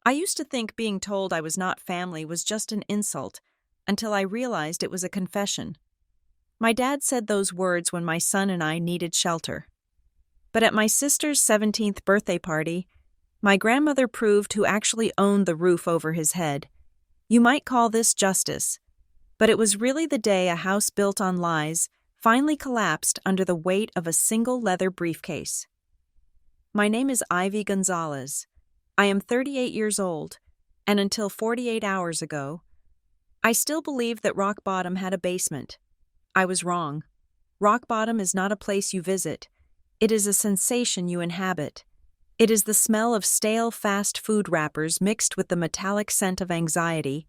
I used to think being told I was not family was just an insult, until I realized it was a confession. My dad said those words when my son and I needed shelter. But at my sister's 17th birthday party, my grandmother proved who actually owned the roof over his head. You might call this justice, but it was really the day a house built on lies finally collapsed under the weight of a single leather briefcase. My name is Ivy Gonzalez. I am 38 years old, and until 48 hours ago, I still believed that rock bottom had a basement. I was wrong. Rock bottom is not a place you visit. It is a sensation you inhabit. It is the smell of stale fast food wrappers mixed with the metallic scent of anxiety.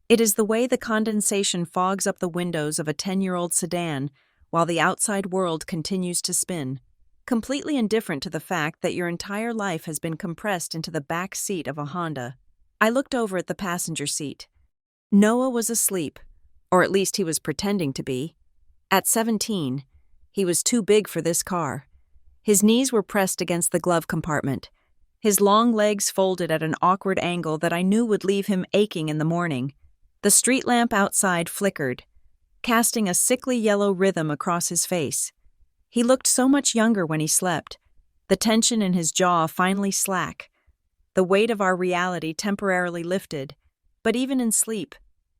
It is the way the condensation fogs up the windows of a 10-year-old sedan while the outside world continues to spin, completely indifferent to the fact that your entire life has been compressed into the back seat of a Honda. I looked over at the passenger seat. Noah was asleep, or at least he was pretending to be. At 17, he was too big for this car. His knees were pressed against the glove compartment, his long legs folded at an awkward angle that I knew would leave him aching in the morning. The street lamp outside flickered, casting a sickly yellow rhythm across his face. He looked so much younger when he slept, the tension in his jaw finally slack. The weight of our reality temporarily lifted, but even in sleep,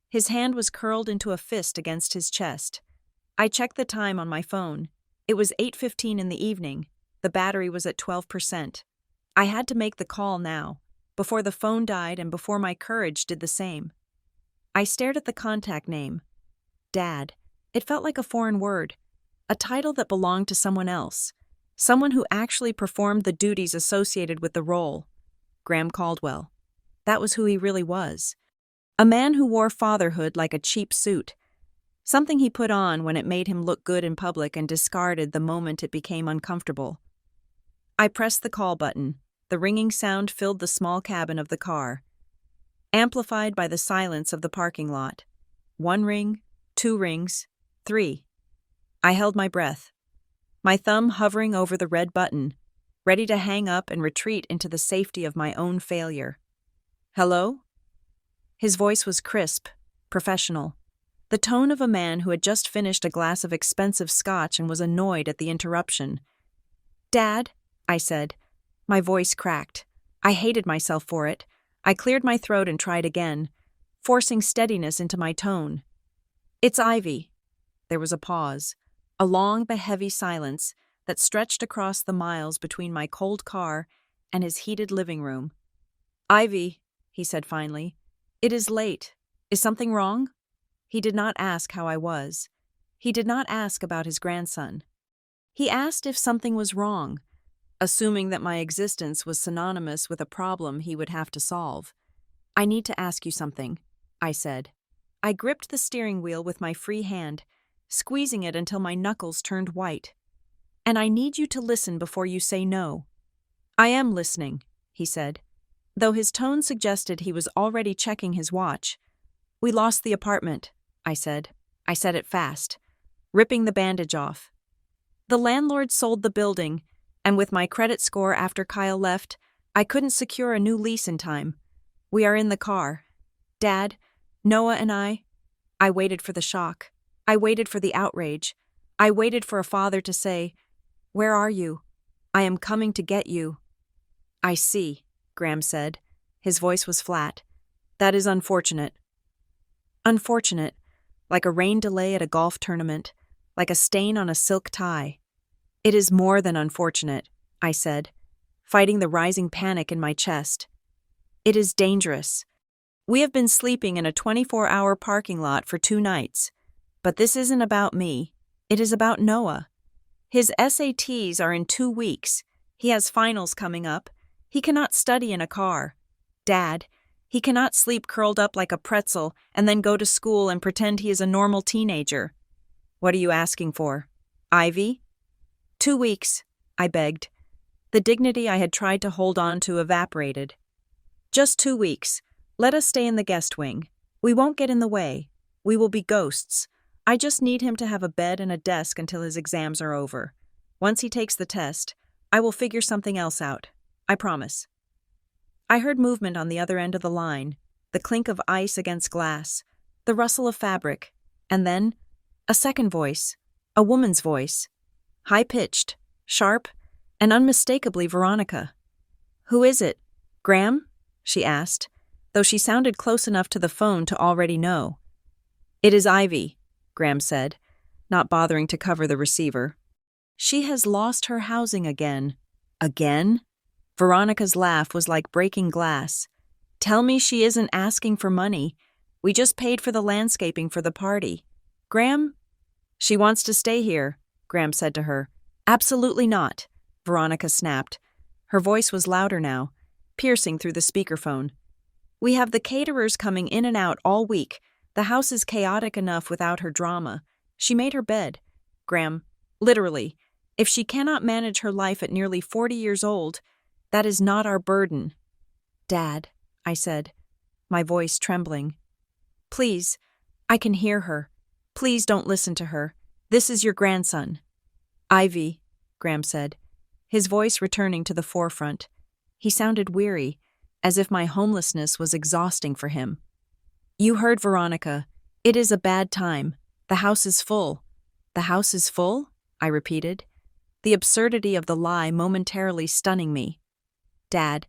his hand was curled into a fist against his chest. I checked the time on my phone. It was 8:15 in the evening. The battery was at 12%. I had to make the call now, before the phone died and before my courage did the same. I stared at the contact name. Dad. It felt like a foreign word, a title that belonged to someone else, someone who actually performed the duties associated with the role. Graham Caldwell. That was who he really was. A man who wore fatherhood like a cheap suit, something he put on when it made him look good in public and discarded the moment it became uncomfortable. I pressed the call button. The ringing sound filled the small cabin of the car, amplified by the silence of the parking lot. 1 ring, 2 rings, 3. I held my breath, my thumb hovering over the red button, ready to hang up and retreat into the safety of my own failure. Hello? His voice was crisp, professional, the tone of a man who had just finished a glass of expensive scotch and was annoyed at the interruption. Dad, I said. My voice cracked. I hated myself for it. I cleared my throat and tried again, forcing steadiness into my tone. It's Ivy. There was a pause, a long but heavy silence that stretched across the miles between my cold car and his heated living room. Ivy, he said finally, it is late. Is something wrong? He did not ask how I was. He did not ask about his grandson. He asked if something was wrong, assuming that my existence was synonymous with a problem he would have to solve. I need to ask you something, I said. I gripped the steering wheel with my free hand, squeezing it until my knuckles turned white. And I need you to listen before you say no. I am listening, he said, though his tone suggested he was already checking his watch. We lost the apartment, I said. I said it fast, ripping the bandage off. The landlord sold the building, and with my credit score after Kyle left, I couldn't secure a new lease in time. We are in the car. Dad, Noah and I waited for the shock. I waited for the outrage. I waited for a father to say, "Where are you? I am coming to get you." I see, Graham said. His voice was flat. That is unfortunate. Unfortunate, like a rain delay at a golf tournament, like a stain on a silk tie. It is more than unfortunate, I said, fighting the rising panic in my chest. It is dangerous. We have been sleeping in a 24-hour parking lot for 2 nights. But this isn't about me. It is about Noah. His SATs are in 2 weeks. He has finals coming up. He cannot study in a car. Dad, he cannot sleep curled up like a pretzel and then go to school and pretend he is a normal teenager. What are you asking for? Ivy? 2 weeks, I begged. The dignity I had tried to hold on to evaporated. Just 2 weeks. Let us stay in the guest wing. We won't get in the way. We will be ghosts. I just need him to have a bed and a desk until his exams are over. Once he takes the test, I will figure something else out. I promise. I heard movement on the other end of the line, the clink of ice against glass, the rustle of fabric, and then a second voice, a woman's voice, high-pitched, sharp, and unmistakably Veronica. "Who is it? Graham?" she asked, though she sounded close enough to the phone to already know. "It is Ivy," Graham said, not bothering to cover the receiver. "She has lost her housing again." "Again?" Veronica's laugh was like breaking glass. "Tell me she isn't asking for money. We just paid for the landscaping for the party. Graham?" "She wants to stay here," Graham said to her. "Absolutely not," Veronica snapped. Her voice was louder now, piercing through the speakerphone. "We have the caterers coming in and out all week. The house is chaotic enough without her drama. She made her bed. Graham, literally, if she cannot manage her life at nearly 40 years old, that is not our burden." "Dad," I said, my voice trembling. "Please, I can hear her. Please don't listen to her. This is your grandson." "Ivy," Graham said, his voice returning to the forefront. He sounded weary, as if my homelessness was exhausting for him. "You heard Veronica. It is a bad time. The house is full." "The house is full?" I repeated, the absurdity of the lie momentarily stunning me. "Dad,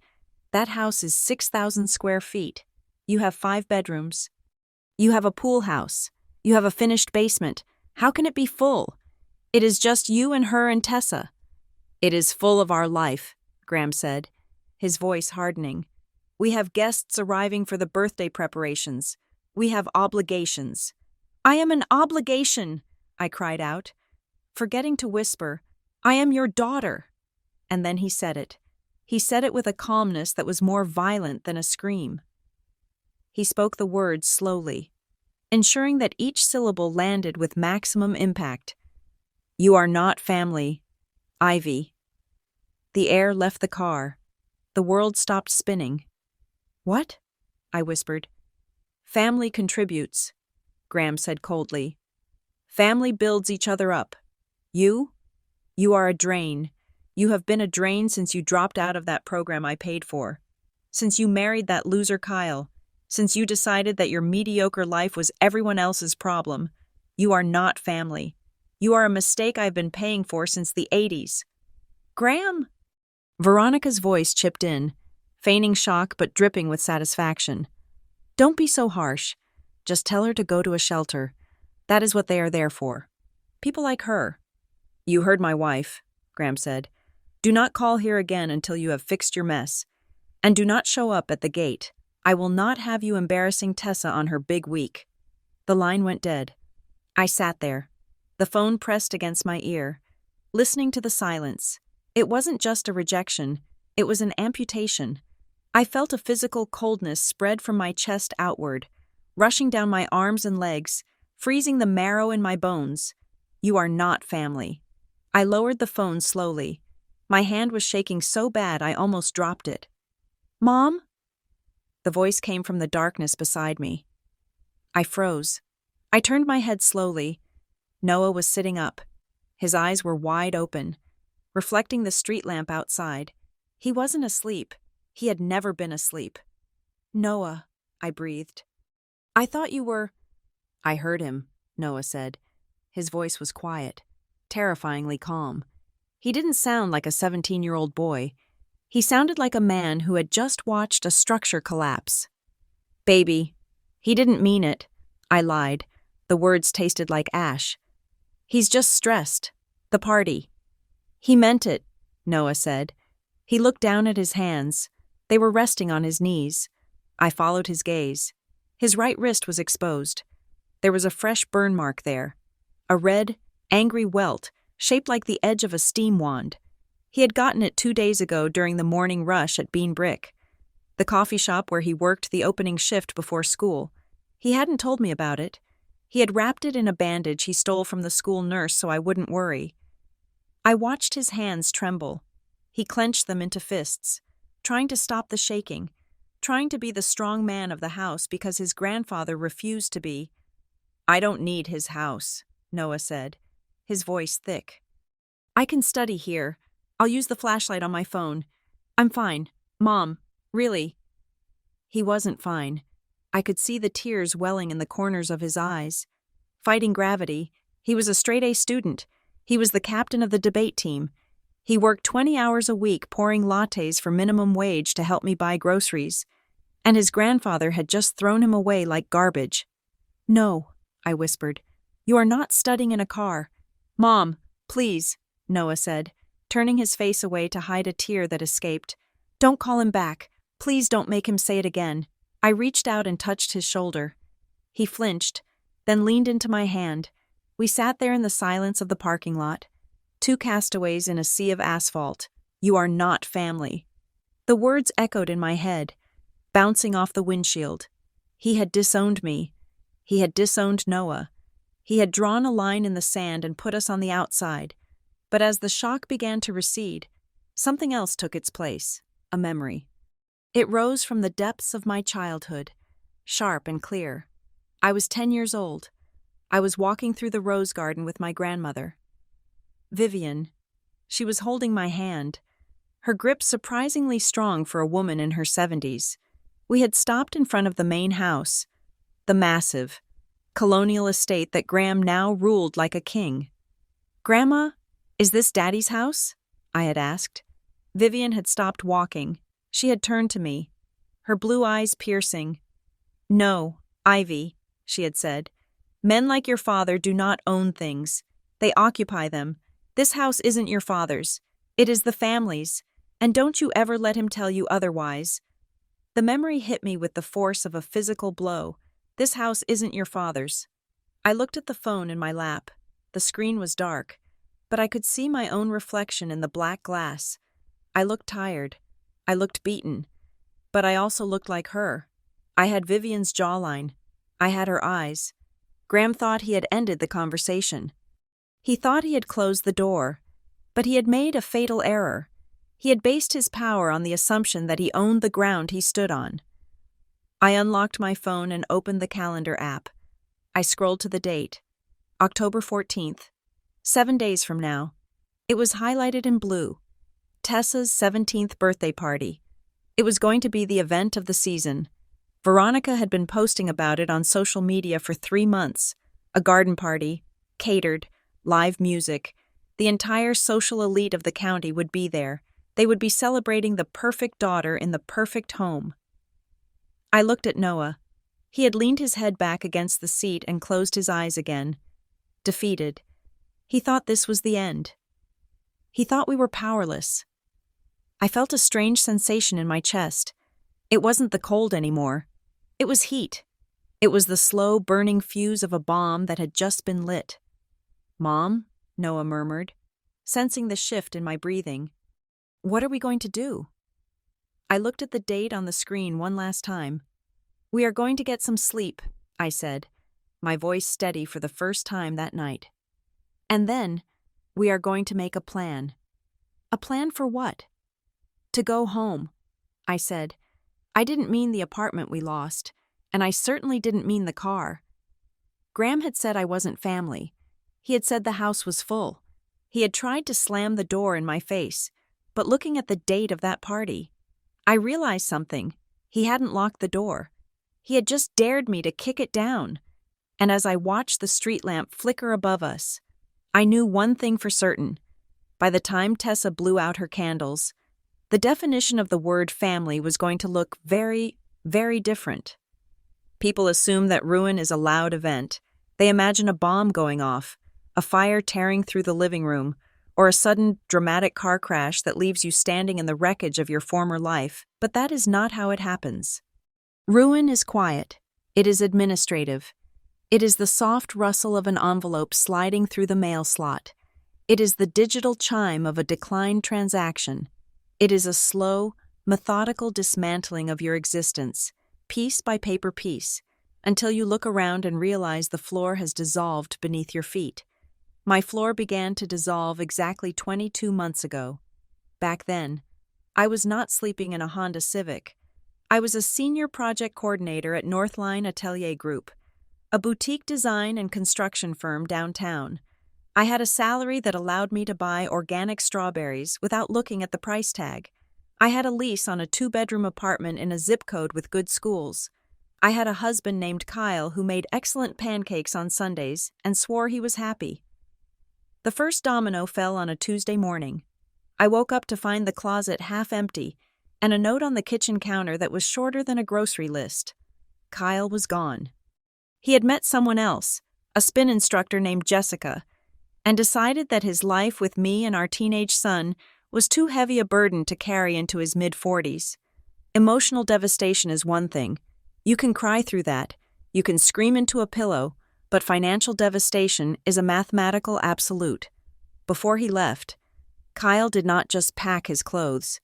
that house is 6,000 square feet. You have 5 bedrooms. You have a pool house. You have a finished basement. How can it be full? It is just you and her and Tessa." "It is full of our life," Graham said, his voice hardening. "We have guests arriving for the birthday preparations. We have obligations." "I am an obligation," I cried out, forgetting to whisper, "I am your daughter." And then he said it. He said it with a calmness that was more violent than a scream. He spoke the words slowly, ensuring that each syllable landed with maximum impact. "You are not family, Ivy." The air left the car. The world stopped spinning. "What?" I whispered. "Family contributes," Graham said coldly. "Family builds each other up. You are a drain. You have been a drain since you dropped out of that program I paid for. Since you married that loser Kyle. Since you decided that your mediocre life was everyone else's problem. You are not family. You are a mistake I've been paying for since the 80s. "Graham!" Veronica's voice chipped in, feigning shock but dripping with satisfaction. "Don't be so harsh. Just tell her to go to a shelter. That is what they are there for. People like her." "You heard my wife," Graham said. "Do not call here again until you have fixed your mess. And do not show up at the gate. I will not have you embarrassing Tessa on her big week." The line went dead. I sat there, the phone pressed against my ear, listening to the silence. It wasn't just a rejection, it was an amputation. I felt a physical coldness spread from my chest outward, rushing down my arms and legs, freezing the marrow in my bones. "You are not family." I lowered the phone slowly. My hand was shaking so bad I almost dropped it. "Mom?" The voice came from the darkness beside me. I froze. I turned my head slowly. Noah was sitting up. His eyes were wide open, reflecting the street lamp outside. He wasn't asleep. He had never been asleep. "Noah," I breathed. "I thought you were—" "I heard him," Noah said. His voice was quiet, terrifyingly calm. He didn't sound like a 17-year-old boy. He sounded like a man who had just watched a structure collapse. "Baby, he didn't mean it," I lied. The words tasted like ash. "He's just stressed. The party." "He meant it," Noah said. He looked down at his hands. They were resting on his knees. I followed his gaze. His right wrist was exposed. There was a fresh burn mark there. A red, angry welt, shaped like the edge of a steam wand. He had gotten it 2 days ago during the morning rush at Bean Brick, the coffee shop where he worked the opening shift before school. He hadn't told me about it. He had wrapped it in a bandage he stole from the school nurse so I wouldn't worry. I watched his hands tremble. He clenched them into fists, trying to stop the shaking, trying to be the strong man of the house because his grandfather refused to be. "I don't need his house," Noah said, his voice thick. "I can study here. I'll use the flashlight on my phone. I'm fine. Mom, Really? He wasn't fine. I could see the tears welling in the corners of his eyes. Fighting gravity, he was a straight-A student. He was the captain of the debate team. He worked 20 hours a week pouring lattes for minimum wage to help me buy groceries. And his grandfather had just thrown him away like garbage. "No," I whispered. "You are not studying in a car." "Mom, please," Noah said, turning his face away to hide a tear that escaped. "Don't call him back. Please don't make him say it again." I reached out and touched his shoulder. He flinched, then leaned into my hand. We sat there in the silence of the parking lot. Two castaways in a sea of asphalt. "You are not family." The words echoed in my head, bouncing off the windshield. He had disowned me. He had disowned Noah. He had drawn a line in the sand and put us on the outside. But as the shock began to recede, something else took its place, a memory. It rose from the depths of my childhood, sharp and clear. I was 10 years old. I was walking through the rose garden with my grandmother. Vivian. She was holding my hand, her grip surprisingly strong for a woman in her 70s. We had stopped in front of the main house, the massive, colonial estate that Graham now ruled like a king. "Grandma, is this Daddy's house?" I had asked. Vivian had stopped walking. She had turned to me, her blue eyes piercing. "No, Ivy," she had said. "Men like your father do not own things. They occupy them. This house isn't your father's. It is the family's. And don't you ever let him tell you otherwise." The memory hit me with the force of a physical blow. This house isn't your father's. I looked at the phone in my lap. The screen was dark, but I could see my own reflection in the black glass. I looked tired. I looked beaten. But I also looked like her. I had Vivian's jawline. I had her eyes. Graham thought he had ended the conversation. He thought he had closed the door, but he had made a fatal error. He had based his power on the assumption that he owned the ground he stood on. I unlocked my phone and opened the calendar app. I scrolled to the date. October 14th. 7 days from now. It was highlighted in blue. Tessa's 17th birthday party. It was going to be the event of the season. Veronica had been posting about it on social media for 3 months. A garden party, catered, live music. The entire social elite of the county would be there. They would be celebrating the perfect daughter in the perfect home. I looked at Noah. He had leaned his head back against the seat and closed his eyes again. Defeated. He thought this was the end. He thought we were powerless. I felt a strange sensation in my chest. It wasn't the cold anymore. It was heat. It was the slow burning fuse of a bomb that had just been lit. "Mom," Noah murmured, sensing the shift in my breathing. "What are we going to do?" I looked at the date on the screen one last time. "We are going to get some sleep," I said, my voice steady for the first time that night. "And then, we are going to make a plan." "A plan for what?" "To go home," I said. I didn't mean the apartment we lost, and I certainly didn't mean the car. Graham had said I wasn't family. He had said the house was full. He had tried to slam the door in my face, but looking at the date of that party, I realized something. He hadn't locked the door. He had just dared me to kick it down. And as I watched the street lamp flicker above us, I knew one thing for certain. By the time Tessa blew out her candles, the definition of the word family was going to look very, very different. People assume that ruin is a loud event. They imagine a bomb going off, a fire tearing through the living room, or a sudden, dramatic car crash that leaves you standing in the wreckage of your former life. But that is not how it happens. Ruin is quiet. It is administrative. It is the soft rustle of an envelope sliding through the mail slot. It is the digital chime of a declined transaction. It is a slow, methodical dismantling of your existence, piece by paper piece, until you look around and realize the floor has dissolved beneath your feet. My floor began to dissolve exactly 22 months ago. Back then, I was not sleeping in a Honda Civic. I was a senior project coordinator at Northline Atelier Group, a boutique design and construction firm downtown. I had a salary that allowed me to buy organic strawberries without looking at the price tag, I had a lease on a 2-bedroom apartment in a zip code with good schools. I had a husband named Kyle who made excellent pancakes on Sundays and swore he was happy. The first domino fell on a Tuesday morning. I woke up to find the closet half empty and a note on the kitchen counter that was shorter than a grocery list. Kyle was gone. He had met someone else, a spin instructor named Jessica, and decided that his life with me and our teenage son was too heavy a burden to carry into his mid-40s. Emotional devastation is one thing. You can cry through that. You can scream into a pillow, but financial devastation is a mathematical absolute. Before he left, Kyle did not just pack his clothes.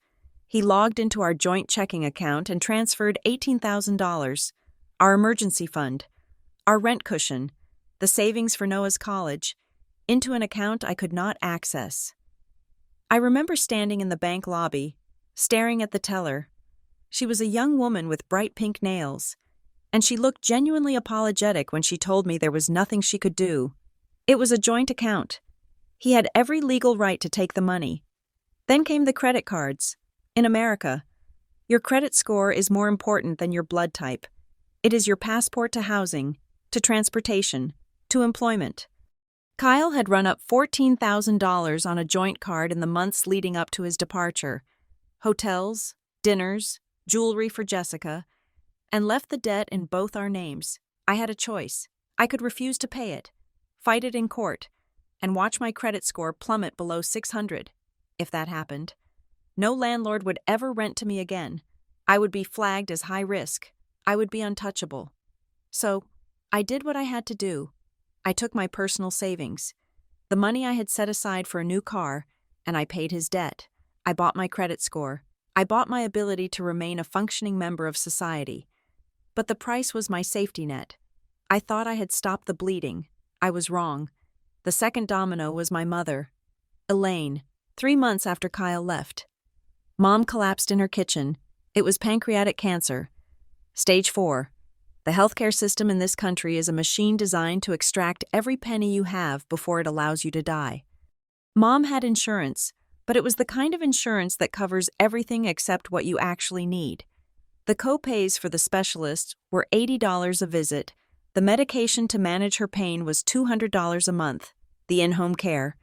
He logged into our joint checking account and transferred $18,000, our emergency fund, our rent cushion, the savings for Noah's college, into an account I could not access. I remember standing in the bank lobby, staring at the teller. She was a young woman with bright pink nails, and she looked genuinely apologetic when she told me there was nothing she could do. It was a joint account. He had every legal right to take the money. Then came the credit cards. In America, your credit score is more important than your blood type. It is your passport to housing, to transportation, to employment. Kyle had run up $14,000 on a joint card in the months leading up to his departure. Hotels, dinners, jewelry for Jessica, and left the debt in both our names. I had a choice. I could refuse to pay it, fight it in court, and watch my credit score plummet below 600. If that happened, no landlord would ever rent to me again. I would be flagged as high risk. I would be untouchable. So, I did what I had to do. I took my personal savings, the money I had set aside for a new car, and I paid his debt. I bought my credit score. I bought my ability to remain a functioning member of society. But the price was my safety net. I thought I had stopped the bleeding. I was wrong. The second domino was my mother, Elaine, 3 months after Kyle left. Mom collapsed in her kitchen. It was pancreatic cancer. Stage 4. The healthcare system in this country is a machine designed to extract every penny you have before it allows you to die. Mom had insurance, but it was the kind of insurance that covers everything except what you actually need. The co-pays for the specialists were $80 a visit. The medication to manage her pain was $200 a month, the in-home care.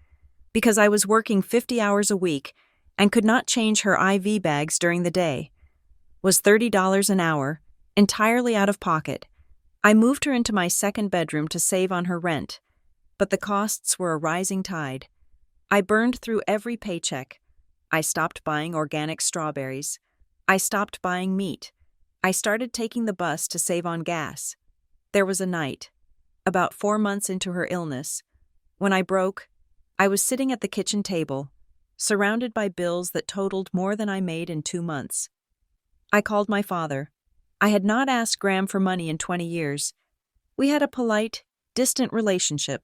Because I was working 50 hours a week and could not change her IV bags during the day, was $30 an hour, entirely out of pocket. I moved her into my second bedroom to save on her rent, but the costs were a rising tide. I burned through every paycheck. I stopped buying organic strawberries. I stopped buying meat. I started taking the bus to save on gas. There was a night, about 4 months into her illness, when I broke. I was sitting at the kitchen table, surrounded by bills that totaled more than I made in 2 months. I called my father. I had not asked Graham for money in 20 years. We had a polite, distant relationship,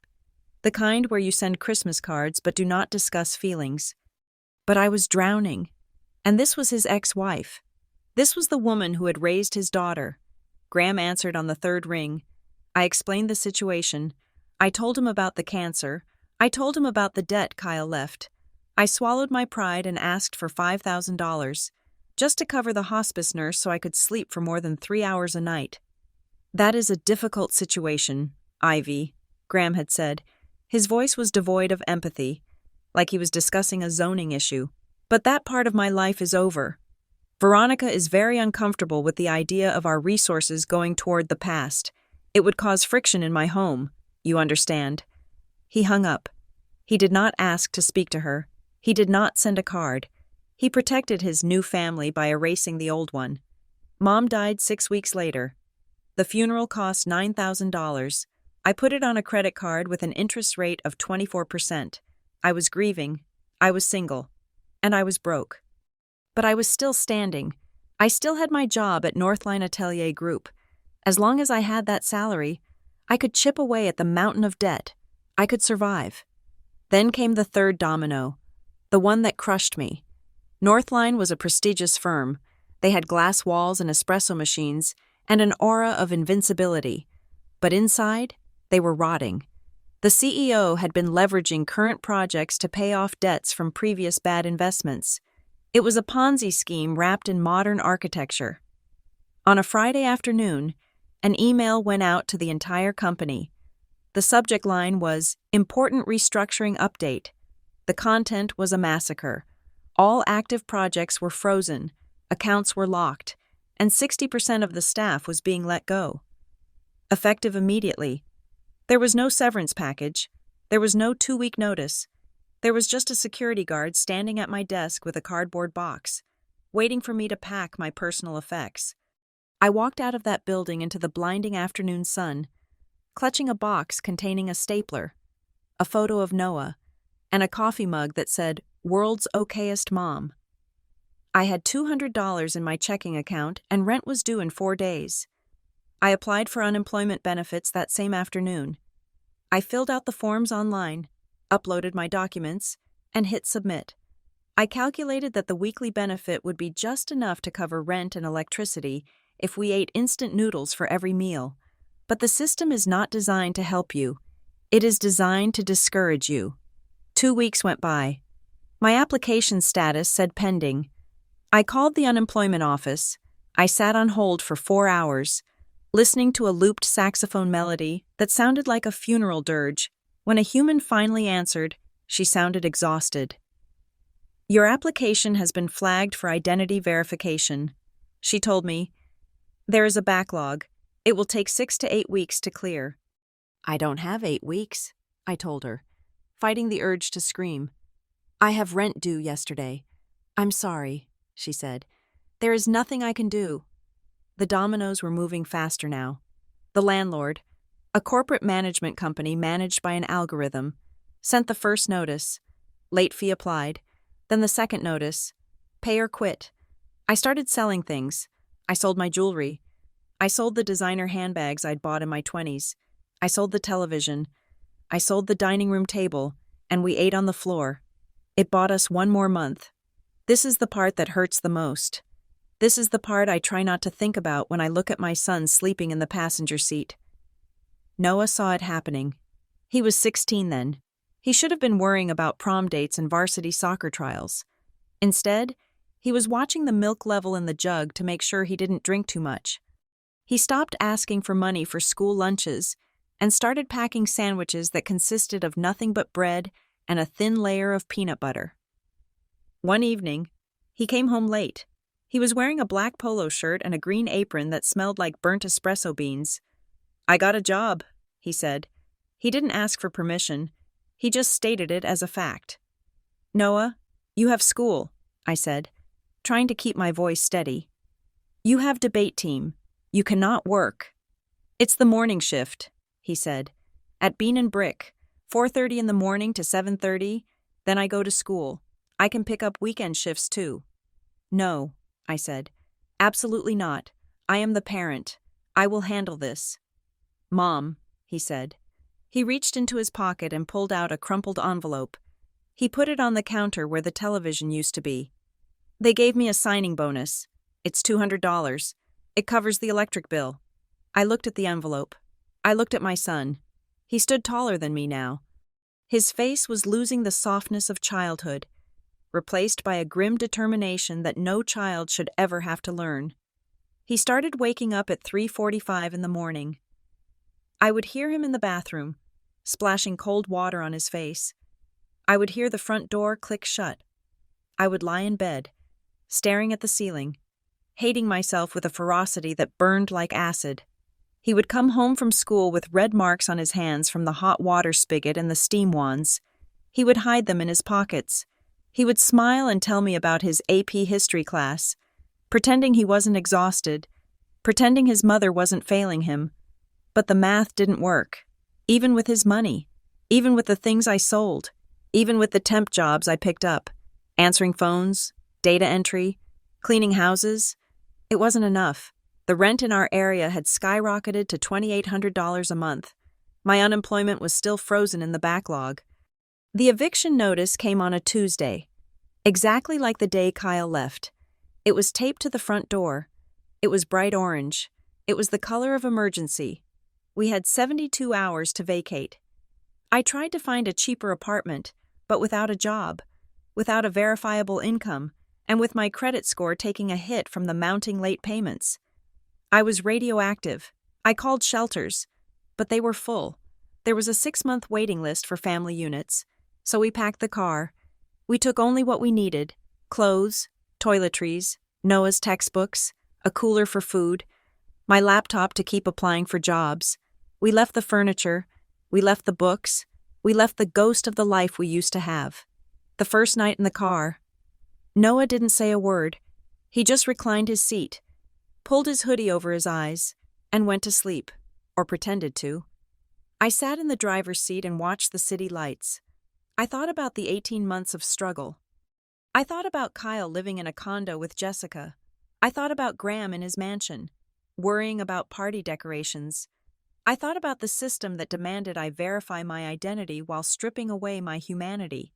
the kind where you send Christmas cards but do not discuss feelings. But I was drowning, and this was his ex-wife. This was the woman who had raised his daughter. Graham answered on the third ring. I explained the situation. I told him about the cancer. I told him about the debt Kyle left. I swallowed my pride and asked for $5,000, just to cover the hospice nurse so I could sleep for more than 3 hours a night. That is a difficult situation, Ivy, Graham had said. His voice was devoid of empathy, like he was discussing a zoning issue. But that part of my life is over. Veronica is very uncomfortable with the idea of our resources going toward the past. It would cause friction in my home, you understand. He hung up. He did not ask to speak to her. He did not send a card. He protected his new family by erasing the old one. Mom died 6 weeks later. The funeral cost $9,000. I put it on a credit card with an interest rate of 24%. I was grieving. I was single. And I was broke. But I was still standing. I still had my job at Northline Atelier Group. As long as I had that salary, I could chip away at the mountain of debt. I could survive. Then came the third domino, the one that crushed me. Northline was a prestigious firm. They had glass walls and espresso machines and an aura of invincibility. But inside, they were rotting. The CEO had been leveraging current projects to pay off debts from previous bad investments. It was a Ponzi scheme wrapped in modern architecture. On a Friday afternoon, an email went out to the entire company. The subject line was "Important Restructuring Update." The content was a massacre. All active projects were frozen, accounts were locked, and 60% of the staff was being let go. Effective immediately. There was no severance package. There was no 2-week notice. There was just a security guard standing at my desk with a cardboard box, waiting for me to pack my personal effects. I walked out of that building into the blinding afternoon sun, clutching a box containing a stapler, a photo of Noah, and a coffee mug that said, "World's Okayest Mom." I had $200 in my checking account and rent was due in 4 days. I applied for unemployment benefits that same afternoon. I filled out the forms online, uploaded my documents, and hit submit. I calculated that the weekly benefit would be just enough to cover rent and electricity if we ate instant noodles for every meal. But the system is not designed to help you. It is designed to discourage you. 2 weeks went by. My application status said pending. I called the unemployment office. I sat on hold for 4 hours, listening to a looped saxophone melody that sounded like a funeral dirge. When a human finally answered, she sounded exhausted. "Your application has been flagged for identity verification," she told me. "There is a backlog. It will take 6 to 8 weeks to clear." "I don't have 8 weeks," I told her, fighting the urge to scream. "I have rent due yesterday." "I'm sorry," she said. "There is nothing I can do." The dominoes were moving faster now. The landlord, a corporate management company managed by an algorithm, sent the first notice, late fee applied, then the second notice, pay or quit. I started selling things. I sold my jewelry. I sold the designer handbags I'd bought in my 20s. I sold the television. I sold the dining room table, and we ate on the floor. It bought us 1 more month. This is the part that hurts the most. This is the part I try not to think about when I look at my son sleeping in the passenger seat. Noah saw it happening. He was 16 then. He should have been worrying about prom dates and varsity soccer trials. Instead, he was watching the milk level in the jug to make sure he didn't drink too much. He stopped asking for money for school lunches and started packing sandwiches that consisted of nothing but bread and a thin layer of peanut butter. One evening, he came home late. He was wearing a black polo shirt and a green apron that smelled like burnt espresso beans. "I got a job," he said. He didn't ask for permission. He just stated it as a fact. "Noah, you have school," I said, trying to keep my voice steady. "You have debate team. You cannot work." "It's the morning shift," he said. "At Bean and Brick, 4:30 in the morning to 7:30, then I go to school. I can pick up weekend shifts too." "No," I said. "Absolutely not. I am the parent. I will handle this." "Mom," he said. He reached into his pocket and pulled out a crumpled envelope. He put it on the counter where the television used to be. "They gave me a signing bonus. It's $200. It covers the electric bill." I looked at the envelope. I looked at my son. He stood taller than me now. His face was losing the softness of childhood, replaced by a grim determination that no child should ever have to learn. He started waking up at 3:45 in the morning. I would hear him in the bathroom, splashing cold water on his face. I would hear the front door click shut. I would lie in bed, staring at the ceiling, hating myself with a ferocity that burned like acid. He would come home from school with red marks on his hands from the hot water spigot and the steam wands. He would hide them in his pockets. He would smile and tell me about his AP history class, pretending he wasn't exhausted, pretending his mother wasn't failing him. But the math didn't work, even with his money, even with the things I sold, even with the temp jobs I picked up, answering phones, data entry, cleaning houses. It wasn't enough. The rent in our area had skyrocketed to $2,800 a month. My unemployment was still frozen in the backlog. The eviction notice came on a Tuesday, exactly like the day Kyle left. It was taped to the front door. It was bright orange. It was the color of emergency. We had 72 hours to vacate. I tried to find a cheaper apartment, but without a job, without a verifiable income, and with my credit score taking a hit from the mounting late payments. I was radioactive. I called shelters, but they were full. There was a 6-month waiting list for family units, so we packed the car. We took only what we needed: clothes, toiletries, Noah's textbooks, a cooler for food, my laptop to keep applying for jobs. We left the furniture, we left the books, we left the ghost of the life we used to have. The first night in the car, Noah didn't say a word. He just reclined his seat, pulled his hoodie over his eyes, and went to sleep, or pretended to. I sat in the driver's seat and watched the city lights. I thought about the 18 months of struggle. I thought about Kyle living in a condo with Jessica. I thought about Graham in his mansion, worrying about party decorations. I thought about the system that demanded I verify my identity while stripping away my humanity.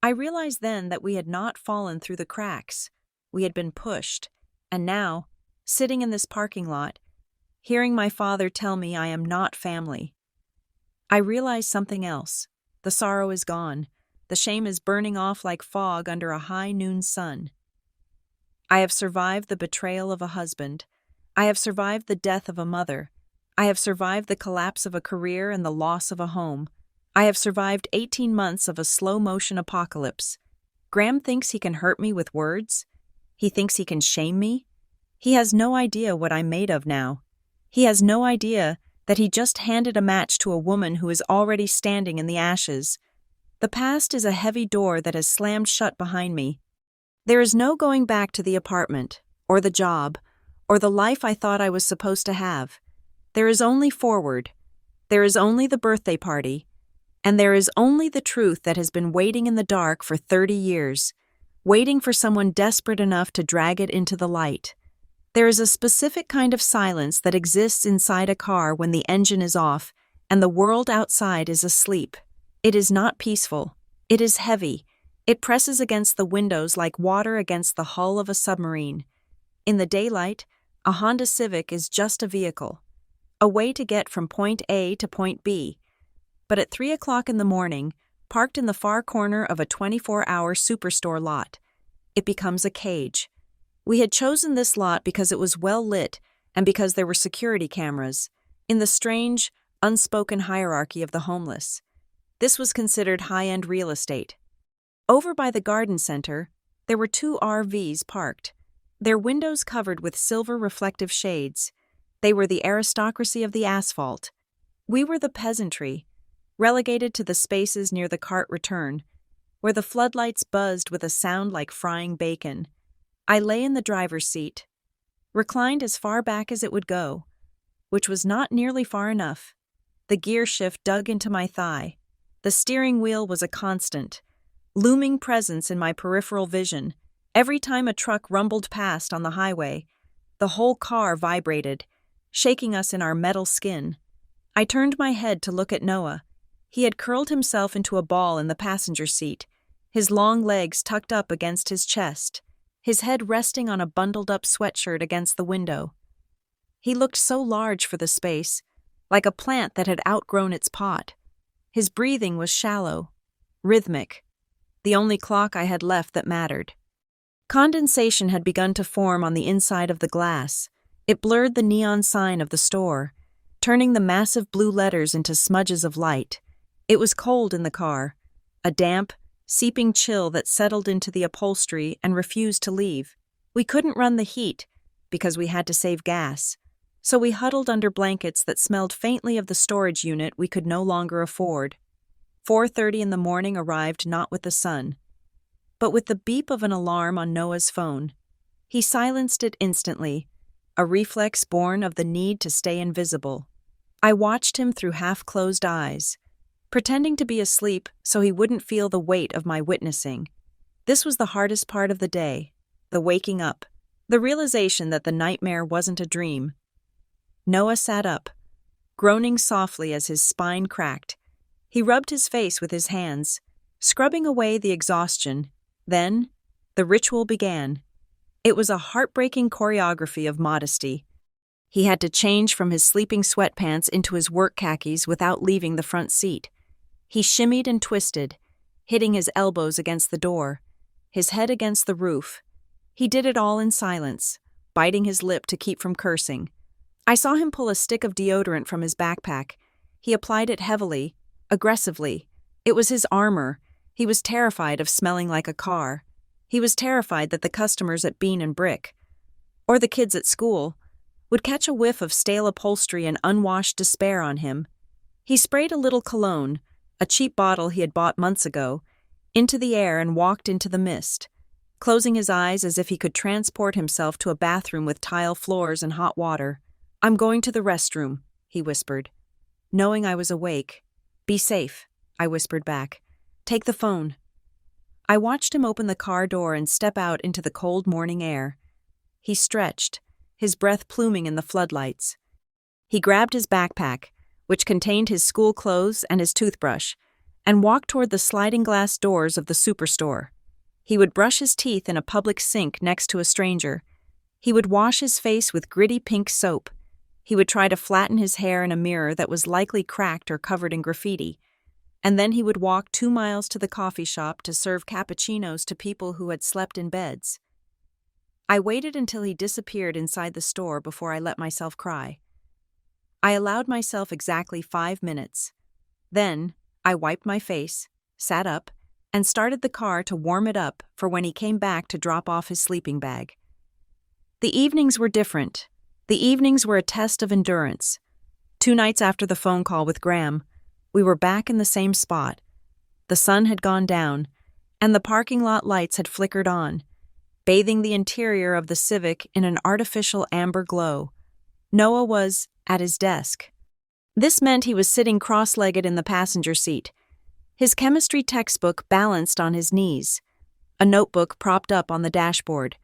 I realized then that we had not fallen through the cracks. We had been pushed, and now, sitting in this parking lot, hearing my father tell me I am not family, I realized something else. The sorrow is gone. The shame is burning off like fog under a high noon sun. I have survived the betrayal of a husband. I have survived the death of a mother. I have survived the collapse of a career and the loss of a home. I have survived 18 months of a slow-motion apocalypse. Graham thinks he can hurt me with words. He thinks he can shame me. He has no idea what I'm made of now. He has no idea that he just handed a match to a woman who is already standing in the ashes. The past is a heavy door that has slammed shut behind me. There is no going back to the apartment, or the job, or the life I thought I was supposed to have. There is only forward. There is only the birthday party. And there is only the truth that has been waiting in the dark for 30 years, waiting for someone desperate enough to drag it into the light. There is a specific kind of silence that exists inside a car when the engine is off and the world outside is asleep. It is not peaceful. It is heavy. It presses against the windows like water against the hull of a submarine. In the daylight, a Honda Civic is just a vehicle, a way to get from point A to point B. But at 3 o'clock in the morning, parked in the far corner of a 24-hour superstore lot, it becomes a cage. We had chosen this lot because it was well lit and because there were security cameras, in the strange, unspoken hierarchy of the homeless. This was considered high-end real estate. Over by the garden center, there were 2 RVs parked, their windows covered with silver reflective shades. They were the aristocracy of the asphalt. We were the peasantry, relegated to the spaces near the cart return, where the floodlights buzzed with a sound like frying bacon. I lay in the driver's seat, reclined as far back as it would go, which was not nearly far enough. The gear shift dug into my thigh. The steering wheel was a constant, looming presence in my peripheral vision. Every time a truck rumbled past on the highway, the whole car vibrated, shaking us in our metal skin. I turned my head to look at Noah. He had curled himself into a ball in the passenger seat, his long legs tucked up against his chest, his head resting on a bundled-up sweatshirt against the window. He looked so large for the space, like a plant that had outgrown its pot. His breathing was shallow, rhythmic, the only clock I had left that mattered. Condensation had begun to form on the inside of the glass. It blurred the neon sign of the store, turning the massive blue letters into smudges of light. It was cold in the car, a damp, seeping chill that settled into the upholstery and refused to leave. We couldn't run the heat because we had to save gas, so we huddled under blankets that smelled faintly of the storage unit we could no longer afford. 4:30 in the morning arrived not with the sun, but with the beep of an alarm on Noah's phone. He silenced it instantly, a reflex born of the need to stay invisible. I watched him through half-closed eyes, pretending to be asleep so he wouldn't feel the weight of my witnessing. This was the hardest part of the day, the waking up, the realization that the nightmare wasn't a dream. Noah sat up, groaning softly as his spine cracked. He rubbed his face with his hands, scrubbing away the exhaustion. Then, the ritual began. It was a heartbreaking choreography of modesty. He had to change from his sleeping sweatpants into his work khakis without leaving the front seat. He shimmied and twisted, hitting his elbows against the door. his head against the roof. He did it all in silence, biting his lip to keep from cursing. I saw him pull a stick of deodorant from his backpack. He applied it heavily, aggressively. It was his armor. He was terrified of smelling like a car. He was terrified that the customers at Bean and Brick, or the kids at school, would catch a whiff of stale upholstery and unwashed despair on him. He sprayed a little cologne, a cheap bottle he had bought months ago, into the air and walked into the mist, closing his eyes as if he could transport himself to a bathroom with tile floors and hot water. "I'm going to the restroom," he whispered. Knowing I was awake. "Be safe," I whispered back. "Take the phone." I watched him open the car door and step out into the cold morning air. He stretched, his breath pluming in the floodlights. He grabbed his backpack, which contained his school clothes and his toothbrush, and walked toward the sliding glass doors of the superstore. He would brush his teeth in a public sink next to a stranger. He would wash his face with gritty pink soap. He would try to flatten his hair in a mirror that was likely cracked or covered in graffiti. And then he would walk 2 miles to the coffee shop to serve cappuccinos to people who had slept in beds. I waited until he disappeared inside the store before I let myself cry. I allowed myself exactly 5 minutes. Then, I wiped my face, sat up, and started the car to warm it up for when he came back to drop off his sleeping bag. The evenings were different. The evenings were a test of endurance. 2 nights after the phone call with Graham, we were back in the same spot. The sun had gone down, and the parking lot lights had flickered on, bathing the interior of the Civic in an artificial amber glow. Noah was at his desk. This meant he was sitting cross-legged in the passenger seat, his chemistry textbook balanced on his knees, a notebook propped up on the dashboard.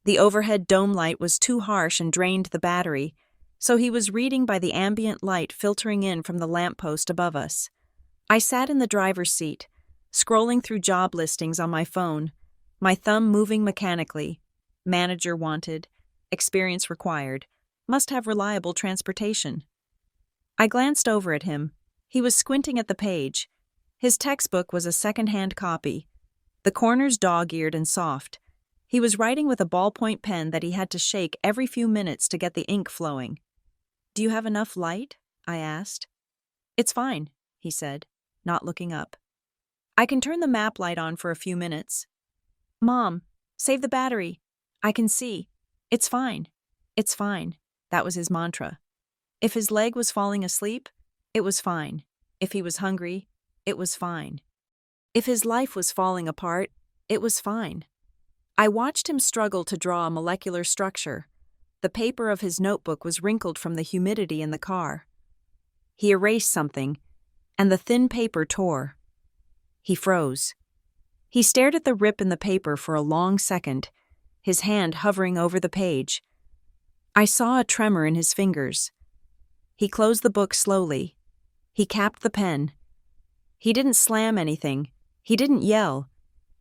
The overhead dome light was too harsh and drained the battery, so he was reading by the ambient light filtering in from the lamppost above us. I sat in the driver's seat, scrolling through job listings on my phone, my thumb moving mechanically. Manager wanted, experience required, must have reliable transportation. I glanced over at him. He was squinting at the page. His textbook was a second-hand copy, the corners dog-eared and soft. He was writing with a ballpoint pen that he had to shake every few minutes to get the ink flowing. "Do you have enough light?" I asked. "It's fine," he said, not looking up. "I can turn the map light on for a few minutes." "Mom, save the battery. I can see. It's fine. It's fine." That was his mantra. If his leg was falling asleep, it was fine. If he was hungry, it was fine. If his life was falling apart, it was fine. I watched him struggle to draw a molecular structure. The paper of his notebook was wrinkled from the humidity in the car. He erased something, and the thin paper tore. He froze. He stared at the rip in the paper for a long second, his hand hovering over the page. I saw a tremor in his fingers. He closed the book slowly. He capped the pen. He didn't slam anything. He didn't yell.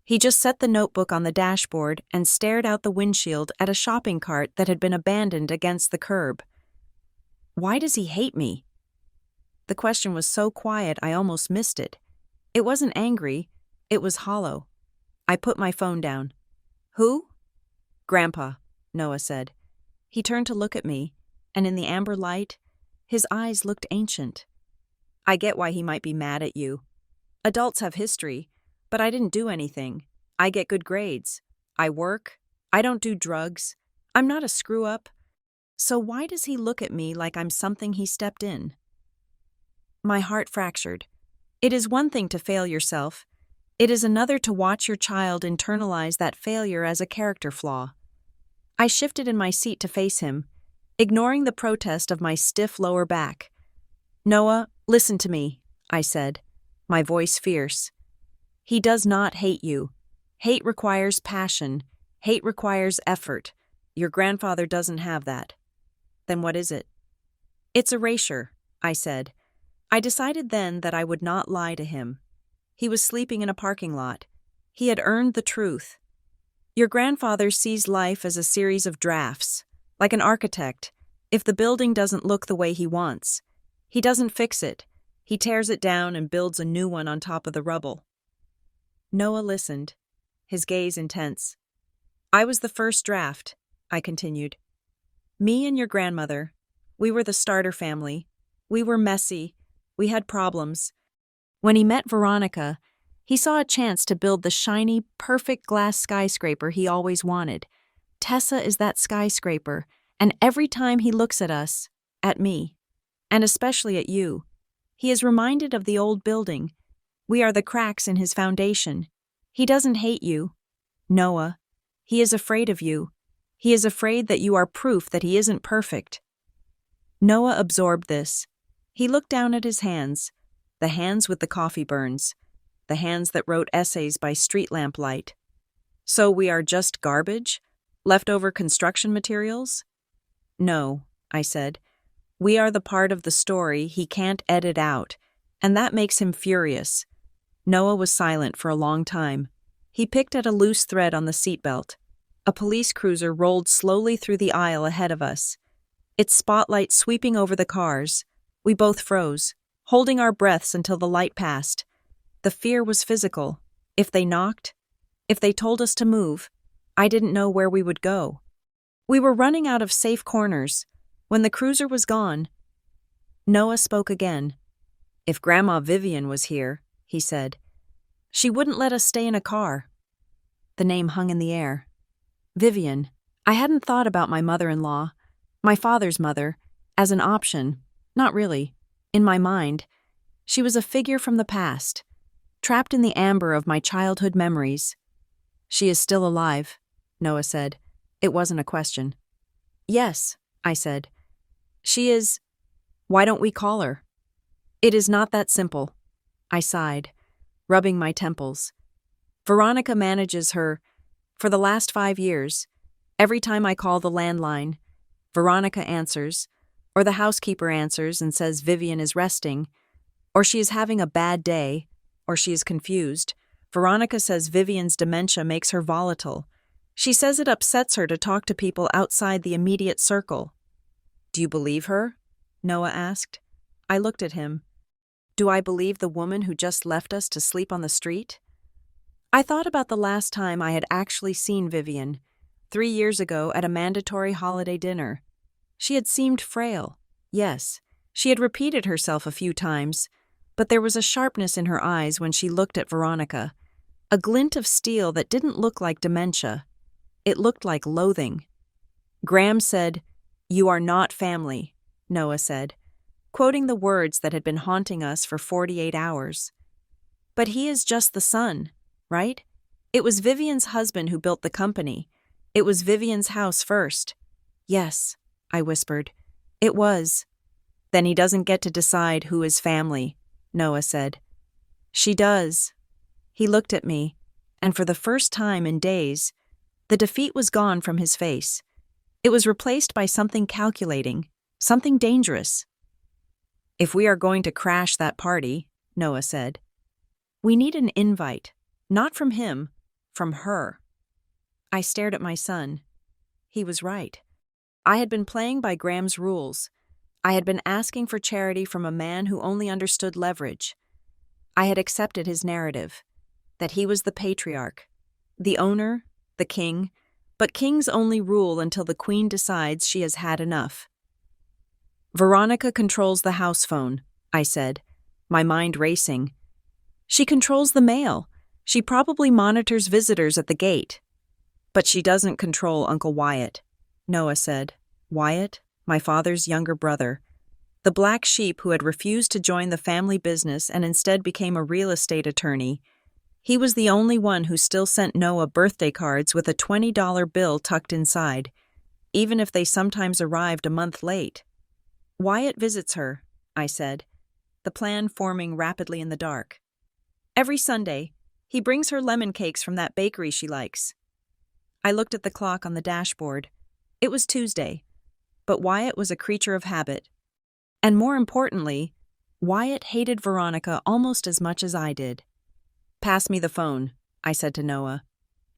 He just set the notebook on the dashboard and stared out the windshield at a shopping cart that had been abandoned against the curb. Why does he hate me? The question was so quiet I almost missed it. It wasn't angry. It was hollow. I put my phone down. "Who?" "Grandpa," Noah said. He turned to look at me, and in the amber light, his eyes looked ancient. "I get why he might be mad at you. Adults have history, but I didn't do anything. I get good grades. I work. I don't do drugs. I'm not a screw-up. So why does he look at me like I'm something he stepped in?" My heart fractured. It is one thing to fail yourself. It is another to watch your child internalize that failure as a character flaw. I shifted in my seat to face him, ignoring the protest of my stiff lower back. "Noah, listen to me," I said, my voice fierce. "He does not hate you. Hate requires passion. Hate requires effort. Your grandfather doesn't have that." "Then what is it?" "It's erasure," I said. I decided then that I would not lie to him. He was sleeping in a parking lot. He had earned the truth. Your grandfather sees life as a series of drafts, like an architect. If the building doesn't look the way he wants, he doesn't fix it. He tears it down and builds a new one on top of the rubble. Noah listened. his gaze intense. I was the first draft, I continued. Me and your grandmother. We were the starter family. We were messy. We had problems. When he met Veronica, he saw a chance to build the shiny, perfect glass skyscraper he always wanted. Tessa is that skyscraper, and every time he looks at us, at me, and especially at you, he is reminded of the old building. We are the cracks in his foundation. He doesn't hate you, Noah. He is afraid of you. He is afraid that you are proof that he isn't perfect. Noah absorbed this. He looked down at his hands, the hands with the coffee burns, the hands that wrote essays by street lamp light. So we are just garbage? Leftover construction materials? No, I said. We are the part of the story he can't edit out, and that makes him furious. Noah was silent for a long time. He picked at a loose thread on the seatbelt. A police cruiser rolled slowly through the aisle ahead of us. Its spotlight sweeping over the cars. We both froze, holding our breaths until the light passed. The fear was physical. If they knocked, if they told us to move, I didn't know where we would go. We were running out of safe corners. When the cruiser was gone, Noah spoke again. If Grandma Vivian was here, he said, she wouldn't let us stay in a car. The name hung in the air. Vivian. I hadn't thought about my mother-in-law, my father's mother, as an option. Not really. In my mind, she was a figure from the past, trapped in the amber of my childhood memories. She is still alive, Noah said. It wasn't a question. Yes, I said. She is. Why don't we call her? It is not that simple. I sighed, rubbing my temples. Veronica manages her. For the last 5 years, every time I call the landline, Veronica answers, or the housekeeper answers and says Vivian is resting, or she is having a bad day, or she is confused. Veronica says Vivian's dementia makes her volatile. She says it upsets her to talk to people outside the immediate circle. Do you believe her? Noah asked. I looked at him. Do I believe the woman who just left us to sleep on the street? I thought about the last time I had actually seen Vivian, 3 years ago at a mandatory holiday dinner. She had seemed frail. Yes, she had repeated herself a few times, but there was a sharpness in her eyes when she looked at Veronica, a glint of steel that didn't look like dementia. It looked like loathing. Graham said, "You are not family," Noah said, quoting the words that had been haunting us for 48 hours. But he is just the son, right? It was Vivian's husband who built the company. It was Vivian's house first. Yes, I whispered. It was. Then he doesn't get to decide who is family, Noah said. She does. He looked at me, and for the first time in days, the defeat was gone from his face. It was replaced by something calculating, something dangerous. If we are going to crash that party, Noah said, we need an invite, not from him, from her. I stared at my son. He was right. I had been playing by Graham's rules. I had been asking for charity from a man who only understood leverage. I had accepted his narrative, that he was the patriarch, the owner, the king, but kings only rule until the queen decides she has had enough. Veronica controls the house phone, I said, my mind racing. She controls the mail. She probably monitors visitors at the gate. But she doesn't control Uncle Wyatt, Noah said. Wyatt, my father's younger brother, the black sheep who had refused to join the family business and instead became a real estate attorney. He was the only one who still sent Noah birthday cards with a $20 bill tucked inside, even if they sometimes arrived a month late. Wyatt visits her, I said, the plan forming rapidly in the dark. Every Sunday, he brings her lemon cakes from that bakery she likes. I looked at the clock on the dashboard. It was Tuesday, but Wyatt was a creature of habit. And more importantly, Wyatt hated Veronica almost as much as I did. Pass me the phone, I said to Noah.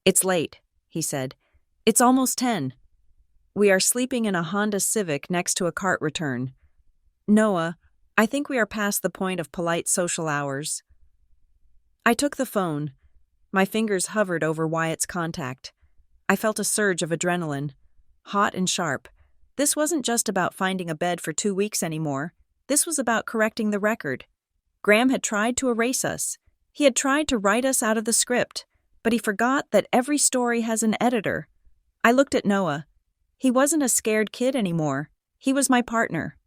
It's late, he said. It's almost 10. We are sleeping in a Honda Civic next to a cart return. Noah, I think we are past the point of polite social hours. I took the phone. My fingers hovered over Wyatt's contact. I felt a surge of adrenaline, hot and sharp. This wasn't just about finding a bed for 2 weeks anymore. This was about correcting the record. Graham had tried to erase us. He had tried to write us out of the script, but he forgot that every story has an editor. I looked at Noah. He wasn't a scared kid anymore. He was my partner.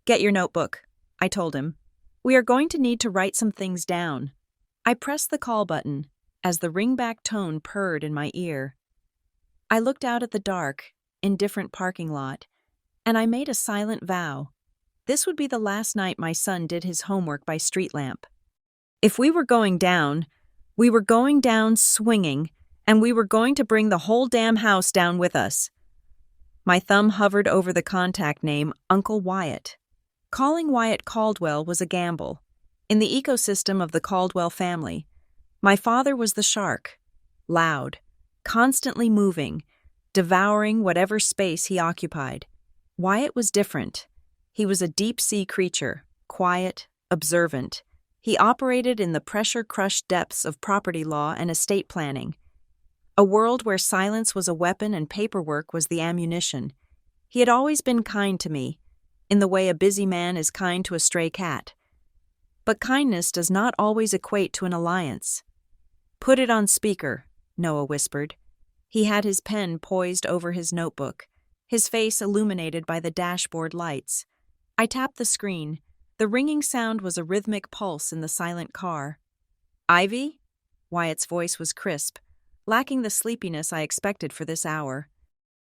"Get your notebook," I told him. "We are going to need to write some things down." I pressed the call button as the ringback tone purred in my ear. I looked out at the dark, indifferent parking lot, and I made a silent vow. This would be the last night my son did his homework by street lamp. If we were going down swinging, and we were going to bring the whole damn house down with us. My thumb hovered over the contact name, Uncle Wyatt. Calling Wyatt Caldwell was a gamble. In the ecosystem of the Caldwell family, my father was the shark, loud, constantly moving, devouring whatever space he occupied. Wyatt was different. He was a deep-sea creature, quiet, observant. He operated in the pressure-crushed depths of property law and estate planning, a world where silence was a weapon and paperwork was the ammunition. He had always been kind to me, in the way a busy man is kind to a stray cat. But kindness does not always equate to an alliance. "Put it on speaker," Noah whispered. He had his pen poised over his notebook, his face illuminated by the dashboard lights. I tapped the screen. The ringing sound was a rhythmic pulse in the silent car. "Ivy?" Wyatt's voice was crisp, lacking the sleepiness I expected for this hour.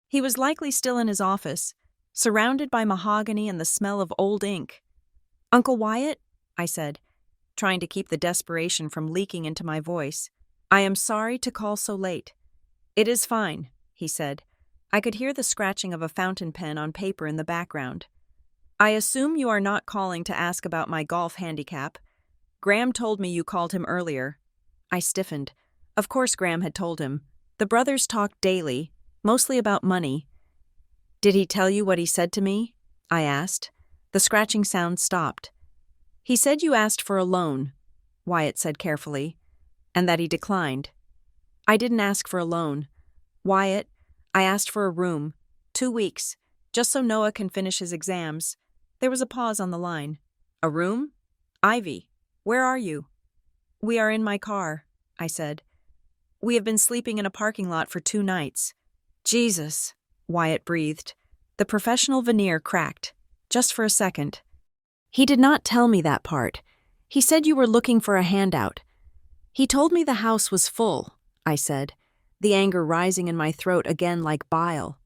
He was likely still in his office, surrounded by mahogany and the smell of old ink. "Uncle Wyatt?" I said, trying to keep the desperation from leaking into my voice. "I am sorry to call so late." "It is fine," he said. I could hear the scratching of a fountain pen on paper in the background. "I assume you are not calling to ask about my golf handicap. Graham told me you called him earlier." I stiffened. Of course Graham had told him. The brothers talked daily, mostly about money. "Did he tell you what he said to me?" I asked. The scratching sound stopped. "He said you asked for a loan," Wyatt said carefully, "and that he declined." "I didn't ask for a loan. Wyatt, I asked for a room. 2 weeks, just so Noah can finish his exams." There was a pause on the line. "A room? Ivy, where are you?" "We are in my car," I said. "We have been sleeping in a parking lot for 2 nights. "Jesus," Wyatt breathed. The professional veneer cracked, just for a second. "He did not tell me that part. He said you were looking for a handout." "He told me the house was full," I said, the anger rising in my throat again like bile.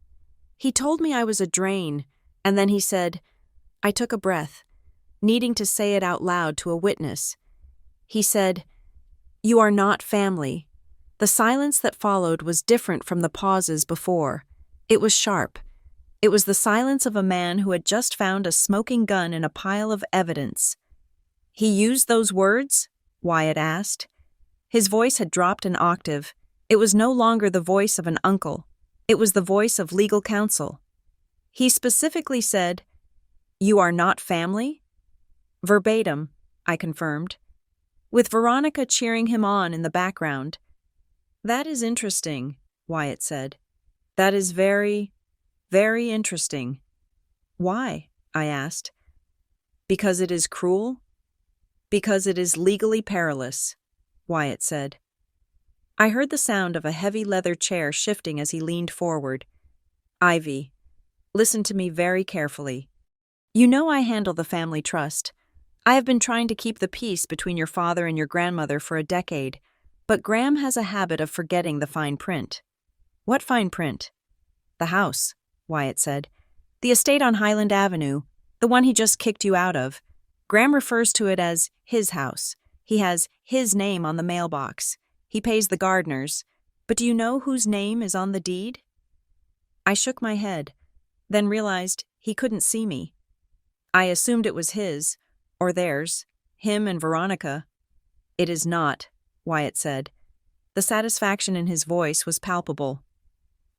"He told me I was a drain, and then he said—" I took a breath, needing to say it out loud to a witness. He said, "You are not family." The silence that followed was different from the pauses before. It was sharp. It was the silence of a man who had just found a smoking gun in a pile of evidence. "He used those words?" Wyatt asked. His voice had dropped an octave. It was no longer the voice of an uncle. It was the voice of legal counsel. "He specifically said, 'You are not family?'" "Verbatim," I confirmed, with Veronica cheering him on in the background. "That is interesting," Wyatt said. "That is very, very interesting." "Why?" I asked. "Because it is cruel?" "Because it is legally perilous," Wyatt said. I heard the sound of a heavy leather chair shifting as he leaned forward. "Ivy, listen to me very carefully. You know I handle the family trust. I have been trying to keep the peace between your father and your grandmother for a decade, but Graham has a habit of forgetting the fine print." "What fine print?" "The house," Wyatt said. "The estate on Highland Avenue, the one he just kicked you out of. Graham refers to it as his house. He has his name on the mailbox. He pays the gardeners. But do you know whose name is on the deed?" I shook my head, then realized he couldn't see me. I assumed it was his, or theirs, him and Veronica. "It is not," Wyatt said. The satisfaction in his voice was palpable.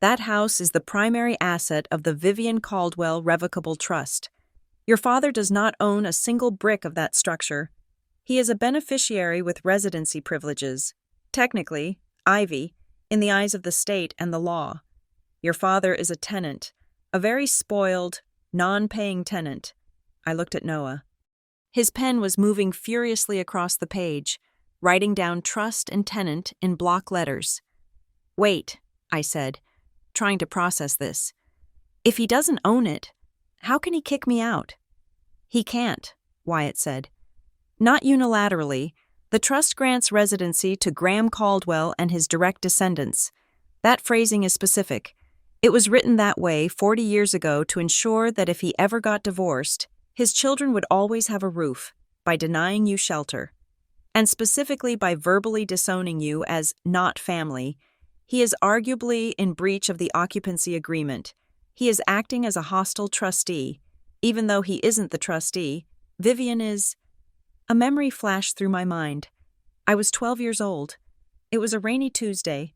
"That house is the primary asset of the Vivian Caldwell Revocable Trust. Your father does not own a single brick of that structure. He is a beneficiary with residency privileges. Technically, Ivy, in the eyes of the state and the law. Your father is a tenant, a very spoiled, non-paying tenant. I looked at Noah. His pen was moving furiously across the page, writing down trust and tenant in block letters. Wait, I said, trying to process this. If he doesn't own it, how can he kick me out? He can't, Wyatt said. Not unilaterally. The trust grants residency to Graham Caldwell and his direct descendants. That phrasing is specific. It was written that way 40 years ago to ensure that if he ever got divorced, his children would always have a roof, by denying you shelter. And specifically by verbally disowning you as not family, he is arguably in breach of the occupancy agreement. He is acting as a hostile trustee. Even though he isn't the trustee, Vivian is... A memory flashed through my mind. I was 12 years old. It was a rainy Tuesday.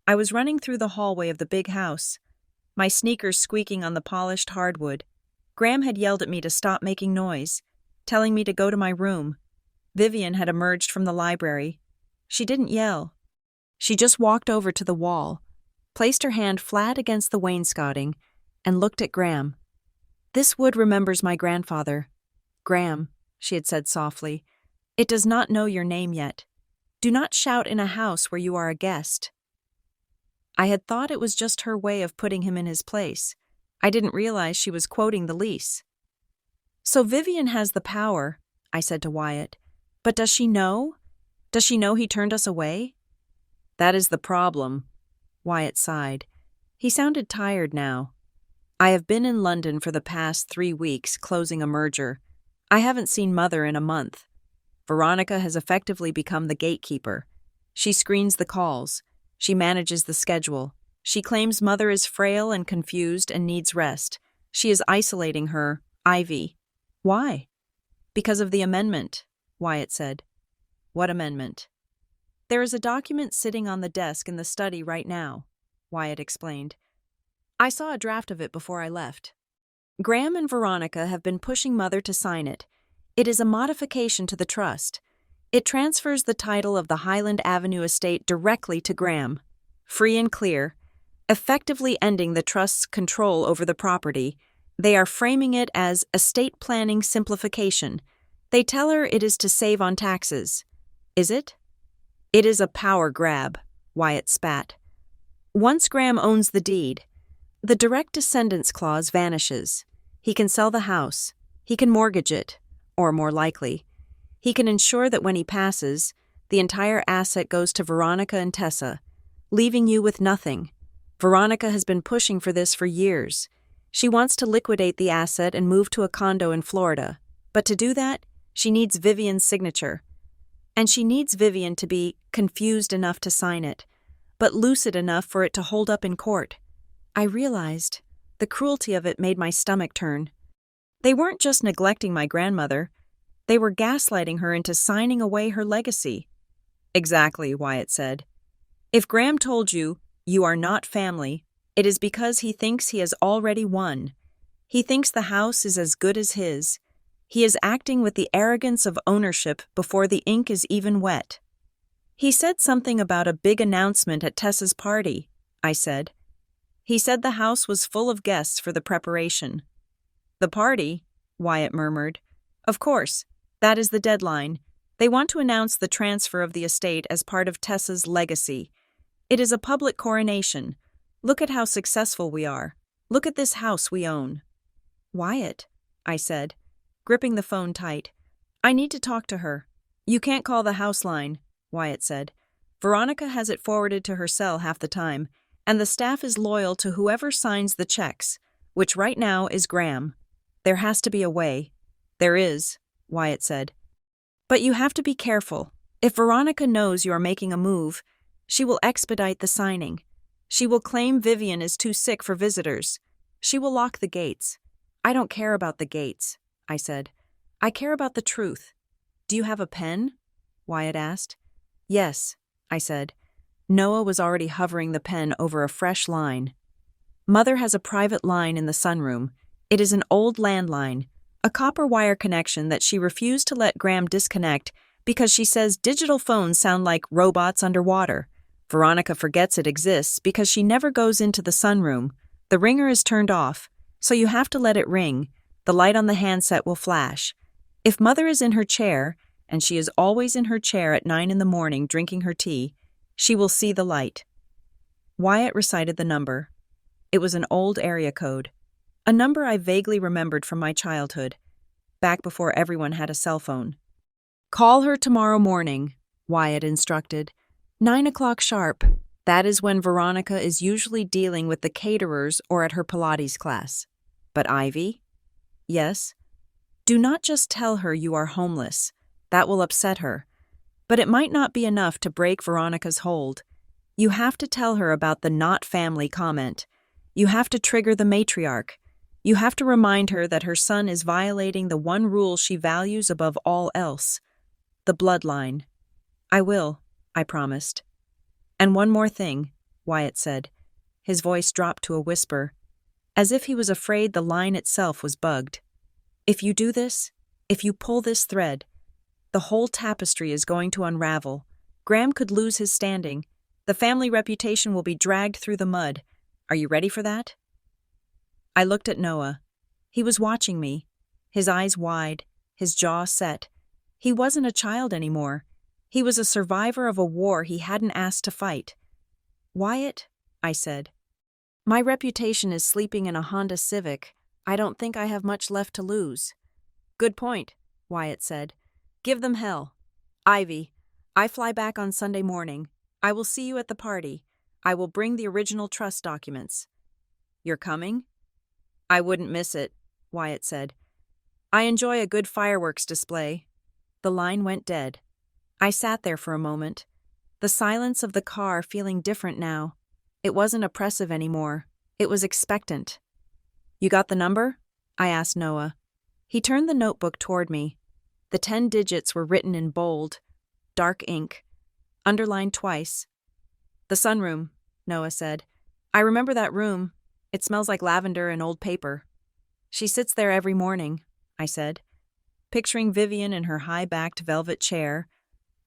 I was running through the hallway of the big house, my sneakers squeaking on the polished hardwood. Graham had yelled at me to stop making noise, telling me to go to my room. Vivian had emerged from the library. She didn't yell. She just walked over to the wall, placed her hand flat against the wainscoting, and looked at Graham. This wood remembers my grandfather. Graham, she had said softly, it does not know your name yet. Do not shout in a house where you are a guest. I had thought it was just her way of putting him in his place. I didn't realize she was quoting the lease. So Vivian has the power, I said to Wyatt. But does she know? Does she know he turned us away? That is the problem, Wyatt sighed. He sounded tired now. I have been in London for the past 3 weeks closing a merger. I haven't seen Mother in a month. Veronica has effectively become the gatekeeper. She screens the calls. She manages the schedule. She claims Mother is frail and confused and needs rest. She is isolating her, Ivy. Why? Because of the amendment, Wyatt said. What amendment? There is a document sitting on the desk in the study right now, Wyatt explained. I saw a draft of it before I left. Graham and Veronica have been pushing Mother to sign it. It is a modification to the trust. It transfers the title of the Highland Avenue estate directly to Graham, free and clear, effectively ending the trust's control over the property. They are framing it as estate planning simplification. They tell her it is to save on taxes. Is it? It is a power grab, Wyatt spat. Once Graham owns the deed, the direct descendants clause vanishes. He can sell the house. He can mortgage it, or more likely, he can ensure that when he passes, the entire asset goes to Veronica and Tessa, leaving you with nothing. Veronica has been pushing for this for years. She wants to liquidate the asset and move to a condo in Florida. But to do that, she needs Vivian's signature. And she needs Vivian to be confused enough to sign it, but lucid enough for it to hold up in court. I realized the cruelty of it made my stomach turn. They weren't just neglecting my grandmother. They were gaslighting her into signing away her legacy. Exactly, Wyatt said. If Graham told you, you are not family, it is because he thinks he has already won. He thinks the house is as good as his. He is acting with the arrogance of ownership before the ink is even wet. He said something about a big announcement at Tessa's party, I said. He said the house was full of guests for the preparation. The party, Wyatt murmured. Of course, that is the deadline. They want to announce the transfer of the estate as part of Tessa's legacy. It is a public coronation. Look at how successful we are. Look at this house we own. Wyatt, I said, gripping the phone tight. I need to talk to her. You can't call the house line, Wyatt said. Veronica has it forwarded to her cell half the time, and the staff is loyal to whoever signs the checks, which right now is Graham. There has to be a way. There is, Wyatt said. But you have to be careful. If Veronica knows you are making a move, she will expedite the signing. She will claim Vivian is too sick for visitors. She will lock the gates. I don't care about the gates, I said. I care about the truth. Do you have a pen? Wyatt asked. Yes, I said. Noah was already hovering the pen over a fresh line. Mother has a private line in the sunroom. It is an old landline, a copper wire connection that she refused to let Graham disconnect because she says digital phones sound like robots underwater. Veronica forgets it exists because she never goes into the sunroom. The ringer is turned off, so you have to let it ring. The light on the handset will flash. If Mother is in her chair, and she is always in her chair at 9 in the morning drinking her tea, she will see the light. Wyatt recited the number. It was an old area code, a number I vaguely remembered from my childhood, back before everyone had a cell phone. "Call her tomorrow morning," Wyatt instructed. 9 o'clock sharp. That is when Veronica is usually dealing with the caterers or at her Pilates class. But Ivy? Yes. Do not just tell her you are homeless. That will upset her. But it might not be enough to break Veronica's hold. You have to tell her about the not family comment. You have to trigger the matriarch. You have to remind her that her son is violating the one rule she values above all else, the bloodline. "I will," I promised. "And one more thing," Wyatt said. His voice dropped to a whisper, as if he was afraid the line itself was bugged. "If you do this, if you pull this thread, the whole tapestry is going to unravel. Graham could lose his standing. The family reputation will be dragged through the mud. Are you ready for that?" I looked at Noah. He was watching me, his eyes wide, his jaw set. He wasn't a child anymore. He was a survivor of a war he hadn't asked to fight. "Wyatt," I said, "my reputation is sleeping in a Honda Civic. I don't think I have much left to lose." "Good point," Wyatt said. "Give them hell. Ivy, I fly back on Sunday morning. I will see you at the party. I will bring the original trust documents." "You're coming?" "I wouldn't miss it," Wyatt said. "I enjoy a good fireworks display." The line went dead. I sat there for a moment, the silence of the car feeling different now. It wasn't oppressive anymore. It was expectant. "You got the number?" I asked Noah. He turned the notebook toward me. The 10 digits were written in bold, dark ink, underlined twice. "The sunroom," Noah said. "I remember that room. It smells like lavender and old paper." "She sits there every morning," I said, picturing Vivian in her high-backed velvet chair,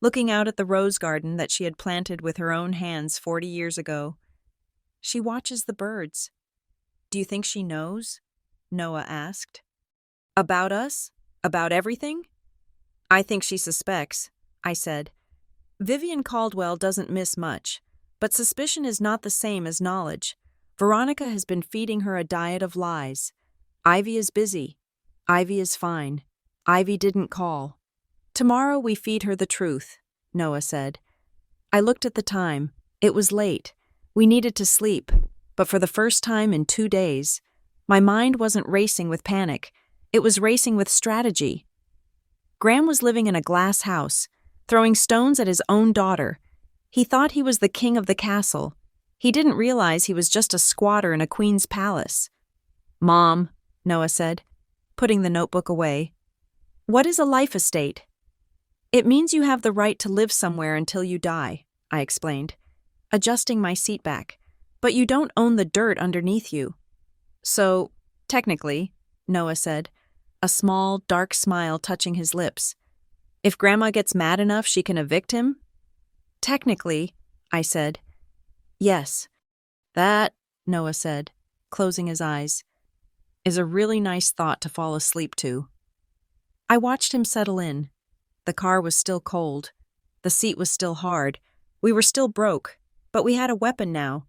looking out at the rose garden that she had planted with her own hands 40 years ago. "She watches the birds." "Do you think she knows?" Noah asked. "About us? About everything?" "I think she suspects," I said. "Vivian Caldwell doesn't miss much, but suspicion is not the same as knowledge. Veronica has been feeding her a diet of lies. Ivy is busy. Ivy is fine. Ivy didn't call." "Tomorrow we feed her the truth," Noah said. I looked at the time. It was late. We needed to sleep, but for the first time in 2 days, my mind wasn't racing with panic. It was racing with strategy. Graham was living in a glass house, throwing stones at his own daughter. He thought he was the king of the castle. He didn't realize he was just a squatter in a queen's palace. "Mom," Noah said, putting the notebook away, "what is a life estate?" "It means you have the right to live somewhere until you die," I explained, adjusting my seat back. "But you don't own the dirt underneath you." "So, technically," Noah said, a small, dark smile touching his lips, "if Grandma gets mad enough, she can evict him?" "Technically," I said. "Yes. That," Noah said, closing his eyes, "is a really nice thought to fall asleep to." I watched him settle in. The car was still cold. The seat was still hard. We were still broke, but we had a weapon now.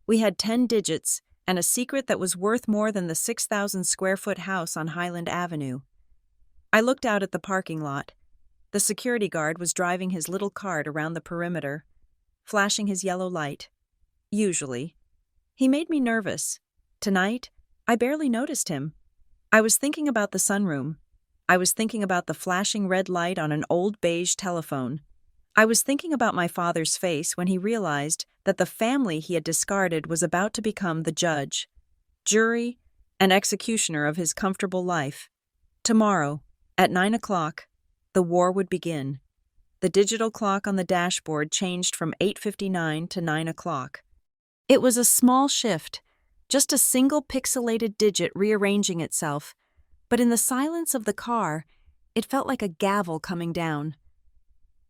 We had 10 digits and a secret that was worth more than the 6,000-square-foot house on Highland Avenue. I looked out at the parking lot. The security guard was driving his little cart around the perimeter, flashing his yellow light. Usually. He made me nervous. Tonight, I barely noticed him. I was thinking about the sunroom. I was thinking about the flashing red light on an old beige telephone. I was thinking about my father's face when he realized that the family he had discarded was about to become the judge, jury, and executioner of his comfortable life. Tomorrow, at 9 o'clock, the war would begin. The digital clock on the dashboard changed from 8:59 to 9 o'clock. It was a small shift, just a single pixelated digit rearranging itself, but in the silence of the car, it felt like a gavel coming down.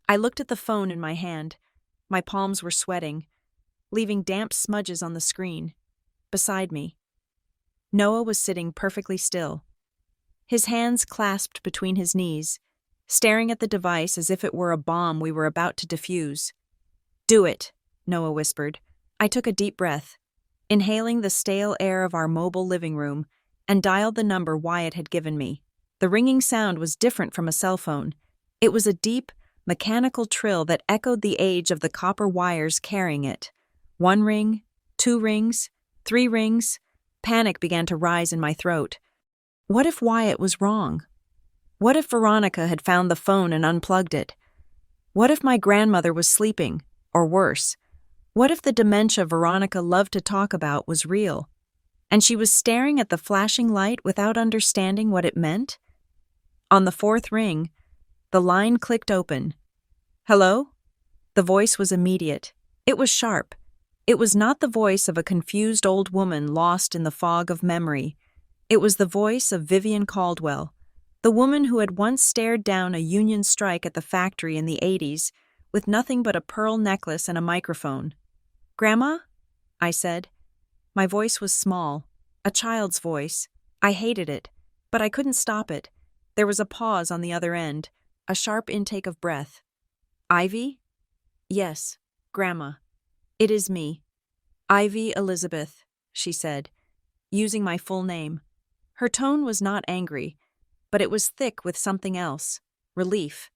I looked at the phone in my hand. My palms were sweating, leaving damp smudges on the screen. Beside me, Noah was sitting perfectly still, his hands clasped between his knees, staring at the device as if it were a bomb we were about to defuse. "Do it," Noah whispered. I took a deep breath, inhaling the stale air of our mobile living room, and dialed the number Wyatt had given me. The ringing sound was different from a cell phone. It was a deep, mechanical trill that echoed the age of the copper wires carrying it. 1 ring, 2 rings, 3 rings. Panic began to rise in my throat. What if Wyatt was wrong? What if Veronica had found the phone and unplugged it? What if my grandmother was sleeping, or worse? What if the dementia Veronica loved to talk about was real, and she was staring at the flashing light without understanding what it meant? On the 4th ring, the line clicked open. "Hello?" The voice was immediate. It was sharp. It was not the voice of a confused old woman lost in the fog of memory. It was the voice of Vivian Caldwell, the woman who had once stared down a union strike at the factory in the 80s with nothing but a pearl necklace and a microphone. "Grandma?" I said. My voice was small, a child's voice. I hated it, but I couldn't stop it. There was a pause on the other end, a sharp intake of breath. "Ivy?" "Yes, Grandma. It is me. Ivy Elizabeth," she said, using my full name. Her tone was not angry, but it was thick with something else, relief,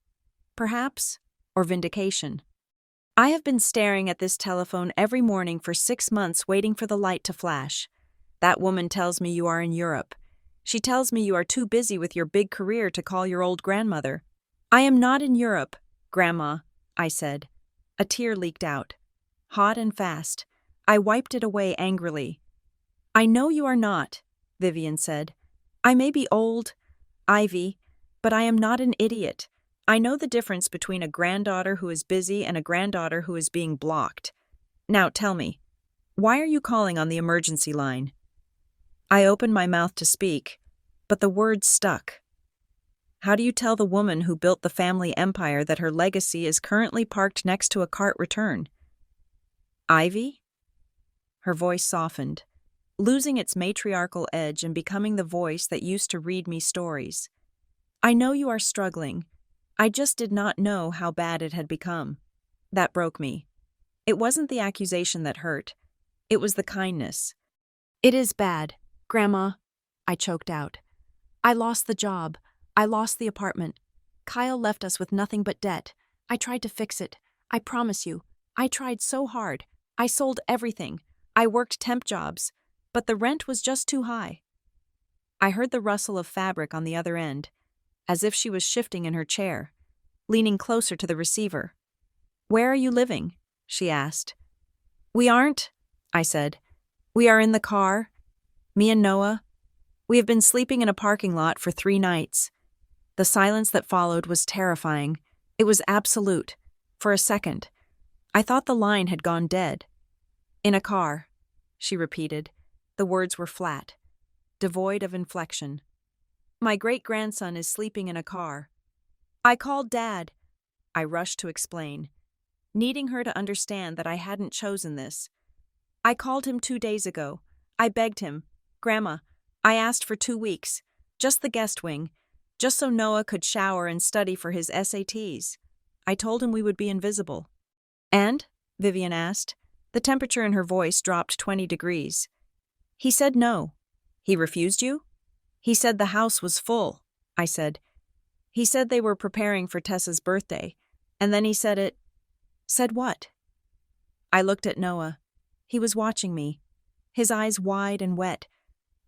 perhaps, or vindication. "I have been staring at this telephone every morning for 6 months waiting for the light to flash. That woman tells me you are in Europe. She tells me you are too busy with your big career to call your old grandmother." "I am not in Europe, Grandma," I said. A tear leaked out, hot and fast. I wiped it away angrily. "I know you are not," Vivian said. "I may be old, Ivy, but I am not an idiot. I know the difference between a granddaughter who is busy and a granddaughter who is being blocked. Now tell me, why are you calling on the emergency line?" I opened my mouth to speak, but the words stuck. How do you tell the woman who built the family empire that her legacy is currently parked next to a cart return? "Ivy?" Her voice softened, losing its matriarchal edge and becoming the voice that used to read me stories. "I know you are struggling. I just did not know how bad it had become." That broke me. It wasn't the accusation that hurt. It was the kindness. "It is bad, Grandma," I choked out. "I lost the job. I lost the apartment. Kyle left us with nothing but debt. I tried to fix it. I promise you. I tried so hard. I sold everything. I worked temp jobs. But the rent was just too high." I heard the rustle of fabric on the other end, as if she was shifting in her chair, leaning closer to the receiver. "Where are you living?" she asked. "We aren't," I said. "We are in the car. Me and Noah. We have been sleeping in a parking lot for 3 nights. The silence that followed was terrifying. It was absolute. For a second, I thought the line had gone dead. "In a car," she repeated. The words were flat, devoid of inflection. "My great-grandson is sleeping in a car. I called Dad." I rushed to explain, needing her to understand that I hadn't chosen this. "I called him 2 days ago. I begged him. Grandma, I asked for 2 weeks, just the guest wing, just so Noah could shower and study for his SATs. I told him we would be invisible." "And?" Vivian asked. The temperature in her voice dropped 20 degrees. "He said no." "He refused you?" "He said the house was full," I said. "He said they were preparing for Tessa's birthday, and then he said it—" "Said what?" I looked at Noah. He was watching me, his eyes wide and wet.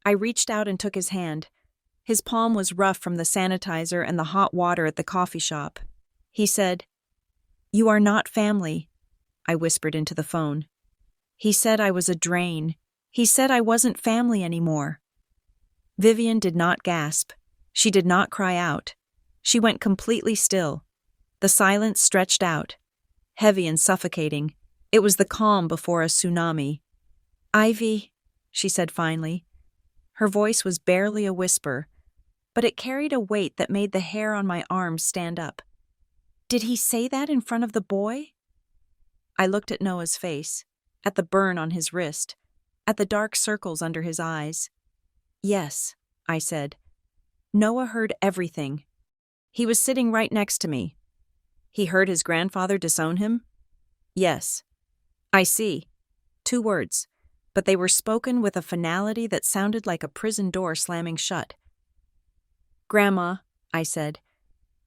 I reached out and took his hand. His palm was rough from the sanitizer and the hot water at the coffee shop. He said, "You are not family," I whispered into the phone. "He said I was a drain. He said I wasn't family anymore." Vivian did not gasp. She did not cry out. She went completely still. The silence stretched out, heavy and suffocating. It was the calm before a tsunami. "Ivy," she said finally. Her voice was barely a whisper, but it carried a weight that made the hair on my arms stand up. Did he say that in front of the boy? I looked at Noah's face, at the burn on his wrist, at the dark circles under his eyes. Yes, I said. Noah heard everything. He was sitting right next to me. He heard his grandfather disown him? Yes. I see. 2 words, but they were spoken with a finality that sounded like a prison door slamming shut. Grandma, I said,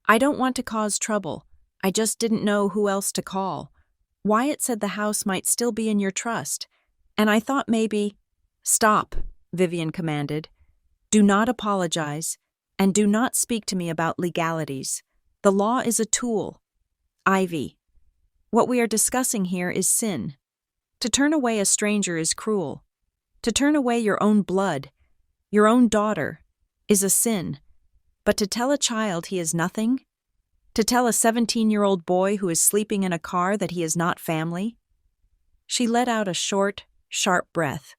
I don't want to cause trouble. I just didn't know who else to call. Wyatt said the house might still be in your trust, and I thought maybe— Stop, Vivian commanded. Do not apologize, and do not speak to me about legalities. The law is a tool. Ivy. What we are discussing here is sin. To turn away a stranger is cruel. To turn away your own blood, your own daughter, is a sin. But to tell a child he is nothing? To tell a 17-year-old boy who is sleeping in a car that he is not family? She let out a short, sharp breath.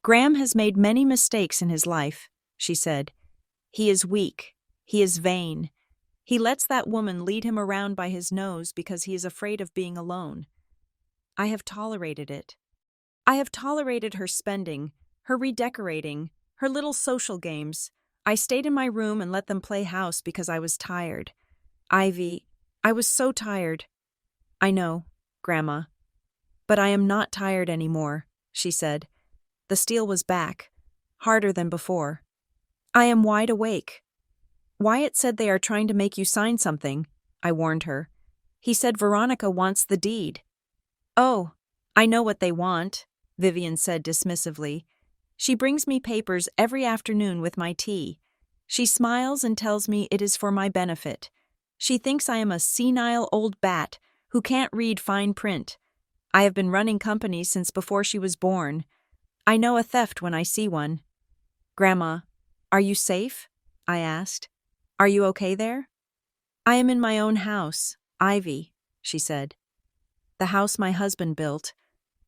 Graham has made many mistakes in his life, she said. He is weak. He is vain. He lets that woman lead him around by his nose because he is afraid of being alone. I have tolerated it. I have tolerated her spending, her redecorating, her little social games. I stayed in my room and let them play house because I was tired. Ivy, I was so tired. I know, Grandma. But I am not tired anymore, she said. The steel was back, harder than before. I am wide awake. Wyatt said they are trying to make you sign something, I warned her. He said Veronica wants the deed. Oh, I know what they want, Vivian said dismissively. She brings me papers every afternoon with my tea. She smiles and tells me it is for my benefit. She thinks I am a senile old bat who can't read fine print. I have been running companies since before she was born. I know a theft when I see one. Grandma, are you safe? I asked. Are you okay there? I am in my own house, Ivy, she said. The house my husband built,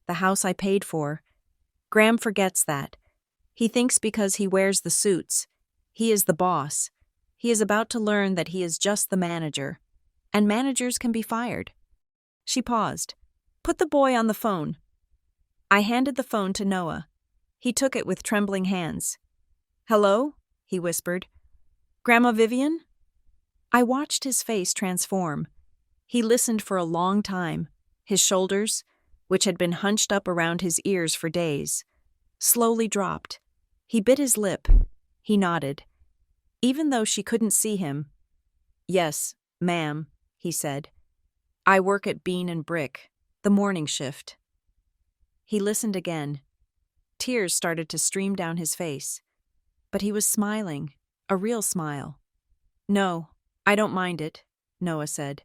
the house I paid for. Graham forgets that. He thinks because he wears the suits, he is the boss. He is about to learn that he is just the manager, and managers can be fired. She paused. Put the boy on the phone. I handed the phone to Noah. He took it with trembling hands. Hello? He whispered. Grandma Vivian? I watched his face transform. He listened for a long time. His shoulders, which had been hunched up around his ears for days, slowly dropped. He bit his lip. He nodded. Even though she couldn't see him. Yes, ma'am, he said. I work at Bean and Brick, the morning shift. He listened again. Tears started to stream down his face. But he was smiling, a real smile. No, I don't mind it, Noah said.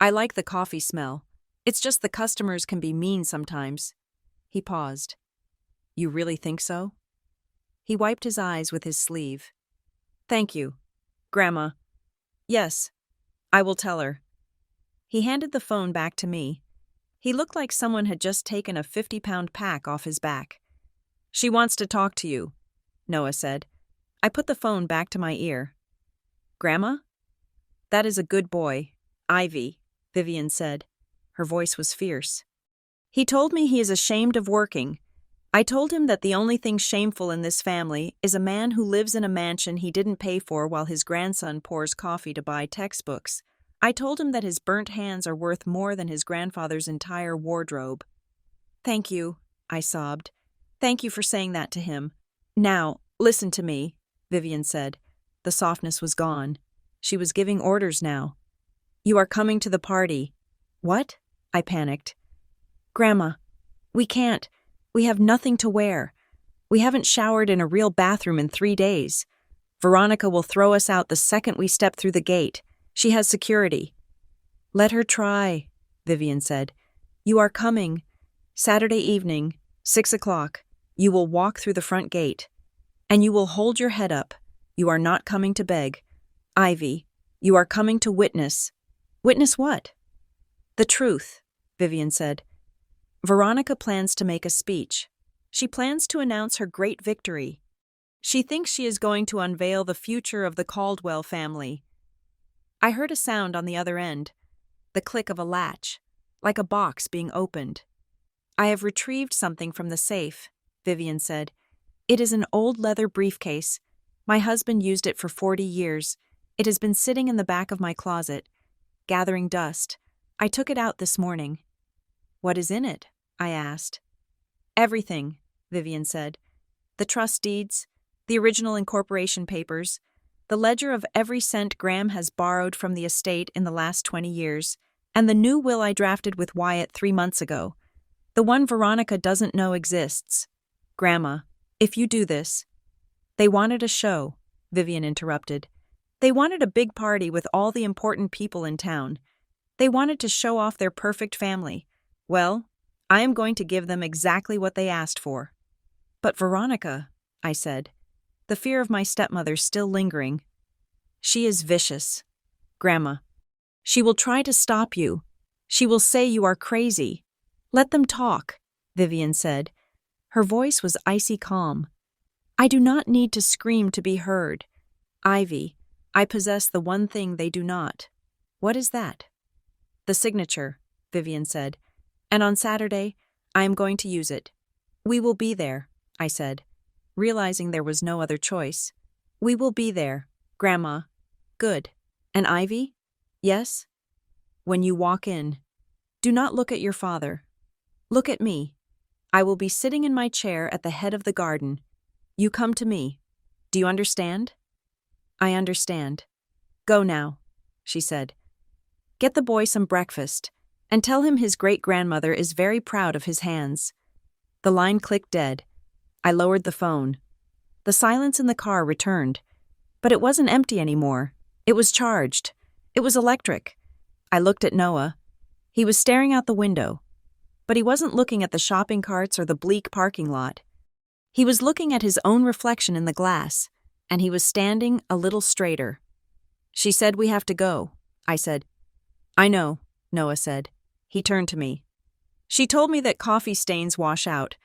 I like the coffee smell. It's just the customers can be mean sometimes. He paused. You really think so? He wiped his eyes with his sleeve. Thank you, Grandma. Yes, I will tell her. He handed the phone back to me. He looked like someone had just taken a 50-pound pack off his back. She wants to talk to you, Noah said. I put the phone back to my ear. Grandma? That is a good boy, Ivy, Vivian said. Her voice was fierce. He told me he is ashamed of working. I told him that the only thing shameful in this family is a man who lives in a mansion he didn't pay for while his grandson pours coffee to buy textbooks. I told him that his burnt hands are worth more than his grandfather's entire wardrobe. Thank you, I sobbed. Thank you for saying that to him. Now, listen to me, Vivian said. The softness was gone. She was giving orders now. You are coming to the party. What? I panicked. Grandma, we can't. We have nothing to wear. We haven't showered in a real bathroom in 3 days. Veronica will throw us out the second we step through the gate. She has security. Let her try, Vivian said. You are coming. Saturday evening, 6 o'clock. You will walk through the front gate. And you will hold your head up. You are not coming to beg. Ivy, you are coming to witness. Witness what? The truth, Vivian said. Veronica plans to make a speech. She plans to announce her great victory. She thinks she is going to unveil the future of the Caldwell family. I heard a sound on the other end, the click of a latch, like a box being opened. "I have retrieved something from the safe," Vivian said. "It is an old leather briefcase. My husband used it for 40 years. It has been sitting in the back of my closet, gathering dust. I took it out this morning." "What is in it?" I asked. "Everything," Vivian said. "The trust deeds, the original incorporation papers, the ledger of every cent Graham has borrowed from the estate in the last 20 years, and the new will I drafted with Wyatt 3 months ago. The one Veronica doesn't know exists. Grandma, if you do this—" "They wanted a show," Vivian interrupted. "They wanted a big party with all the important people in town. They wanted to show off their perfect family. Well, I am going to give them exactly what they asked for." "But Veronica," I said, the fear of my stepmother still lingering. "She is vicious, Grandma. She will try to stop you. She will say you are crazy." "Let them talk," Vivian said. Her voice was icy calm. "I do not need to scream to be heard. Ivy, I possess the one thing they do not." "What is that?" "The signature," Vivian said. "And on Saturday, I am going to use it." "We will be there," I said, realizing there was no other choice. "We will be there, Grandma." "Good. And Ivy?" "Yes?" "When you walk in, do not look at your father. Look at me. I will be sitting in my chair at the head of the garden. You come to me. Do you understand?" "I understand. Go now," she said. "Get the boy some breakfast, and tell him his great-grandmother is very proud of his hands." The line clicked dead. I lowered the phone. The silence in the car returned. But it wasn't empty anymore. It was charged. It was electric. I looked at Noah. He was staring out the window. But he wasn't looking at the shopping carts or the bleak parking lot. He was looking at his own reflection in the glass, and he was standing a little straighter. "She said we have to go," I said. "I know," Noah said. He turned to me. "She told me that coffee stains wash out,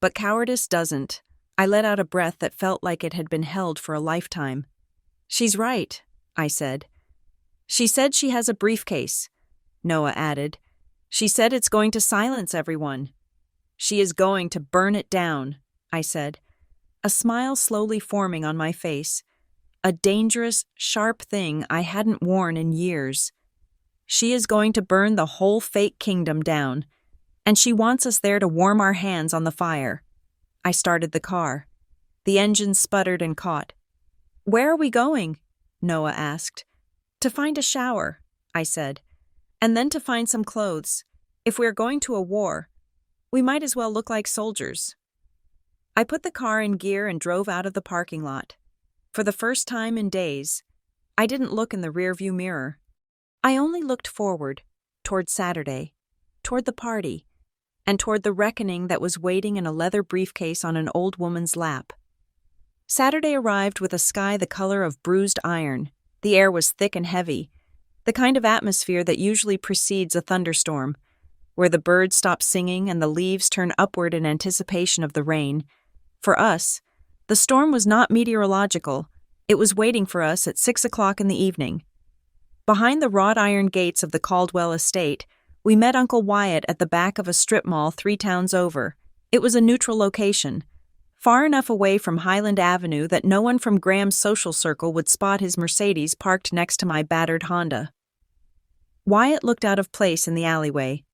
but cowardice doesn't." I let out a breath that felt like it had been held for a lifetime. "She's right," I said. "She said she has a briefcase," Noah added. "She said it's going to silence everyone." "She is going to burn it down," I said, a smile slowly forming on my face, a dangerous, sharp thing I hadn't worn in years. "She is going to burn the whole fake kingdom down, and she wants us there to warm our hands on the fire." I started the car. The engine sputtered and caught. "Where are we going?" Noah asked. "To find a shower," I said, "and then to find some clothes. If we are going to a war, we might as well look like soldiers." I put the car in gear and drove out of the parking lot. For the first time in days, I didn't look in the rearview mirror. I only looked forward, toward Saturday, toward the party, and toward the reckoning that was waiting in a leather briefcase on an old woman's lap. Saturday arrived with a sky the color of bruised iron. The air was thick and heavy, the kind of atmosphere that usually precedes a thunderstorm, where the birds stop singing and the leaves turn upward in anticipation of the rain. For us, the storm was not meteorological. It was waiting for us at 6 o'clock in the evening. Behind the wrought iron gates of the Caldwell estate, we met Uncle Wyatt at the back of a strip mall 3 towns over. It was a neutral location, far enough away from Highland Avenue that no one from Graham's social circle would spot his Mercedes parked next to my battered Honda. Wyatt looked out of place in the alleyway.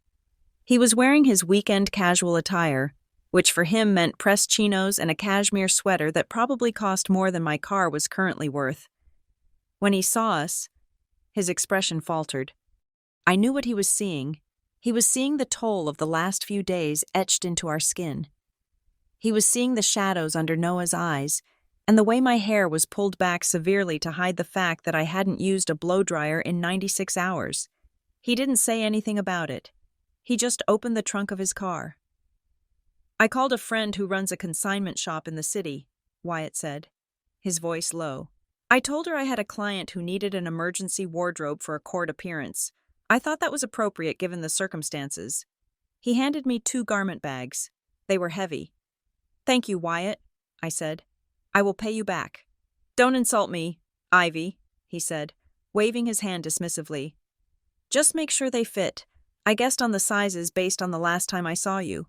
He was wearing his weekend casual attire, which for him meant pressed chinos and a cashmere sweater that probably cost more than my car was currently worth. When he saw us, his expression faltered. I knew what he was seeing. He was seeing the toll of the last few days etched into our skin. He was seeing the shadows under Noah's eyes, and the way my hair was pulled back severely to hide the fact that I hadn't used a blow-dryer in 96 hours. He didn't say anything about it. He just opened the trunk of his car. "I called a friend who runs a consignment shop in the city," Wyatt said, his voice low. "I told her I had a client who needed an emergency wardrobe for a court appearance. I thought that was appropriate given the circumstances." He handed me 2 garment bags. They were heavy. "Thank you, Wyatt," I said. "I will pay you back." "Don't insult me, Ivy," he said. waving his hand dismissively. Just make sure they fit. I guessed on the sizes based on the last time I saw you.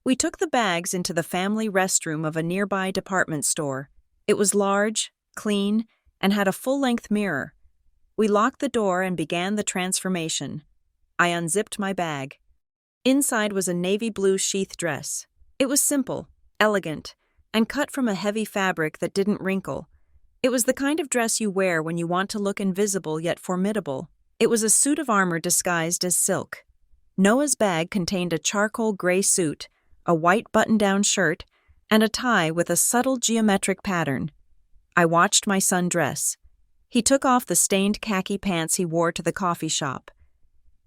We took the bags into the family restroom of a nearby department store. It was large, clean, and had a full-length mirror. We locked the door and began the transformation. I unzipped my bag. Inside was a navy blue sheath dress. It was simple, elegant, and cut from a heavy fabric that didn't wrinkle. It was the kind of dress you wear when you want to look invisible yet formidable. It was a suit of armor disguised as silk. Noah's bag contained a charcoal gray suit, a white button-down shirt, and a tie with a subtle geometric pattern. I watched my son dress. He took off the stained khaki pants he wore to the coffee shop.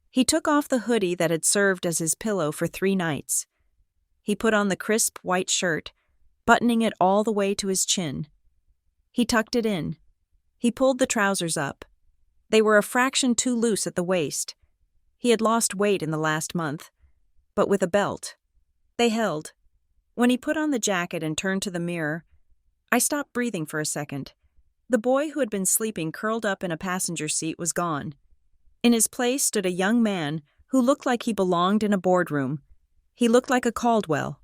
He took off the hoodie that had served as his pillow for 3 nights. He put on the crisp white shirt, buttoning it all the way to his chin. He tucked it in. He pulled the trousers up. They were a fraction too loose at the waist. He had lost weight in the last month, but with a belt. They held. When he put on the jacket and turned to the mirror, I stopped breathing for a second. The boy who had been sleeping curled up in a passenger seat was gone. In his place stood a young man who looked like he belonged in a boardroom. He looked like a Caldwell.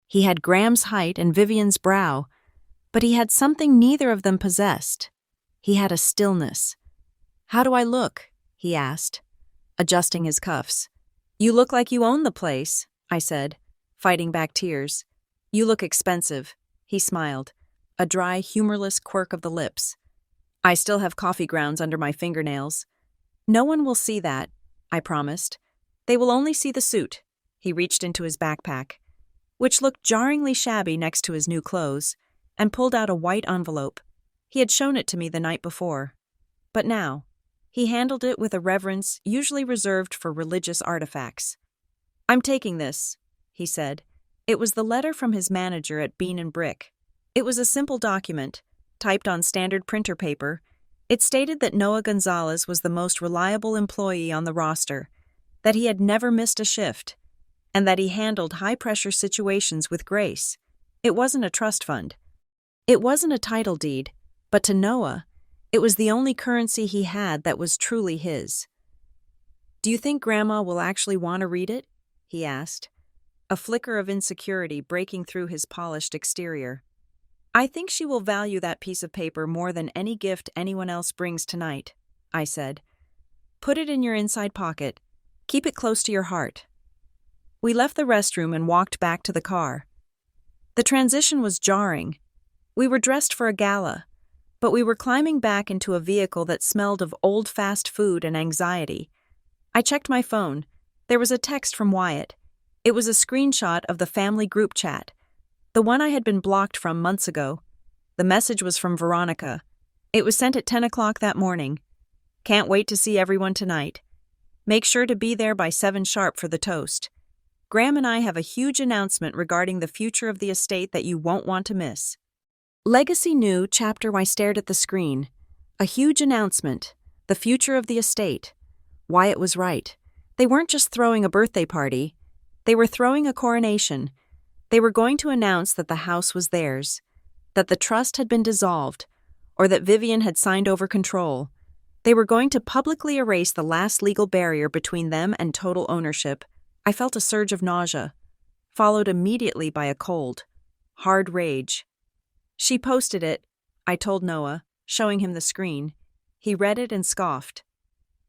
He had Graham's height and Vivian's brow, but he had something neither of them possessed. He had a stillness. "How do I look?" he asked, adjusting his cuffs. "You look like you own the place," I said, fighting back tears. "You look expensive," he smiled, a dry, humorless quirk of the lips. "I still have coffee grounds under my fingernails." "No one will see that," I promised. "They will only see the suit." He reached into his backpack, which looked jarringly shabby next to his new clothes, and pulled out a white envelope. He had shown it to me the night before. But now, he handled it with a reverence usually reserved for religious artifacts. "I'm taking this," he said. It was the letter from his manager at Bean and Brick. It was a simple document, typed on standard printer paper. It stated that Noah Gonzalez was the most reliable employee on the roster, that he had never missed a shift, and that he handled high-pressure situations with grace. It wasn't a trust fund. It wasn't a title deed, but to Noah, it was the only currency he had that was truly his. "Do you think Grandma will actually want to read it?" he asked, a flicker of insecurity breaking through his polished exterior. "I think she will value that piece of paper more than any gift anyone else brings tonight," I said. "Put it in your inside pocket. Keep it close to your heart." We left the restroom and walked back to the car. The transition was jarring. We were dressed for a gala, but we were climbing back into a vehicle that smelled of old fast food and anxiety. I checked my phone. There was a text from Wyatt. It was a screenshot of the family group chat, the one I had been blocked from months ago. The message was from Veronica. It was sent at 10 o'clock that morning. "Can't wait to see everyone tonight. Make sure to be there by 7 sharp for the toast. Graham and I have a huge announcement regarding the future of the estate that you won't want to miss." Legacy New chapter. I stared at the screen. A huge announcement. The future of the estate. Wyatt was right. They weren't just throwing a birthday party. They were throwing a coronation. They were going to announce that the house was theirs, that the trust had been dissolved, or that Vivian had signed over control. They were going to publicly erase the last legal barrier between them and total ownership. I felt a surge of nausea, followed immediately by a cold, hard rage. "She posted it," I told Noah, showing him the screen. He read it and scoffed.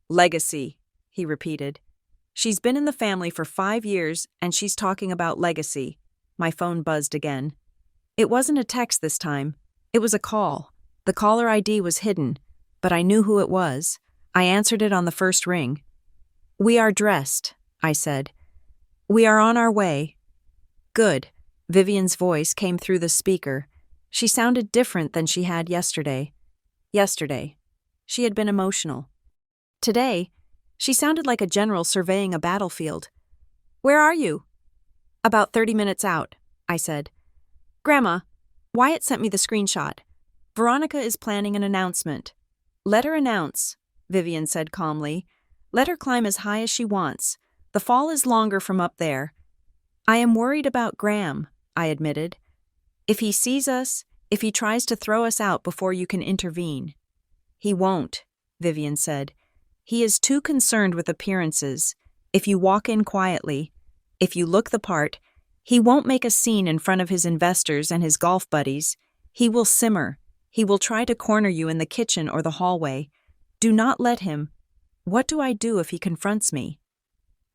"Legacy," he repeated. "She's been in the family for 5 years, and she's talking about legacy." My phone buzzed again. It wasn't a text this time. It was a call. The caller ID was hidden, but I knew who it was. I answered it on the first ring. "We are dressed," I said. "We are on our way." "Good." Vivian's voice came through the speaker. She sounded different than she had yesterday. Yesterday, she had been emotional. Today, she sounded like a general surveying a battlefield. "Where are you?" "About 30 minutes out," I said. "Grandma, Wyatt sent me the screenshot. Veronica is planning an announcement." "Let her announce," Vivian said calmly. "Let her climb as high as she wants. The fall is longer from up there." "I am worried about Graham," I admitted. "If he sees us, if he tries to throw us out before you can intervene." "He won't," Vivian said. He is too concerned with appearances. If you walk in quietly, if you look the part, he won't make a scene in front of his investors and his golf buddies. He will simmer. He will try to corner you in the kitchen or the hallway. Do not let him. What do I do if he confronts me?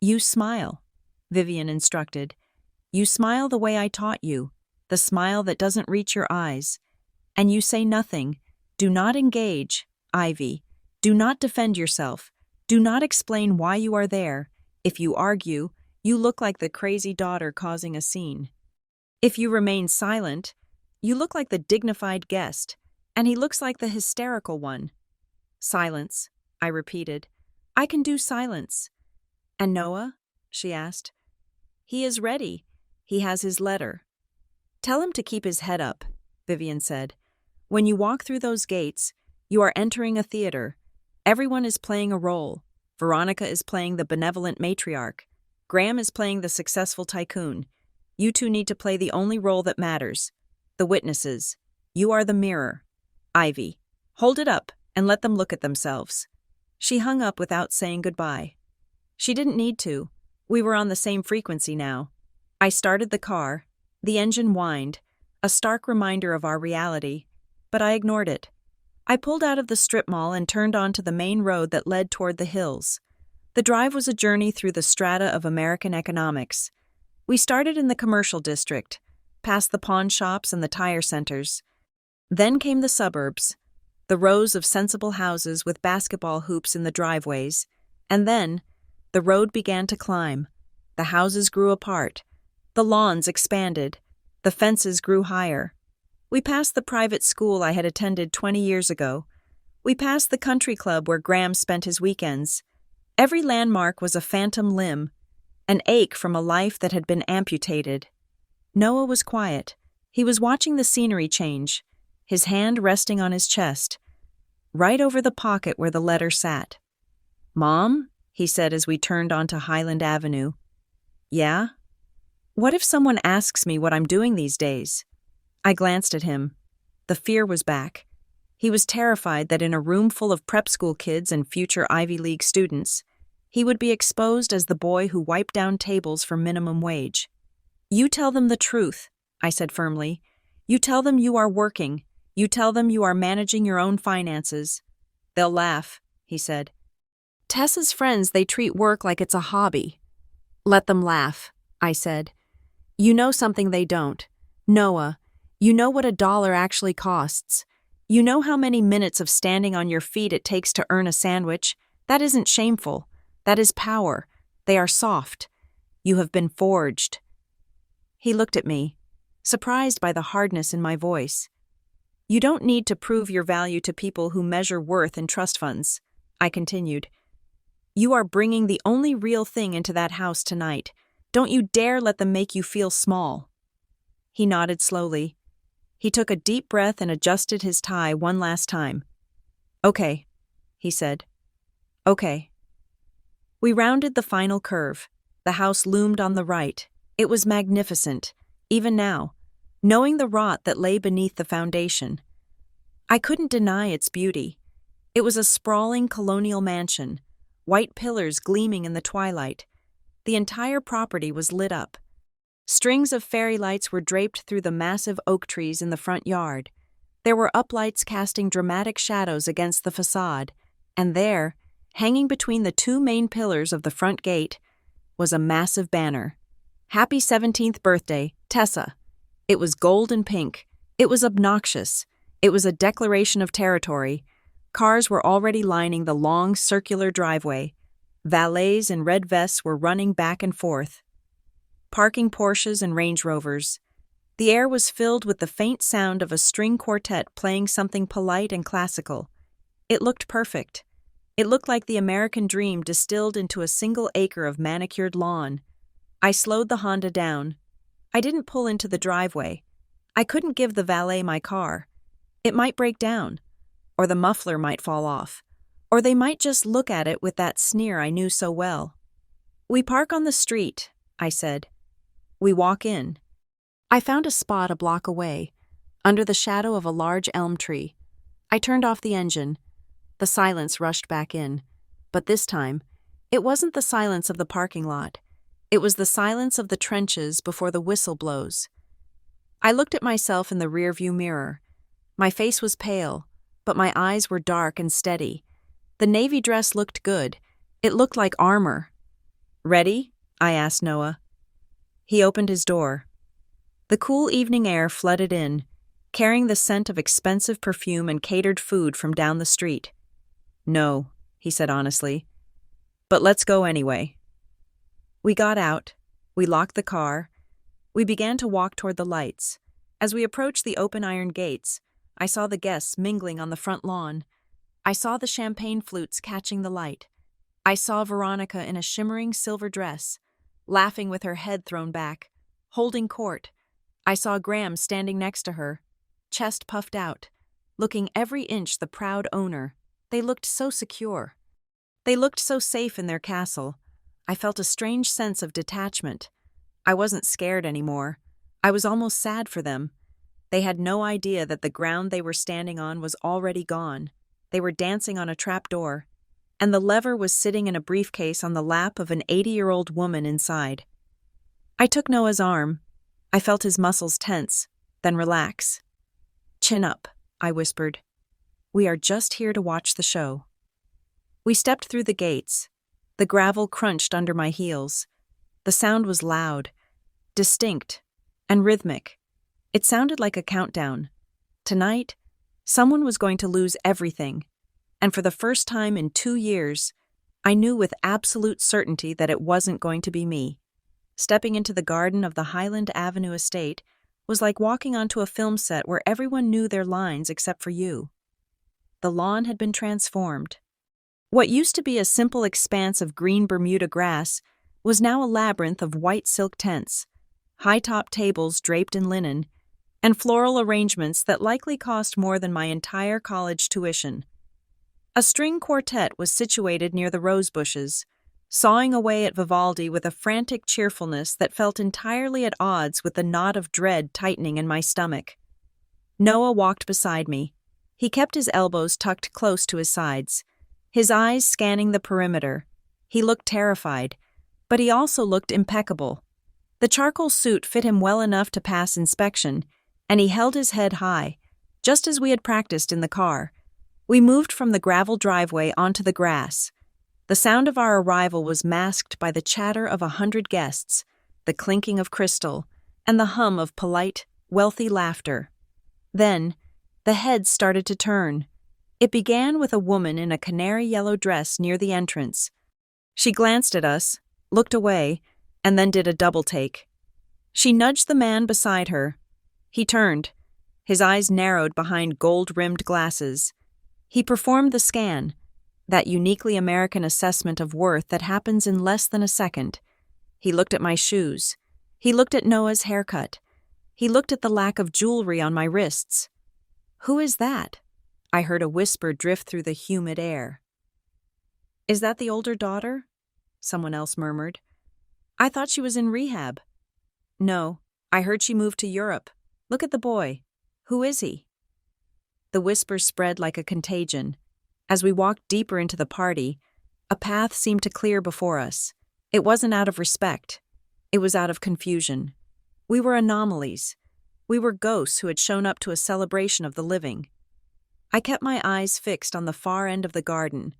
You smile, Vivian instructed. You smile the way I taught you, the smile that doesn't reach your eyes. And you say nothing. Do not engage, Ivy. Do not defend yourself. Do not explain why you are there. If you argue, you look like the crazy daughter causing a scene. If you remain silent, you look like the dignified guest, and he looks like the hysterical one. Silence, I repeated. I can do silence. And Noah? She asked. He is ready. He has his letter. Tell him to keep his head up, Vivian said. When you walk through those gates, you are entering a theater. Everyone is playing a role. Veronica is playing the benevolent matriarch. Graham is playing the successful tycoon. You two need to play the only role that matters. The witnesses. You are the mirror. Ivy. Hold it up and let them look at themselves. She hung up without saying goodbye. She didn't need to. We were on the same frequency now. I started the car. The engine whined, a stark reminder of our reality, but I ignored it. I pulled out of the strip mall and turned onto the main road that led toward the hills. The drive was a journey through the strata of American economics. We started in the commercial district, past the pawn shops and the tire centers. Then came the suburbs, the rows of sensible houses with basketball hoops in the driveways, and then the road began to climb. The houses grew apart. The lawns expanded. The fences grew higher. We passed the private school I had attended 20 years ago. We passed the country club where Graham spent his weekends. Every landmark was a phantom limb, an ache from a life that had been amputated. Noah was quiet. He was watching the scenery change, his hand resting on his chest, right over the pocket where the letter sat. "Mom?" he said as we turned onto Highland Avenue. "Yeah? What if someone asks me what I'm doing these days?" I glanced at him. The fear was back. He was terrified that in a room full of prep school kids and future Ivy League students, he would be exposed as the boy who wiped down tables for minimum wage. "You tell them the truth," I said firmly. "You tell them you are working. You tell them you are managing your own finances." "They'll laugh," he said. "Tessa's friends, they treat work like it's a hobby." "Let them laugh," I said. "You know something they don't. Noah, you know what $1 actually costs. You know how many minutes of standing on your feet it takes to earn a sandwich. That isn't shameful. That is power. They are soft. You have been forged." He looked at me, surprised by the hardness in my voice. "You don't need to prove your value to people who measure worth in trust funds," I continued. "You are bringing the only real thing into that house tonight. Don't you dare let them make you feel small." He nodded slowly. He took a deep breath and adjusted his tie one last time. "Okay," he said. "Okay." We rounded the final curve. The house loomed on the right. It was magnificent, even now, knowing the rot that lay beneath the foundation. I couldn't deny its beauty. It was a sprawling colonial mansion, white pillars gleaming in the twilight. The entire property was lit up. Strings of fairy lights were draped through the massive oak trees in the front yard. There were uplights casting dramatic shadows against the facade, and there, hanging between the two main pillars of the front gate, was a massive banner. "Happy 17th birthday, Tessa." It was gold and pink. It was obnoxious. It was a declaration of territory. Cars were already lining the long, circular driveway. Valets in red vests were running back and forth, parking Porsches and Range Rovers. The air was filled with the faint sound of a string quartet playing something polite and classical. It looked perfect. It looked like the American dream distilled into a single acre of manicured lawn. I slowed the Honda down. I didn't pull into the driveway. I couldn't give the valet my car. It might break down, or the muffler might fall off, or they might just look at it with that sneer I knew so well. "We park on the street," I said. "We walk in." I found a spot a block away, under the shadow of a large elm tree. I turned off the engine. The silence rushed back in. But this time, it wasn't the silence of the parking lot. It was the silence of the trenches before the whistle blows. I looked at myself in the rearview mirror. My face was pale, but my eyes were dark and steady. The navy dress looked good. It looked like armor. "Ready?" I asked Noah. He opened his door. The cool evening air flooded in, carrying the scent of expensive perfume and catered food from down the street. "No," he said honestly. "But let's go anyway." We got out. We locked the car. We began to walk toward the lights. As we approached the open iron gates, I saw the guests mingling on the front lawn. I saw the champagne flutes catching the light. I saw Veronica in a shimmering silver dress, laughing with her head thrown back, holding court. I saw Graham standing next to her, chest puffed out, looking every inch the proud owner. They looked so secure. They looked so safe in their castle. I felt a strange sense of detachment. I wasn't scared anymore. I was almost sad for them. They had no idea that the ground they were standing on was already gone. They were dancing on a trapdoor, and the lever was sitting in a briefcase on the lap of an 80-year-old woman inside. I took Noah's arm. I felt his muscles tense, then relax. "Chin up," I whispered. "We are just here to watch the show." We stepped through the gates. The gravel crunched under my heels. The sound was loud, distinct, and rhythmic. It sounded like a countdown. Tonight, someone was going to lose everything, and for the first time in 2 years, I knew with absolute certainty that it wasn't going to be me. Stepping into the garden of the Highland Avenue estate was like walking onto a film set where everyone knew their lines except for you. The lawn had been transformed. What used to be a simple expanse of green Bermuda grass was now a labyrinth of white silk tents, high-top tables draped in linen, and floral arrangements that likely cost more than my entire college tuition. A string quartet was situated near the rose bushes, sawing away at Vivaldi with a frantic cheerfulness that felt entirely at odds with the knot of dread tightening in my stomach. Noah walked beside me. He kept his elbows tucked close to his sides, his eyes scanning the perimeter. He looked terrified, but he also looked impeccable. The charcoal suit fit him well enough to pass inspection, and he held his head high, just as we had practiced in the car. We moved from the gravel driveway onto the grass. The sound of our arrival was masked by the chatter of 100 guests, the clinking of crystal, and the hum of polite, wealthy laughter. Then, the heads started to turn. It began with a woman in a canary-yellow dress near the entrance. She glanced at us, looked away, and then did a double-take. She nudged the man beside her. He turned. His eyes narrowed behind gold-rimmed glasses. He performed the scan, that uniquely American assessment of worth that happens in less than a second. He looked at my shoes. He looked at Noah's haircut. He looked at the lack of jewelry on my wrists. "Who is that?" I heard a whisper drift through the humid air. "Is that the older daughter?" someone else murmured. "I thought she was in rehab." "No, I heard she moved to Europe. Look at the boy. Who is he?" The whisper spread like a contagion. As we walked deeper into the party, a path seemed to clear before us. It wasn't out of respect. It was out of confusion. We were anomalies. We were ghosts who had shown up to a celebration of the living. I kept my eyes fixed on the far end of the garden,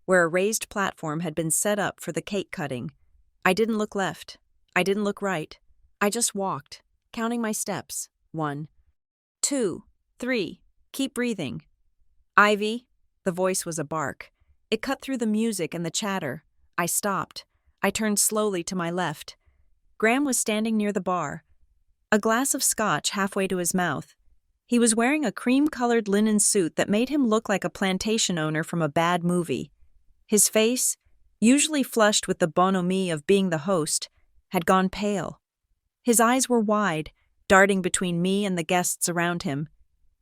where a raised platform had been set up for the cake cutting. I didn't look left. I didn't look right. I just walked, counting my steps. 1, 2, 3. Keep breathing. "Ivy." The voice was a bark. It cut through the music and the chatter. I stopped. I turned slowly to my left. Graham was standing near the bar, a glass of scotch halfway to his mouth. He was wearing a cream-colored linen suit that made him look like a plantation owner from a bad movie. His face, usually flushed with the bonhomie of being the host, had gone pale. His eyes were wide, darting between me and the guests around him.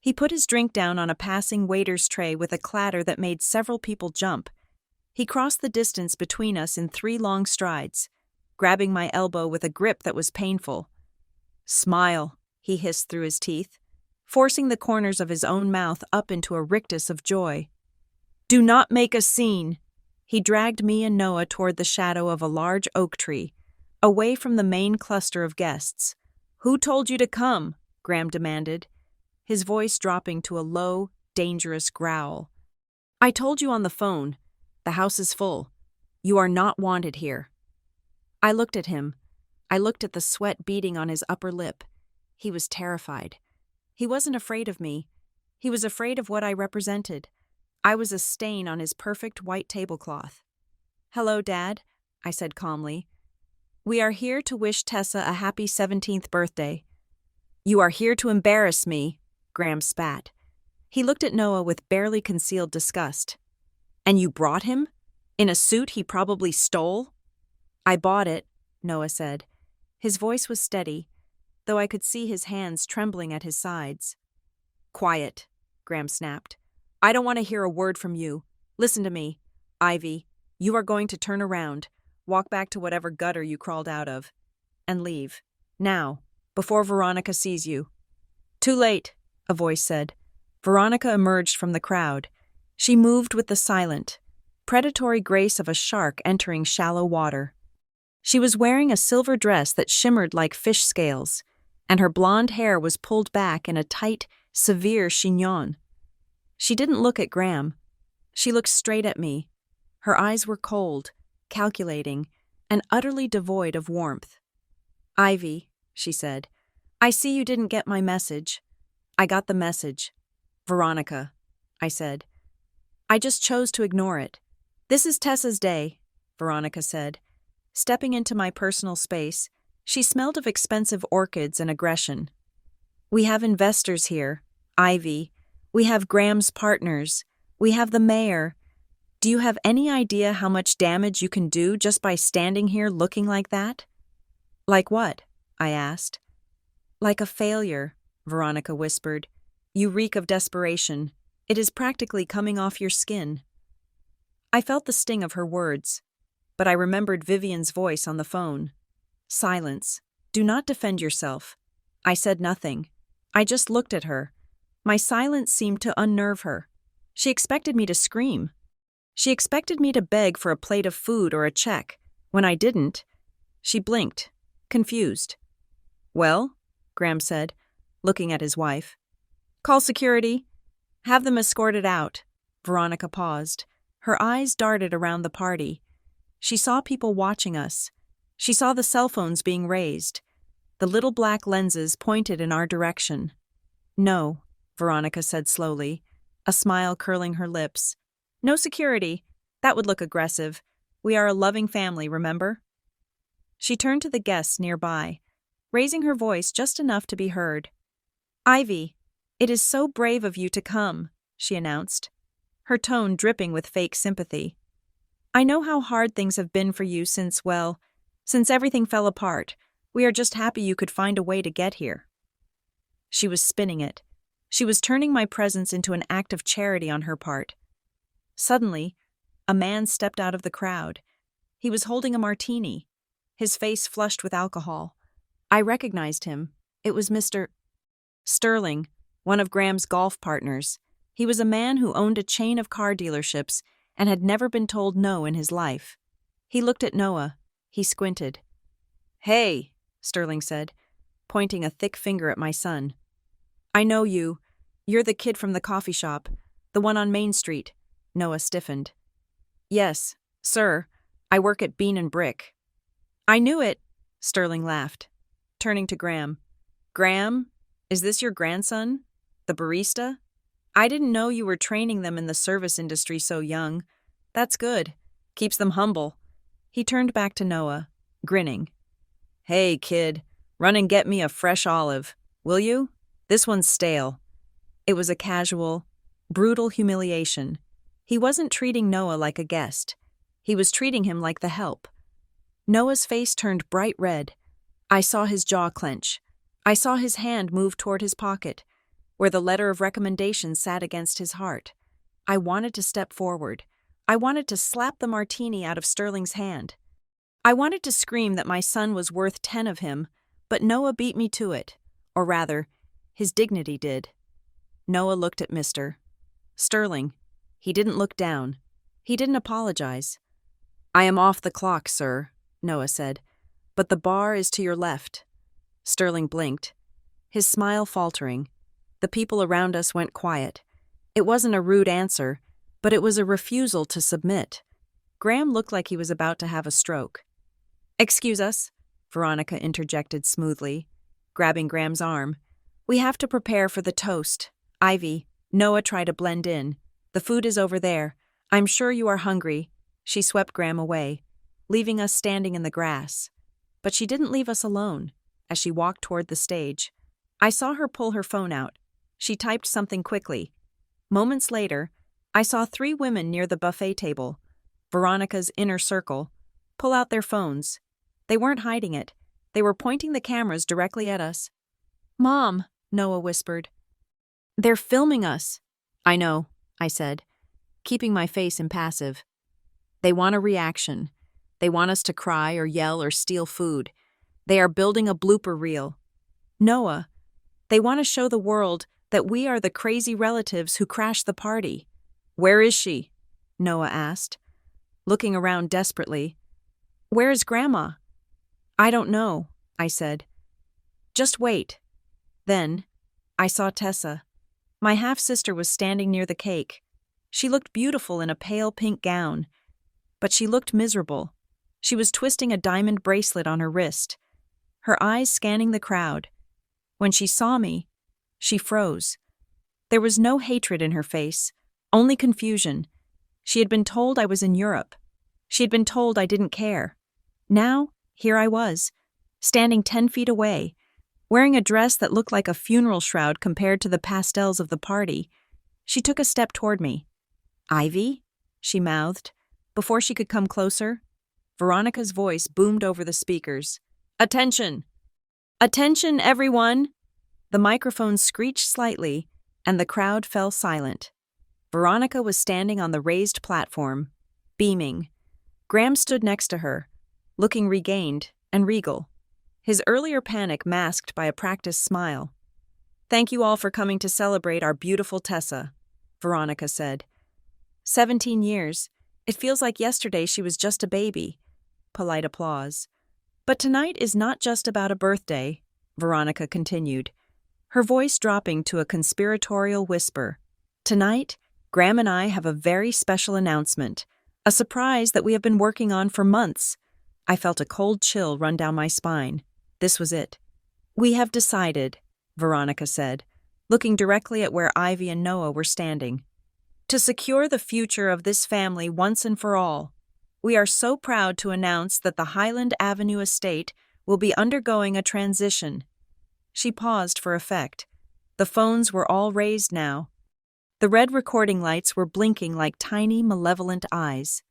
He put his drink down on a passing waiter's tray with a clatter that made several people jump. He crossed the distance between us in 3 long strides, grabbing my elbow with a grip that was painful. "Smile," he hissed through his teeth, forcing the corners of his own mouth up into a rictus of joy. Do not make a scene. He dragged me and Noah toward the shadow of a large oak tree, away from the main cluster of guests. Who told you to come? Graham demanded, his voice dropping to a low, dangerous growl. I told you on the phone. The house is full. You are not wanted here. I looked at him. I looked at the sweat beading on his upper lip. He was terrified. He wasn't afraid of me. He was afraid of what I represented. I was a stain on his perfect white tablecloth. Hello, Dad, I said calmly. We are here to wish Tessa a happy 17th birthday. You are here to embarrass me, Graham spat. He looked at Noah with barely concealed disgust. And you brought him? In a suit he probably stole? I bought it, Noah said. His voice was steady, though I could see his hands trembling at his sides. Quiet, Graham snapped. I don't want to hear a word from you. Listen to me. Ivy, you are going to turn around, walk back to whatever gutter you crawled out of, and leave. Now, before Veronica sees you. Too late, a voice said. Veronica emerged from the crowd. She moved with the silent, predatory grace of a shark entering shallow water. She was wearing a silver dress that shimmered like fish scales, and her blonde hair was pulled back in a tight, severe chignon. She didn't look at Graham. She looked straight at me. Her eyes were cold, calculating, and utterly devoid of warmth. Ivy, she said, I see you didn't get my message. I got the message. Veronica, I said. I just chose to ignore it. This is Tessa's day, Veronica said. Stepping into my personal space, she smelled of expensive orchids and aggression. We have investors here, Ivy. We have Graham's partners. We have the mayor. Do you have any idea how much damage you can do just by standing here looking like that? Like what? I asked. Like a failure, Veronica whispered. You reek of desperation. It is practically coming off your skin. I felt the sting of her words, but I remembered Vivian's voice on the phone. Silence. Do not defend yourself. I said nothing. I just looked at her. My silence seemed to unnerve her. She expected me to scream. She expected me to beg for a plate of food or a check. When I didn't, she blinked, confused. Well, Graham said, looking at his wife. Call security. Have them escorted out. Veronica paused. Her eyes darted around the party. She saw people watching us. She saw the cell phones being raised. The little black lenses pointed in our direction. No, Veronica said slowly, a smile curling her lips. No security. That would look aggressive. We are a loving family, remember? She turned to the guests nearby, raising her voice just enough to be heard. Ivy, it is so brave of you to come, she announced, her tone dripping with fake sympathy. I know how hard things have been for you since everything fell apart. We are just happy you could find a way to get here. She was spinning it. She was turning my presence into an act of charity on her part. Suddenly, a man stepped out of the crowd. He was holding a martini, his face flushed with alcohol. I recognized him. It was Mr. Sterling, one of Graham's golf partners. He was a man who owned a chain of car dealerships and had never been told no in his life. He looked at Noah. He squinted. Hey, Sterling said, pointing a thick finger at my son. I know you. You're the kid from the coffee shop, the one on Main Street. Noah stiffened. Yes, sir. I work at Bean and Brick. I knew it, Sterling laughed, turning to Graham. Graham, is this your grandson? The barista? I didn't know you were training them in the service industry so young. That's good. Keeps them humble. He turned back to Noah, grinning. Hey, kid, run and get me a fresh olive, will you? This one's stale. It was a casual, brutal humiliation. He wasn't treating Noah like a guest. He was treating him like the help. Noah's face turned bright red. I saw his jaw clench. I saw his hand move toward his pocket, where the letter of recommendation sat against his heart. I wanted to step forward. I wanted to slap the martini out of Sterling's hand. I wanted to scream that my son was worth 10 of him, but Noah beat me to it. Or rather, his dignity did. Noah looked at Mr. Sterling. He didn't look down. He didn't apologize. "I am off the clock, sir," Noah said, "but the bar is to your left." Sterling blinked, his smile faltering. The people around us went quiet. It wasn't a rude answer, but it was a refusal to submit. Graham looked like he was about to have a stroke. "Excuse us," Veronica interjected smoothly, grabbing Graham's arm. "We have to prepare for the toast. Ivy," Noah tried to blend in. "The food is over there. I'm sure you are hungry." She swept Graham away, leaving us standing in the grass. But she didn't leave us alone. As she walked toward the stage, I saw her pull her phone out. She typed something quickly. Moments later, I saw 3 women near the buffet table, Veronica's inner circle, pull out their phones. They weren't hiding it. They were pointing the cameras directly at us. "Mom," Noah whispered. "They're filming us." "I know," I said, keeping my face impassive. "They want a reaction. They want us to cry or yell or steal food. They are building a blooper reel." "Noah, they want to show the world that we are the crazy relatives who crashed the party." "Where is she?" Noah asked, looking around desperately. "Where is Grandma?" "I don't know," I said. "Just wait." Then, I saw Tessa. My half-sister was standing near the cake. She looked beautiful in a pale pink gown, but she looked miserable. She was twisting a diamond bracelet on her wrist, her eyes scanning the crowd. When she saw me, she froze. There was no hatred in her face, only confusion. She had been told I was in Europe. She had been told I didn't care. Now, here I was, standing 10 feet away, wearing a dress that looked like a funeral shroud compared to the pastels of the party. She took a step toward me. "Ivy?" she mouthed. Before she could come closer, Veronica's voice boomed over the speakers. "Attention! Attention, everyone!" The microphone screeched slightly, and the crowd fell silent. Veronica was standing on the raised platform, beaming. Graham stood next to her, looking regained and regal, his earlier panic masked by a practiced smile. "Thank you all for coming to celebrate our beautiful Tessa," Veronica said. 17 years. It feels like yesterday she was just a baby." Polite applause. "But tonight is not just about a birthday," Veronica continued, her voice dropping to a conspiratorial whisper. "Tonight, Graham and I have a very special announcement, a surprise that we have been working on for months." I felt a cold chill run down my spine. This was it. "We have decided," Veronica said, looking directly at where Ivy and Noah were standing, "to secure the future of this family once and for all. We are so proud to announce that the Highland Avenue estate will be undergoing a transition." She paused for effect. The phones were all raised now. The red recording lights were blinking like tiny, malevolent eyes.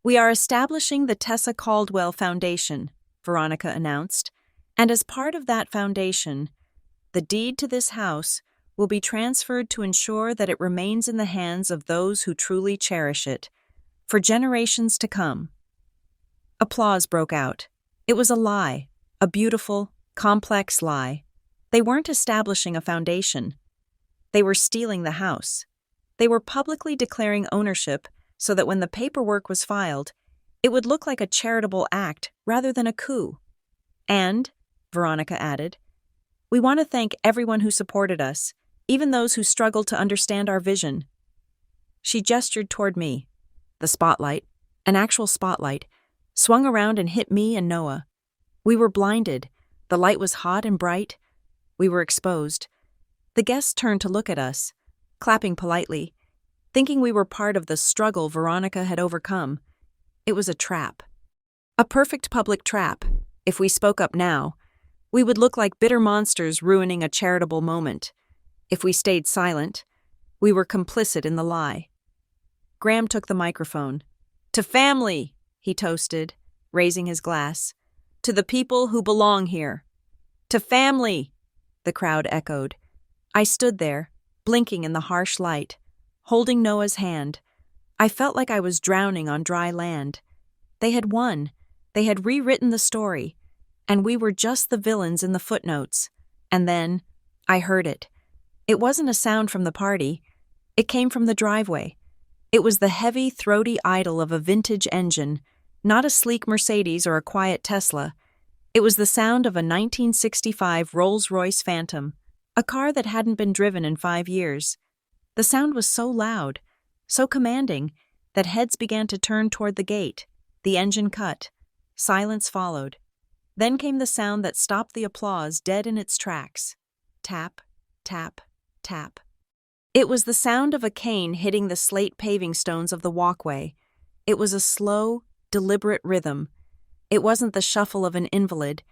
"We are establishing the Tessa Caldwell Foundation," Veronica announced, "and as part of that foundation, the deed to this house will be transferred to ensure that it remains in the hands of those who truly cherish it, for generations to come." Applause broke out. It was a lie, a beautiful, complex lie. They weren't establishing a foundation. They were stealing the house. They were publicly declaring ownership so that when the paperwork was filed, it would look like a charitable act rather than a coup. "And," Veronica added, "we want to thank everyone who supported us, even those who struggled to understand our vision." She gestured toward me. The spotlight, an actual spotlight, swung around and hit me and Noah. We were blinded. The light was hot and bright. We were exposed. The guests turned to look at us, clapping politely, thinking we were part of the struggle Veronica had overcome. It was a trap. A perfect public trap. If we spoke up now, we would look like bitter monsters ruining a charitable moment. If we stayed silent, we were complicit in the lie. Graham took the microphone. "To family," he toasted, raising his glass. "To the people who belong here." "To family," the crowd echoed. I stood there, blinking in the harsh light, holding Noah's hand. I felt like I was drowning on dry land. They had won. They had rewritten the story, and we were just the villains in the footnotes. And then, I heard it. It wasn't a sound from the party. It came from the driveway. It was the heavy, throaty idle of a vintage engine, not a sleek Mercedes or a quiet Tesla. It was the sound of a 1965 Rolls-Royce Phantom, a car that hadn't been driven in 5 years. The sound was so loud, so commanding, that heads began to turn toward the gate. The engine cut. Silence followed. Then came the sound that stopped the applause dead in its tracks. Tap, tap, tap. It was the sound of a cane hitting the slate paving stones of the walkway. It was a slow, deliberate rhythm. It wasn't the shuffle of an invalid.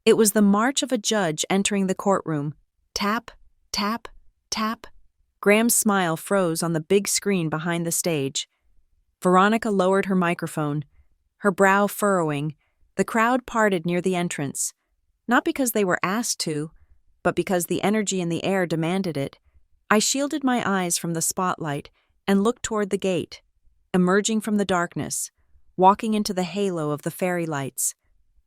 It was the march of a judge entering the courtroom. Tap, tap, tap. Graham's smile froze on the big screen behind the stage. Veronica lowered her microphone, her brow furrowing. The crowd parted near the entrance, not because they were asked to, but because the energy in the air demanded it. I shielded my eyes from the spotlight and looked toward the gate, emerging from the darkness, walking into the halo of the fairy lights,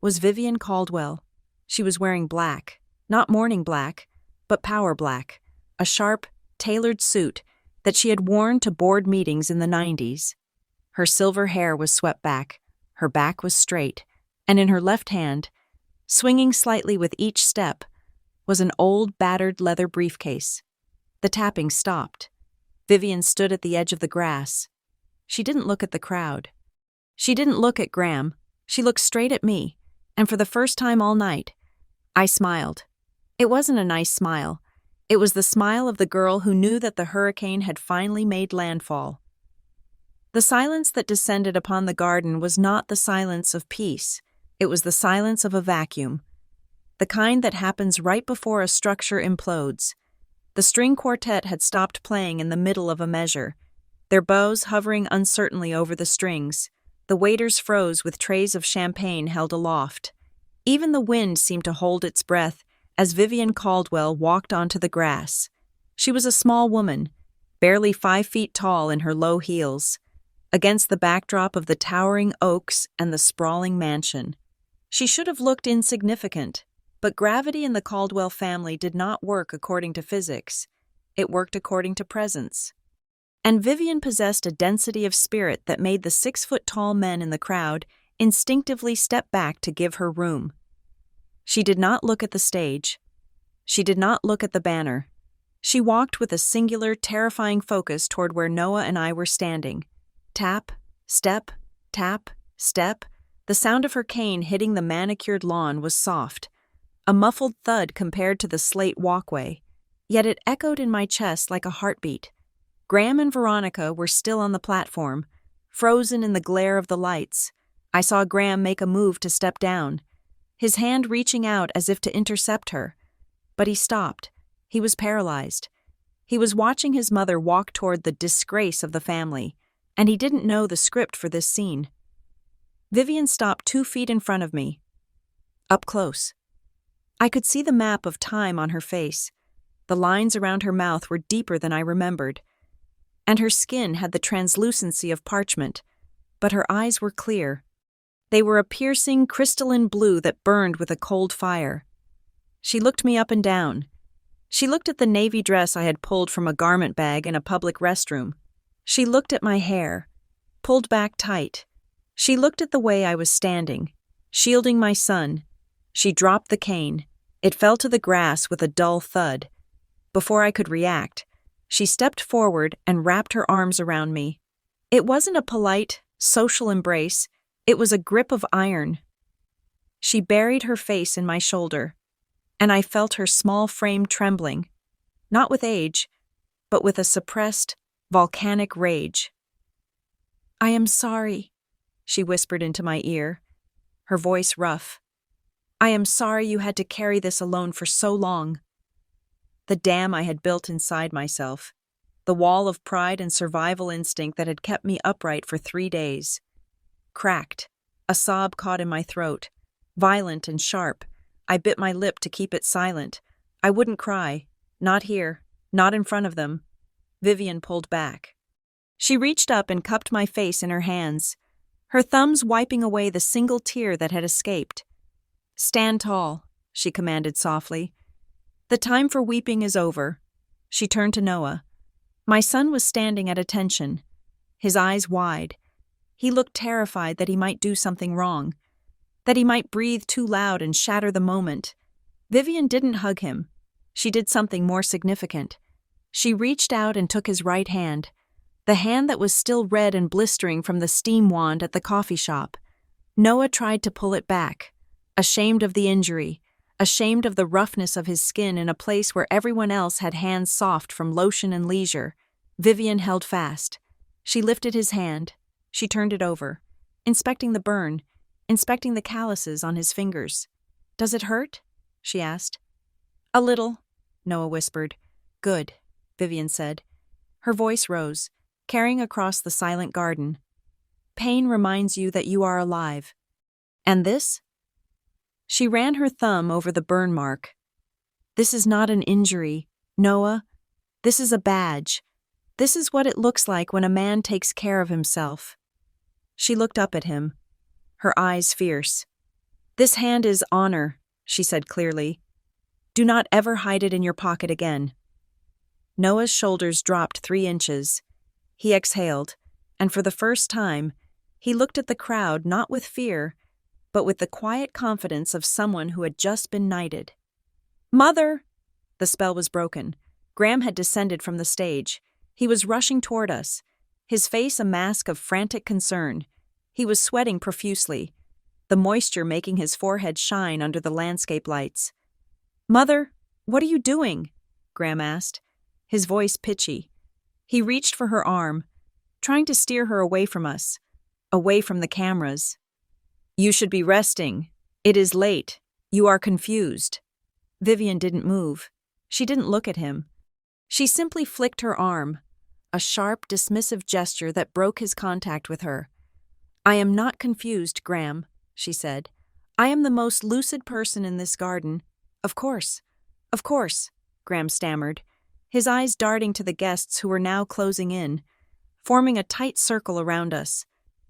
was Vivian Caldwell. She was wearing black, not morning black, but power black, a sharp, tailored suit that she had worn to board meetings in the 90s. Her silver hair was swept back, her back was straight, and in her left hand, swinging slightly with each step, was an old, battered leather briefcase. The tapping stopped. Vivian stood at the edge of the grass. She didn't look at the crowd. She didn't look at Graham. She looked straight at me, and for the first time all night, I smiled. It wasn't a nice smile. It was the smile of the girl who knew that the hurricane had finally made landfall. The silence that descended upon the garden was not the silence of peace. It was the silence of a vacuum, the kind that happens right before a structure implodes. The string quartet had stopped playing in the middle of a measure, their bows hovering uncertainly over the strings. The waiters froze with trays of champagne held aloft. Even the wind seemed to hold its breath as Vivian Caldwell walked onto the grass. She was a small woman, barely 5 feet tall in her low heels, against the backdrop of the towering oaks and the sprawling mansion. She should have looked insignificant, but gravity in the Caldwell family did not work according to physics. It worked according to presence. And Vivian possessed a density of spirit that made the 6-foot-tall men in the crowd instinctively step back to give her room. She did not look at the stage. She did not look at the banner. She walked with a singular, terrifying focus toward where Noah and I were standing. Tap, step, tap, step. The sound of her cane hitting the manicured lawn was soft, a muffled thud compared to the slate walkway, yet it echoed in my chest like a heartbeat. Graham and Veronica were still on the platform, frozen in the glare of the lights. I saw Graham make a move to step down, his hand reaching out as if to intercept her. But he stopped. He was paralyzed. He was watching his mother walk toward the disgrace of the family, and he didn't know the script for this scene. Vivian stopped 2 feet in front of me, up close. I could see the map of time on her face. The lines around her mouth were deeper than I remembered, and her skin had the translucency of parchment, but her eyes were clear. They were a piercing, crystalline blue that burned with a cold fire. She looked me up and down. She looked at the navy dress I had pulled from a garment bag in a public restroom. She looked at my hair, pulled back tight. She looked at the way I was standing, shielding my son. She dropped the cane. It fell to the grass with a dull thud. Before I could react, she stepped forward and wrapped her arms around me. It wasn't a polite, social embrace. It was a grip of iron. She buried her face in my shoulder, and I felt her small frame trembling, not with age, but with a suppressed, volcanic rage. "I am sorry," she whispered into my ear, her voice rough. "I am sorry you had to carry this alone for so long." The dam I had built inside myself, the wall of pride and survival instinct that had kept me upright for 3 days, cracked. A sob caught in my throat, violent and sharp. I bit my lip to keep it silent. I wouldn't cry, not here, not in front of them. Vivian pulled back. She reached up and cupped my face in her hands, her thumbs wiping away the single tear that had escaped. "Stand tall," she commanded softly. "The time for weeping is over." She turned to Noah. My son was standing at attention, his eyes wide. He looked terrified that he might do something wrong, that he might breathe too loud and shatter the moment. Vivian didn't hug him. She did something more significant. She reached out and took his right hand, the hand that was still red and blistering from the steam wand at the coffee shop. Noah tried to pull it back, ashamed of the injury, ashamed of the roughness of his skin in a place where everyone else had hands soft from lotion and leisure. Vivian held fast. She lifted his hand. She turned it over, inspecting the burn, inspecting the calluses on his fingers. "Does it hurt?" she asked. "A little," Noah whispered. "Good," Vivian said. Her voice rose, carrying across the silent garden. "Pain reminds you that you are alive. And this?" She ran her thumb over the burn mark. "This is not an injury, Noah. This is a badge. This is what it looks like when a man takes care of himself." She looked up at him, her eyes fierce. "This hand is honor," she said clearly. "Do not ever hide it in your pocket again." Noah's shoulders dropped 3 inches. He exhaled, and for the first time, he looked at the crowd not with fear, but with the quiet confidence of someone who had just been knighted. "Mother!" The spell was broken. Graham had descended from the stage. He was rushing toward us, his face a mask of frantic concern. He was sweating profusely, the moisture making his forehead shine under the landscape lights. "Mother, what are you doing?" Graham asked, his voice pitchy. He reached for her arm, trying to steer her away from us, away from the cameras. "You should be resting. It is late. You are confused." Vivian didn't move. She didn't look at him. She simply flicked her arm, a sharp, dismissive gesture that broke his contact with her. "I am not confused, Graham," she said. "I am the most lucid person in this garden." Of course, Graham stammered, his eyes darting to the guests who were now closing in, forming a tight circle around us.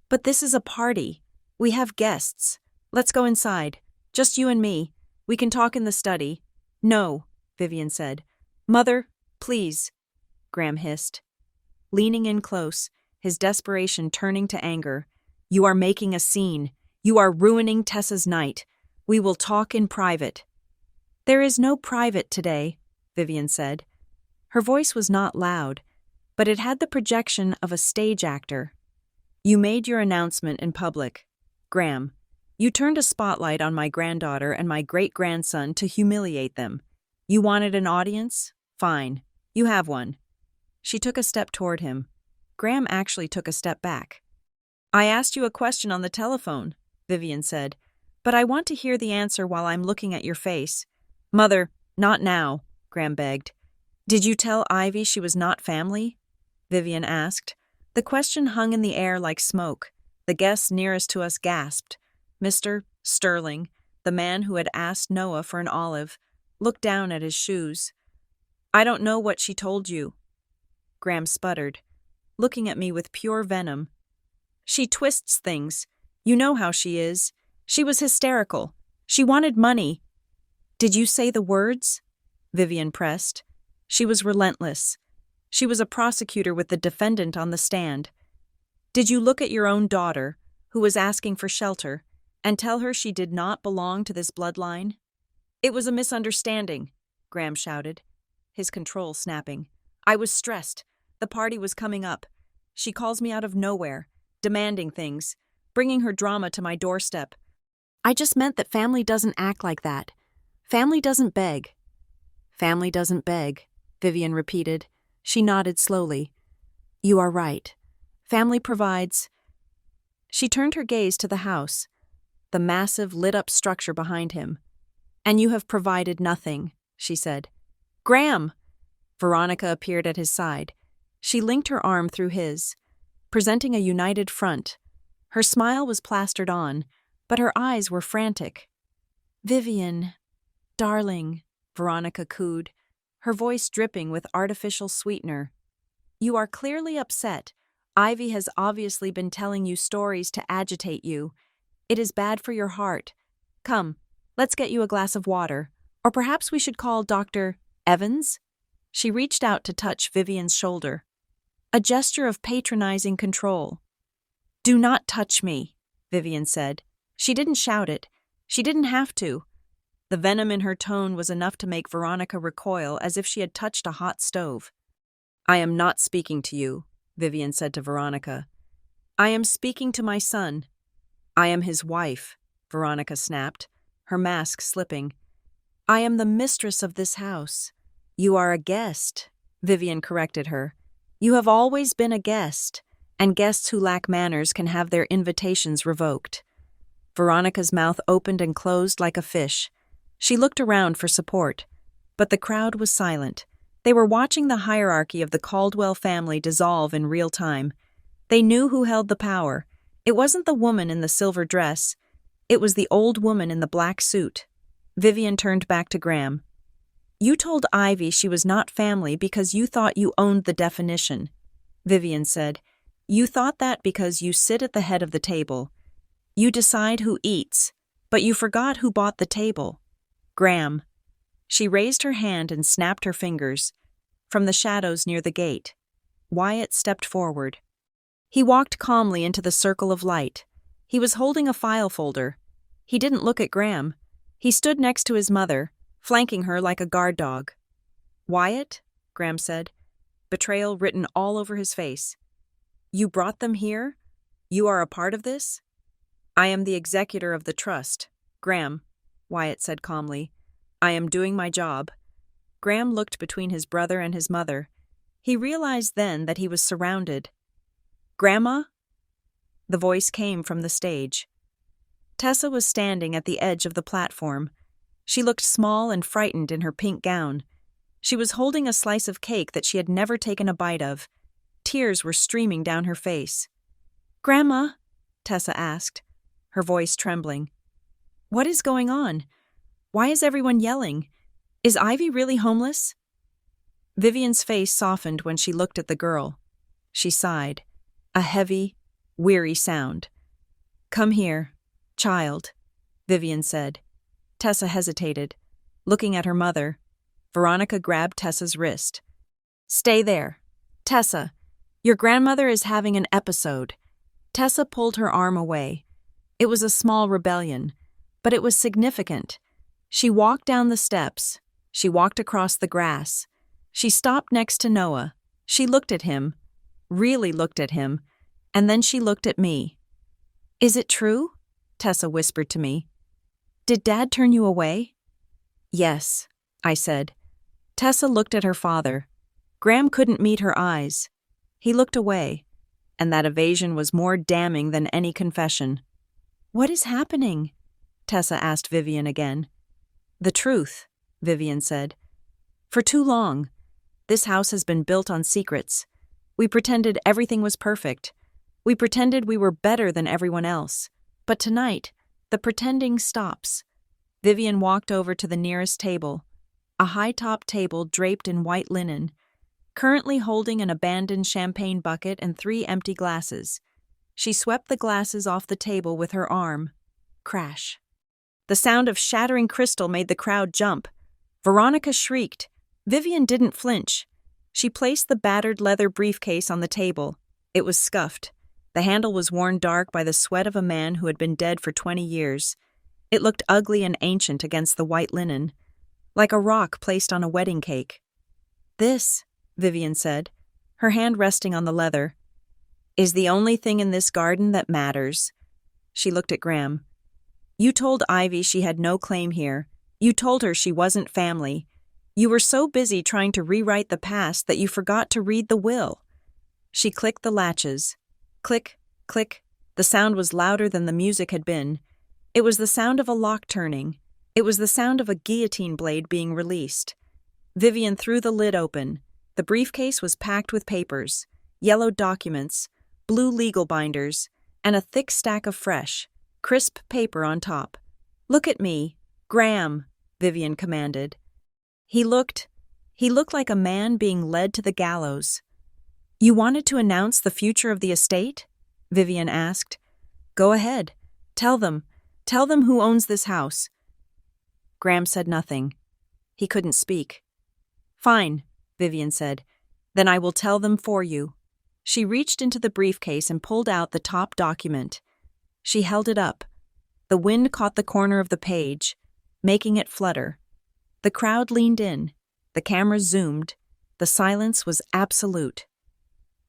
"But this is a party. We have guests. Let's go inside. Just you and me. We can talk in the study." "No," Vivian said. "Mother, please," Graham hissed. Leaning in close, his desperation turning to anger. "You are making a scene. You are ruining Tessa's night. We will talk in private." "There is no private today," Vivian said. Her voice was not loud, but it had the projection of a stage actor. "You made your announcement in public. Graham, you turned a spotlight on my granddaughter and my great-grandson to humiliate them. You wanted an audience? Fine. You have one." She took a step toward him. Graham actually took a step back. "I asked you a question on the telephone," Vivian said, "but I want to hear the answer while I'm looking at your face." "Mother, not now," Graham begged. "Did you tell Ivy she was not family?" Vivian asked. The question hung in the air like smoke. The guests nearest to us gasped. Mr. Sterling, the man who had asked Noah for an olive, looked down at his shoes. "I don't know what she told you," Graham sputtered, looking at me with pure venom. "She twists things. You know how she is. She was hysterical. She wanted money." "Did you say the words?" Vivian pressed. She was relentless. She was a prosecutor with the defendant on the stand. "Did you look at your own daughter, who was asking for shelter, and tell her she did not belong to this bloodline?" "It was a misunderstanding," Graham shouted, his control snapping. "I was stressed. The party was coming up. She calls me out of nowhere, demanding things, bringing her drama to my doorstep. I just meant that family doesn't act like that. Family doesn't beg." "Family doesn't beg," Vivian repeated. She nodded slowly. "You are right. Family provides." She turned her gaze to the house, the massive lit-up structure behind him. "And you have provided nothing," she said. "Graham!" Veronica appeared at his side. She linked her arm through his, presenting a united front. Her smile was plastered on, but her eyes were frantic. "Vivian, darling," Veronica cooed, her voice dripping with artificial sweetener. "You are clearly upset. Ivy has obviously been telling you stories to agitate you. It is bad for your heart. Come, let's get you a glass of water. Or perhaps we should call Dr. Evans?" She reached out to touch Vivian's shoulder. a gesture of patronizing control. "Do not touch me," Vivian said. She didn't shout it. She didn't have to. The venom in her tone was enough to make Veronica recoil as if she had touched a hot stove. "I am not speaking to you," Vivian said to Veronica. "I am speaking to my son." "I am his wife," Veronica snapped, her mask slipping. "I am the mistress of this house." "You are a guest," Vivian corrected her. "You have always been a guest, and guests who lack manners can have their invitations revoked." Veronica's mouth opened and closed like a fish. She looked around for support, but the crowd was silent. They were watching the hierarchy of the Caldwell family dissolve in real time. They knew who held the power. It wasn't the woman in the silver dress. It was the old woman in the black suit. Vivian turned back to Graham. "You told Ivy she was not family because you thought you owned the definition," Vivian said. "You thought that because you sit at the head of the table. You decide who eats, but you forgot who bought the table. Graham." She raised her hand and snapped her fingers. From the shadows near the gate, Wyatt stepped forward. He walked calmly into the circle of light. He was holding a file folder. He didn't look at Graham. He stood next to his mother, flanking her like a guard dog. "Wyatt," Graham said, betrayal written all over his face. "You brought them here? You are a part of this?" "I am the executor of the trust, Graham," Wyatt said calmly. "I am doing my job." Graham looked between his brother and his mother. He realized then that he was surrounded. "Grandma?" The voice came from the stage. Tessa was standing at the edge of the platform. She looked small and frightened in her pink gown. She was holding a slice of cake that she had never taken a bite of. Tears were streaming down her face. "Grandma?" Tessa asked, her voice trembling. "What is going on? Why is everyone yelling? Is Ivy really homeless?" Vivian's face softened when she looked at the girl. She sighed, a heavy, weary sound. "Come here, child," Vivian said. Tessa hesitated, looking at her mother. Veronica grabbed Tessa's wrist. "Stay there. Tessa, your grandmother is having an episode." Tessa pulled her arm away. It was a small rebellion, but it was significant. She walked down the steps. She walked across the grass. She stopped next to Noah. She looked at him, really looked at him, and then she looked at me. "Is it true?" Tessa whispered to me. "Did Dad turn you away?" "Yes," I said. Tessa looked at her father. Graham couldn't meet her eyes. He looked away, and that evasion was more damning than any confession. "What is happening?" Tessa asked Vivian again. "The truth," Vivian said. "For too long. This house has been built on secrets. We pretended everything was perfect. We pretended we were better than everyone else. But tonight, the pretending stops." Vivian walked over to the nearest table, a high-top table draped in white linen, currently holding an abandoned champagne bucket and 3 empty glasses. She swept the glasses off the table with her arm. Crash. The sound of shattering crystal made the crowd jump. Veronica shrieked. Vivian didn't flinch. She placed the battered leather briefcase on the table. It was scuffed. The handle was worn dark by the sweat of a man who had been dead for 20 years. It looked ugly and ancient against the white linen, like a rock placed on a wedding cake. "This," Vivian said, her hand resting on the leather, "is the only thing in this garden that matters." She looked at Graham. "You told Ivy she had no claim here. You told her she wasn't family. You were so busy trying to rewrite the past that you forgot to read the will." She clicked the latches. Click, click. The sound was louder than the music had been. It was the sound of a lock turning. It was the sound of a guillotine blade being released. Vivian threw the lid open. The briefcase was packed with papers, yellow documents, blue legal binders, and a thick stack of fresh, crisp paper on top. "Look at me, Graham," Vivian commanded. He looked like a man being led to the gallows. "You wanted to announce the future of the estate?" Vivian asked. "Go ahead. Tell them who owns this house." Graham said nothing. He couldn't speak. "Fine," Vivian said. "Then I will tell them for you." She reached into the briefcase and pulled out the top document. She held it up. The wind caught the corner of the page, making it flutter. The crowd leaned in. The cameras zoomed. The silence was absolute.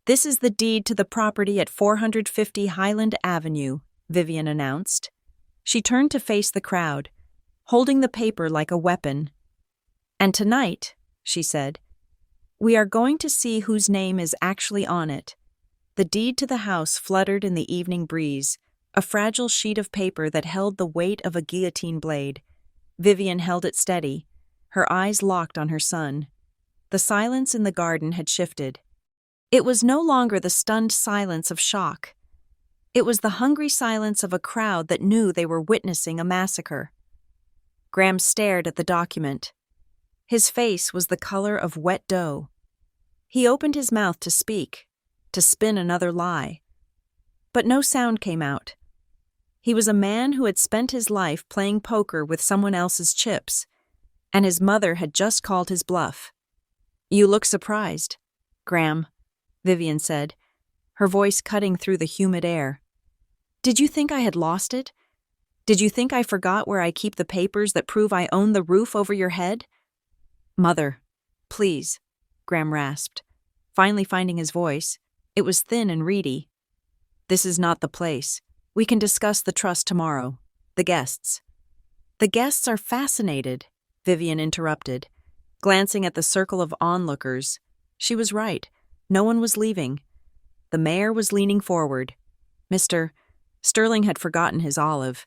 "This is the deed to the property at 450 Highland Avenue," Vivian announced. She turned to face the crowd, holding the paper like a weapon. "And tonight," she said, "we are going to see whose name is actually on it." The deed to the house fluttered in the evening breeze, a fragile sheet of paper that held the weight of a guillotine blade. Vivian held it steady, her eyes locked on her son. The silence in the garden had shifted. It was no longer the stunned silence of shock. It was the hungry silence of a crowd that knew they were witnessing a massacre. Graham stared at the document. His face was the color of wet dough. He opened his mouth to speak, to spin another lie. But no sound came out. He was a man who had spent his life playing poker with someone else's chips, and his mother had just called his bluff. "You look surprised, Graham," Vivian said, her voice cutting through the humid air. "Did you think I had lost it? Did you think I forgot where I keep the papers that prove I own the roof over your head?" "Mother, please," Graham rasped, finally finding his voice. It was thin and reedy. "This is not the place. We can discuss the trust tomorrow. The guests." "The guests are fascinated," Vivian interrupted, glancing at the circle of onlookers. She was right. No one was leaving. The mayor was leaning forward. Mr. Sterling had forgotten his olive.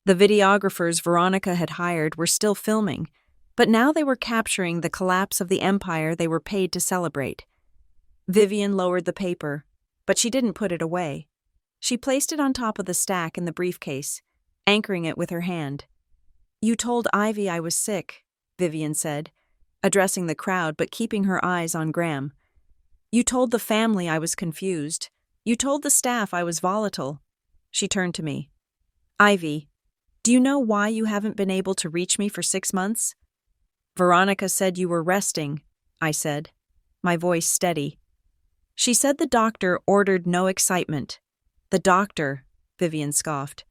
The videographers Veronica had hired were still filming, but now they were capturing the collapse of the empire they were paid to celebrate. Vivian lowered the paper, but she didn't put it away. She placed it on top of the stack in the briefcase, anchoring it with her hand. "You told Ivy I was sick," Vivian said, addressing the crowd but keeping her eyes on Graham. "You told the family I was confused. You told the staff I was volatile." She turned to me. "Ivy, do you know why you haven't been able to reach me for 6 months?" "Veronica said you were resting," I said, my voice steady. "She said the doctor ordered no excitement." "The doctor," Vivian scoffed.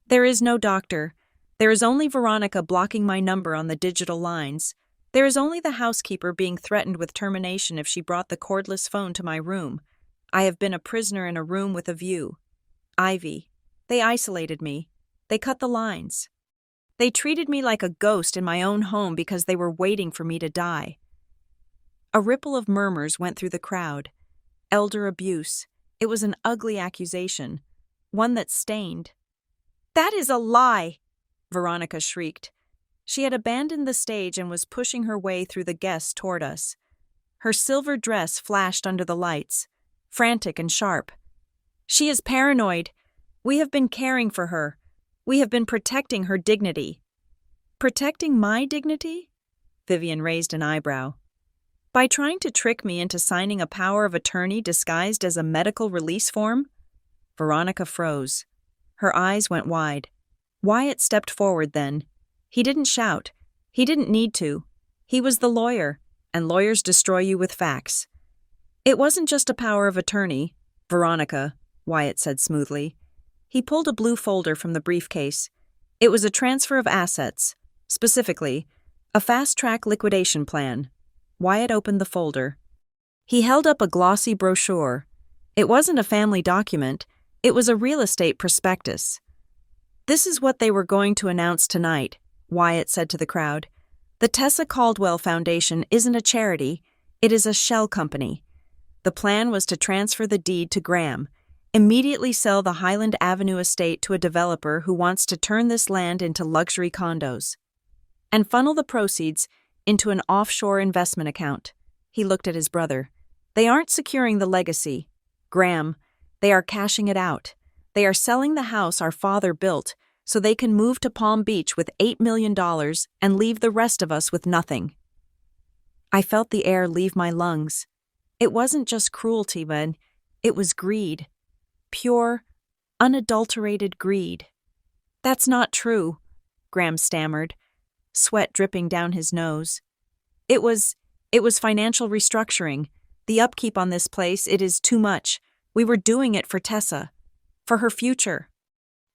"There is no doctor. There is only Veronica blocking my number on the digital lines. There is only the housekeeper being threatened with termination if she brought the cordless phone to my room. I have been a prisoner in a room with a view. Ivy, they isolated me. They cut the lines. They treated me like a ghost in my own home because they were waiting for me to die." A ripple of murmurs went through the crowd. Elder abuse. It was an ugly accusation, one that stained. "That is a lie!" Veronica shrieked. She had abandoned the stage and was pushing her way through the guests toward us. Her silver dress flashed under the lights, frantic and sharp. "She is paranoid. We have been caring for her. We have been protecting her dignity." "Protecting my dignity?" Vivian raised an eyebrow. "By trying to trick me into signing a power of attorney disguised as a medical release form?" Veronica froze. Her eyes went wide. Wyatt stepped forward then. He didn't shout. He didn't need to. He was the lawyer, and lawyers destroy you with facts. "It wasn't just a power of attorney, Veronica," Wyatt said smoothly. He pulled a blue folder from the briefcase. "It was a transfer of assets, specifically, a fast-track liquidation plan." Wyatt opened the folder. He held up a glossy brochure. It wasn't a family document. It was a real estate prospectus. "This is what they were going to announce tonight," Wyatt said to the crowd. "The Tessa Caldwell Foundation isn't a charity. It is a shell company. The plan was to transfer the deed to Graham, immediately sell the Highland Avenue estate to a developer who wants to turn this land into luxury condos, and funnel the proceeds into an offshore investment account." He looked at his brother. "They aren't securing the legacy, Graham. They are cashing it out. They are selling the house our father built so they can move to Palm Beach with $8 million and leave the rest of us with nothing." I felt the air leave my lungs. It wasn't just cruelty, but it was greed. Pure, unadulterated greed. "That's not true," Graham stammered, sweat dripping down his nose. It was financial restructuring. The upkeep on this place, it is too much. We were doing it for Tessa. For her future.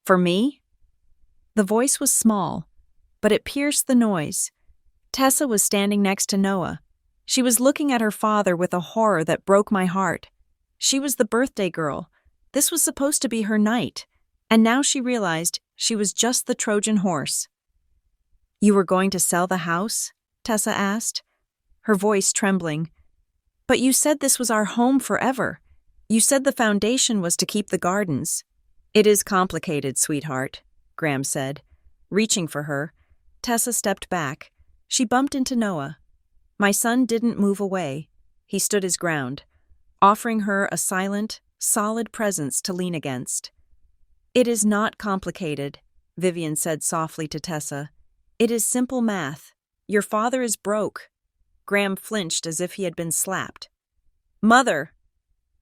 For me? The voice was small, but it pierced the noise. Tessa was standing next to Noah. She was looking at her father with a horror that broke my heart. She was the birthday girl. This was supposed to be her night, and now she realized she was just the Trojan horse. "You were going to sell the house?" Tessa asked, her voice trembling. "But you said this was our home forever. You said the foundation was to keep the gardens." "It is complicated, sweetheart," Graham said. Reaching for her, Tessa stepped back. She bumped into Noah. My son didn't move away. He stood his ground, offering her a silent, solid presence to lean against. "It is not complicated," Vivian said softly to Tessa. "It is simple math. Your father is broke." Graham flinched as if he had been slapped. "Mother!"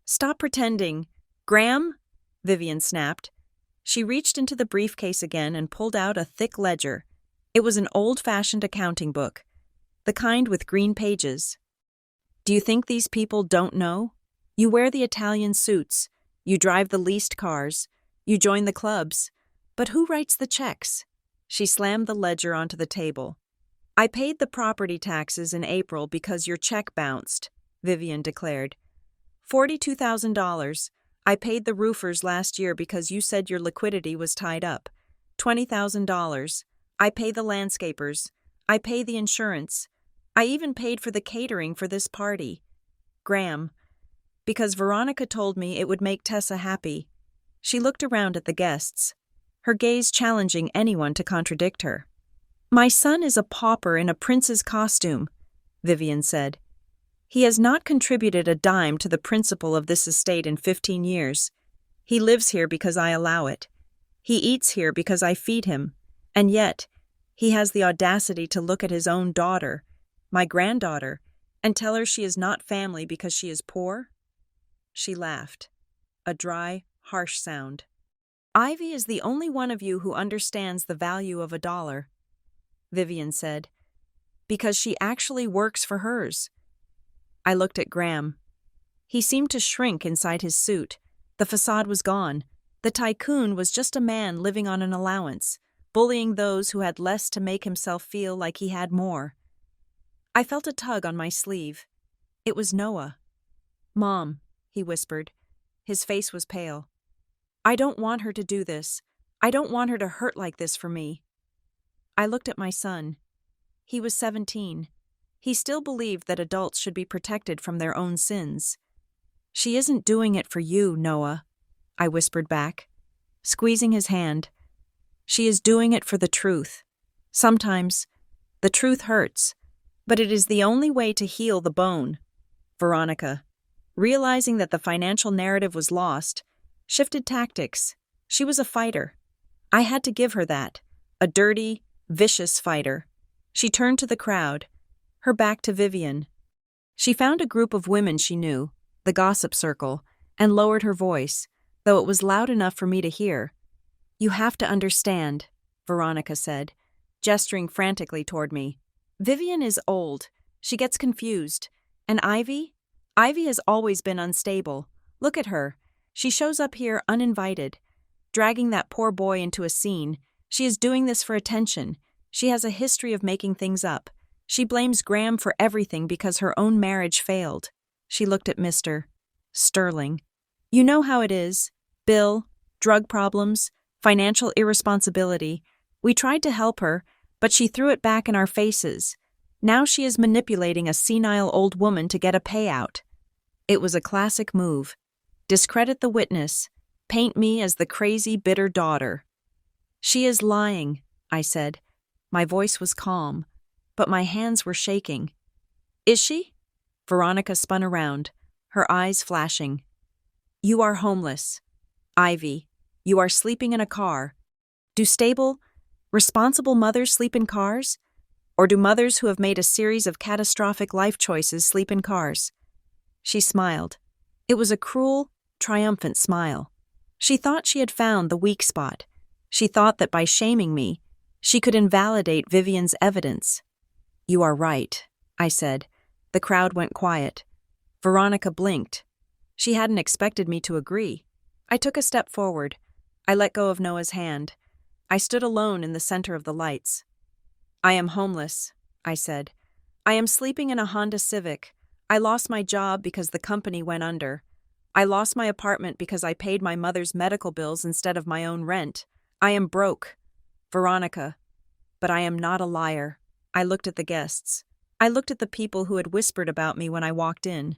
"Stop pretending." "Graham!" Vivian snapped. She reached into the briefcase again and pulled out a thick ledger. It was an old-fashioned accounting book, the kind with green pages. "Do you think these people don't know? You wear the Italian suits, you drive the leased cars, you join the clubs, but who writes the checks?" She slammed the ledger onto the table. "I paid the property taxes in April because your check bounced," Vivian declared. $42,000. I paid the roofers last year because you said your liquidity was tied up. $20,000. I pay the landscapers. I pay the insurance. I even paid for the catering for this party. Graham. Because Veronica told me it would make Tessa happy. She looked around at the guests, her gaze challenging anyone to contradict her. "My son is a pauper in a prince's costume," Vivian said. "He has not contributed a dime to the principal of this estate in 15 years. He lives here because I allow it. He eats here because I feed him. And yet, he has the audacity to look at his own daughter, my granddaughter, and tell her she is not family because she is poor?" She laughed, a dry, harsh sound. "Ivy is the only one of you who understands the value of $1, Vivian said, "because she actually works for hers." I looked at Graham. He seemed to shrink inside his suit. The facade was gone. The tycoon was just a man living on an allowance, bullying those who had less to make himself feel like he had more. I felt a tug on my sleeve. It was Noah. "Mom," he whispered. His face was pale. "I don't want her to do this. I don't want her to hurt like this for me." I looked at my son. He was 17. He still believed that adults should be protected from their own sins. "She isn't doing it for you, Noah," I whispered back, squeezing his hand. "She is doing it for the truth. Sometimes, the truth hurts, but it is the only way to heal the bone." Veronica, realizing that the financial narrative was lost, shifted tactics. She was a fighter. I had to give her that, a dirty, vicious fighter. She turned to the crowd, her back to Vivian. She found a group of women she knew, the gossip circle, and lowered her voice, though it was loud enough for me to hear. "You have to understand," Veronica said, gesturing frantically toward me. "Vivian is old. She gets confused. And Ivy? Ivy has always been unstable. Look at her. She shows up here uninvited, dragging that poor boy into a scene. She is doing this for attention. She has a history of making things up. She blames Graham for everything because her own marriage failed." She looked at Mr. Sterling. "You know how it is. Bill, drug problems, financial irresponsibility. We tried to help her, but she threw it back in our faces. Now she is manipulating a senile old woman to get a payout." It was a classic move. Discredit the witness. Paint me as the crazy, bitter daughter. "She is lying," I said. My voice was calm, but my hands were shaking. "Is she?" Veronica spun around, her eyes flashing. "You are homeless. Ivy, you are sleeping in a car. Do stable, responsible mothers sleep in cars? Or do mothers who have made a series of catastrophic life choices sleep in cars?" She smiled. It was a cruel, triumphant smile. She thought she had found the weak spot. She thought that by shaming me, she could invalidate Vivian's evidence. "You are right," I said. The crowd went quiet. Veronica blinked. She hadn't expected me to agree. I took a step forward. I let go of Noah's hand. I stood alone in the center of the lights. I am homeless, I said. I am sleeping in a Honda Civic. I lost my job because the company went under. I lost my apartment because I paid my mother's medical bills instead of my own rent. I am broke. Veronica. But I am not a liar. I looked at the guests. I looked at the people who had whispered about me when I walked in.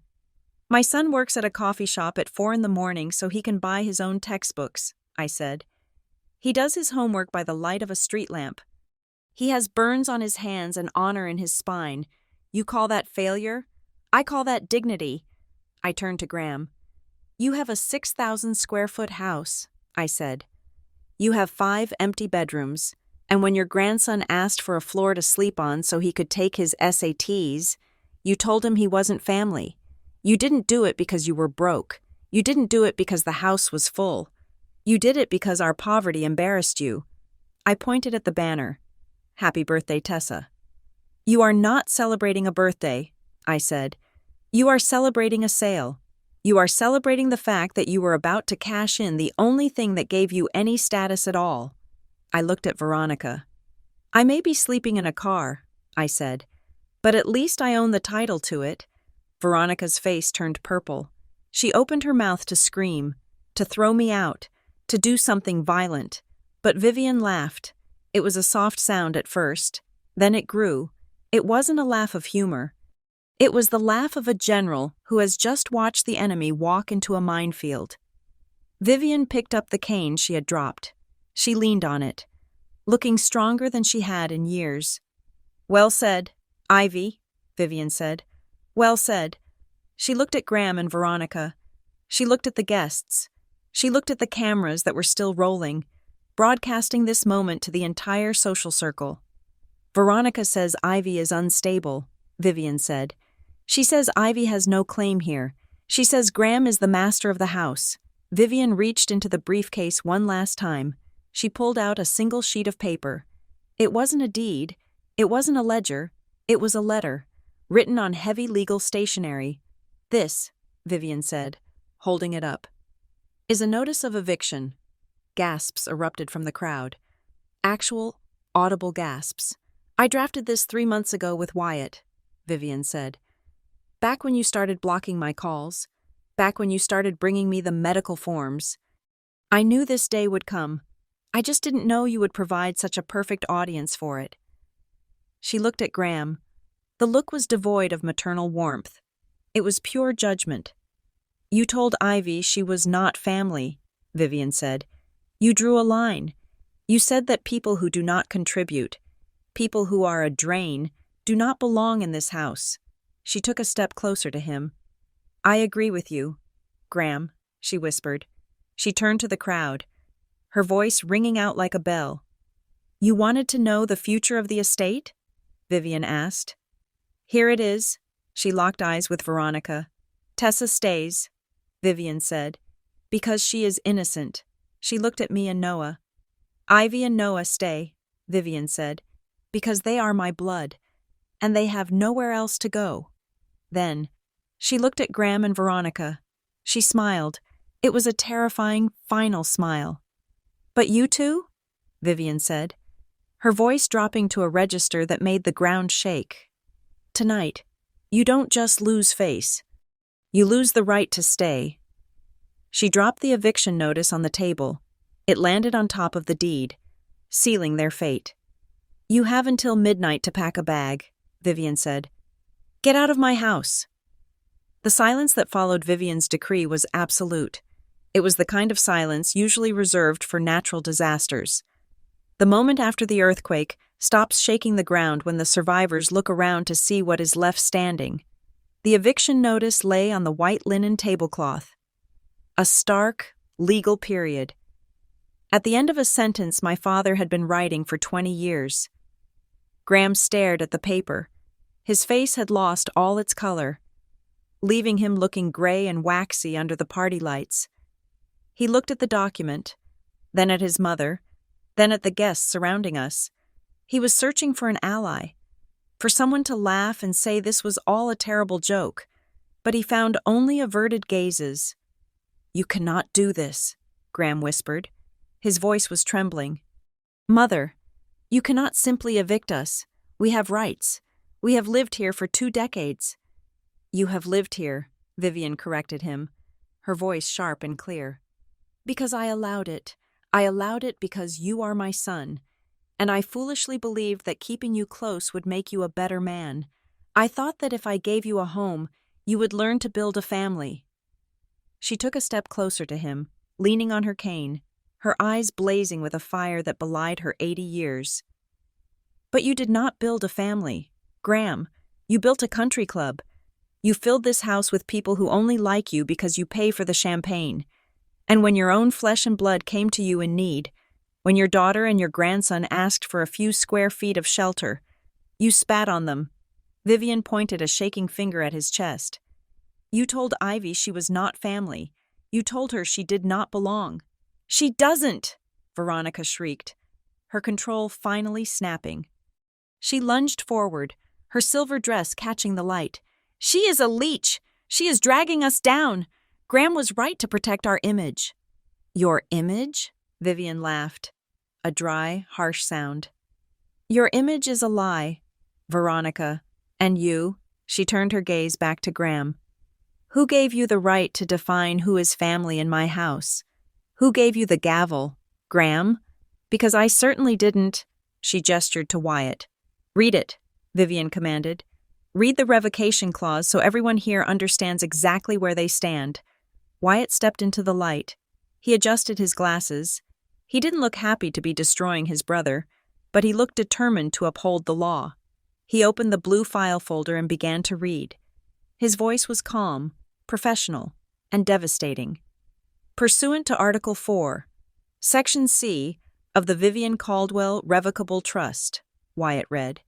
My son works at a coffee shop at 4 a.m. so he can buy his own textbooks, I said. He does his homework by the light of a street lamp. He has burns on his hands and honor in his spine. You call that failure? I call that dignity. I turned to Graham. You have a 6,000 square foot house, I said. You have 5 empty bedrooms, and when your grandson asked for a floor to sleep on so he could take his SATs, you told him he wasn't family. You didn't do it because you were broke. You didn't do it because the house was full. You did it because our poverty embarrassed you. I pointed at the banner. Happy birthday, Tessa. You are not celebrating a birthday, I said. You are celebrating a sale. You are celebrating the fact that you were about to cash in the only thing that gave you any status at all. I looked at Veronica. I may be sleeping in a car, I said, but at least I own the title to it. Veronica's face turned purple. She opened her mouth to scream, to throw me out, to do something violent. But Vivian laughed. It was a soft sound at first. Then it grew. It wasn't a laugh of humor. It was the laugh of a general who has just watched the enemy walk into a minefield. Vivian picked up the cane she had dropped. She leaned on it, looking stronger than she had in years. Well said, Ivy, Vivian said. Well said. She looked at Graham and Veronica. She looked at the guests. She looked at the cameras that were still rolling, broadcasting this moment to the entire social circle. Veronica says Ivy is unstable, Vivian said. She says Ivy has no claim here. She says Graham is the master of the house. Vivian reached into the briefcase one last time. She pulled out a single sheet of paper. It wasn't a deed. It wasn't a ledger. It was a letter, written on heavy legal stationery. This, Vivian said, holding it up, is a notice of eviction. Gasps erupted from the crowd. Actual, audible gasps. I drafted this 3 months ago with Wyatt, Vivian said. Back when you started blocking my calls. Back when you started bringing me the medical forms. I knew this day would come. I just didn't know you would provide such a perfect audience for it. She looked at Graham. The look was devoid of maternal warmth. It was pure judgment. You told Ivy she was not family, Vivian said. You drew a line. You said that people who do not contribute, people who are a drain, do not belong in this house. She took a step closer to him. I agree with you, Graham, she whispered. She turned to the crowd, her voice ringing out like a bell. You wanted to know the future of the estate? Vivian asked. Here it is. She locked eyes with Veronica. Tessa stays, Vivian said, because she is innocent. She looked at me and Noah. Ivy and Noah stay, Vivian said, because they are my blood, and they have nowhere else to go. Then, she looked at Graham and Veronica. She smiled. It was a terrifying, final smile. But you two? Vivian said, her voice dropping to a register that made the ground shake. Tonight, you don't just lose face. You lose the right to stay. She dropped the eviction notice on the table. It landed on top of the deed, sealing their fate. You have until midnight to pack a bag, Vivian said. Get out of my house. The silence that followed Vivian's decree was absolute. It was the kind of silence usually reserved for natural disasters. The moment after the earthquake stops shaking the ground when the survivors look around to see what is left standing. The eviction notice lay on the white linen tablecloth. A stark, legal period. At the end of a sentence my father had been writing for 20 years. Graham stared at the paper. His face had lost all its color, leaving him looking gray and waxy under the party lights. He looked at the document, then at his mother, then at the guests surrounding us. He was searching for an ally, for someone to laugh and say this was all a terrible joke, but he found only averted gazes. "You cannot do this," Graham whispered. His voice was trembling. "Mother, you cannot simply evict us. We have rights. We have lived here for 2 decades. "You have lived here," Vivian corrected him, her voice sharp and clear. "Because I allowed it. I allowed it because you are my son. And I foolishly believed that keeping you close would make you a better man. I thought that if I gave you a home, you would learn to build a family." She took a step closer to him, leaning on her cane, her eyes blazing with a fire that belied her 80 years. "But you did not build a family. Graham, you built a country club. You filled this house with people who only like you because you pay for the champagne. And when your own flesh and blood came to you in need, when your daughter and your grandson asked for a few square feet of shelter, you spat on them." Vivian pointed a shaking finger at his chest. "You told Ivy she was not family. You told her she did not belong." "She doesn't!" Veronica shrieked, her control finally snapping. She lunged forward, her silver dress catching the light. "She is a leech! She is dragging us down! Graham was right to protect our image." "Your image?" Vivian laughed, a dry, harsh sound. "Your image is a lie, Veronica. And you," she turned her gaze back to Graham. "Who gave you the right to define who is family in my house? Who gave you the gavel? Graham? Because I certainly didn't." She gestured to Wyatt. "Read it," Vivian commanded. "Read the revocation clause so everyone here understands exactly where they stand." Wyatt stepped into the light. He adjusted his glasses. He didn't look happy to be destroying his brother, but he looked determined to uphold the law. He opened the blue file folder and began to read. His voice was calm, professional, and devastating. "Pursuant to Article 4, Section C of the Vivian Caldwell Revocable Trust," Wyatt read,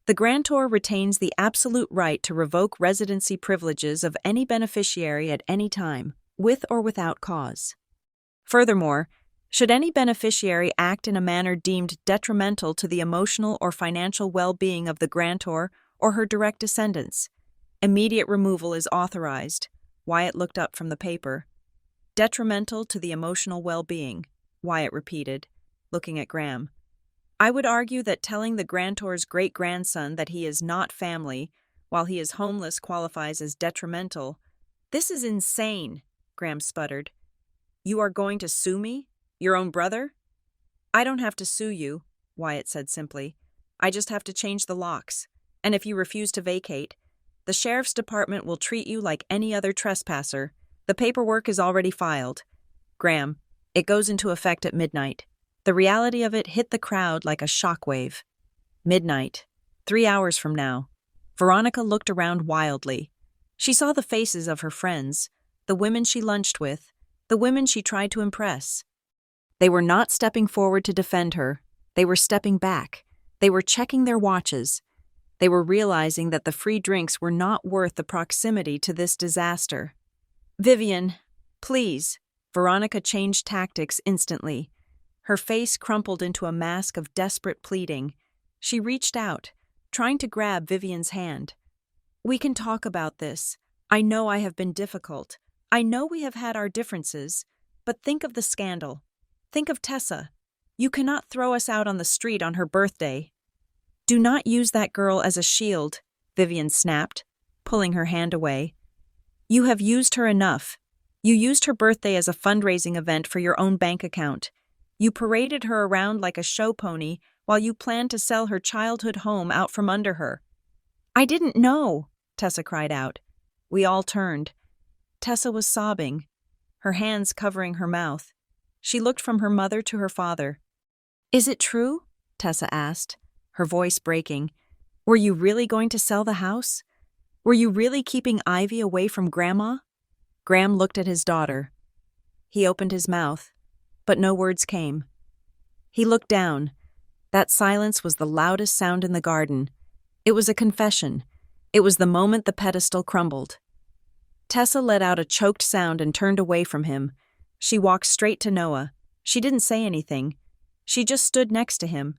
"the grantor retains the absolute right to revoke residency privileges of any beneficiary at any time, with or without cause. Furthermore, should any beneficiary act in a manner deemed detrimental to the emotional or financial well-being of the grantor or her direct descendants, immediate removal is authorized." Wyatt looked up from the paper. "Detrimental to the emotional well-being," Wyatt repeated, looking at Graham. "I would argue that telling the grantor's great-grandson that he is not family while he is homeless qualifies as detrimental." "This is insane," Graham sputtered. "You are going to sue me? Your own brother?" "I don't have to sue you," Wyatt said simply. "I just have to change the locks. And if you refuse to vacate, the sheriff's department will treat you like any other trespasser. The paperwork is already filed. Graham, it goes into effect at midnight." The reality of it hit the crowd like a shockwave. Midnight. 3 hours from now. Veronica looked around wildly. She saw the faces of her friends, the women she lunched with, the women she tried to impress. They were not stepping forward to defend her. They were stepping back. They were checking their watches. They were realizing that the free drinks were not worth the proximity to this disaster. "Vivian, please." Veronica changed tactics instantly. Her face crumpled into a mask of desperate pleading. She reached out, trying to grab Vivian's hand. "We can talk about this. I know I have been difficult. I know we have had our differences. But think of the scandal. Think of Tessa. You cannot throw us out on the street on her birthday." "Do not use that girl as a shield," Vivian snapped, pulling her hand away. "You have used her enough. You used her birthday as a fundraising event for your own bank account. You paraded her around like a show pony while you planned to sell her childhood home out from under her." "I didn't know," Tessa cried out. We all turned. Tessa was sobbing, her hands covering her mouth. She looked from her mother to her father. "Is it true?" Tessa asked, her voice breaking. "Were you really going to sell the house? Were you really keeping Ivy away from Grandma?" Graham looked at his daughter. He opened his mouth, but no words came. He looked down. That silence was the loudest sound in the garden. It was a confession. It was the moment the pedestal crumbled. Tessa let out a choked sound and turned away from him. She walked straight to Noah. She didn't say anything. She just stood next to him,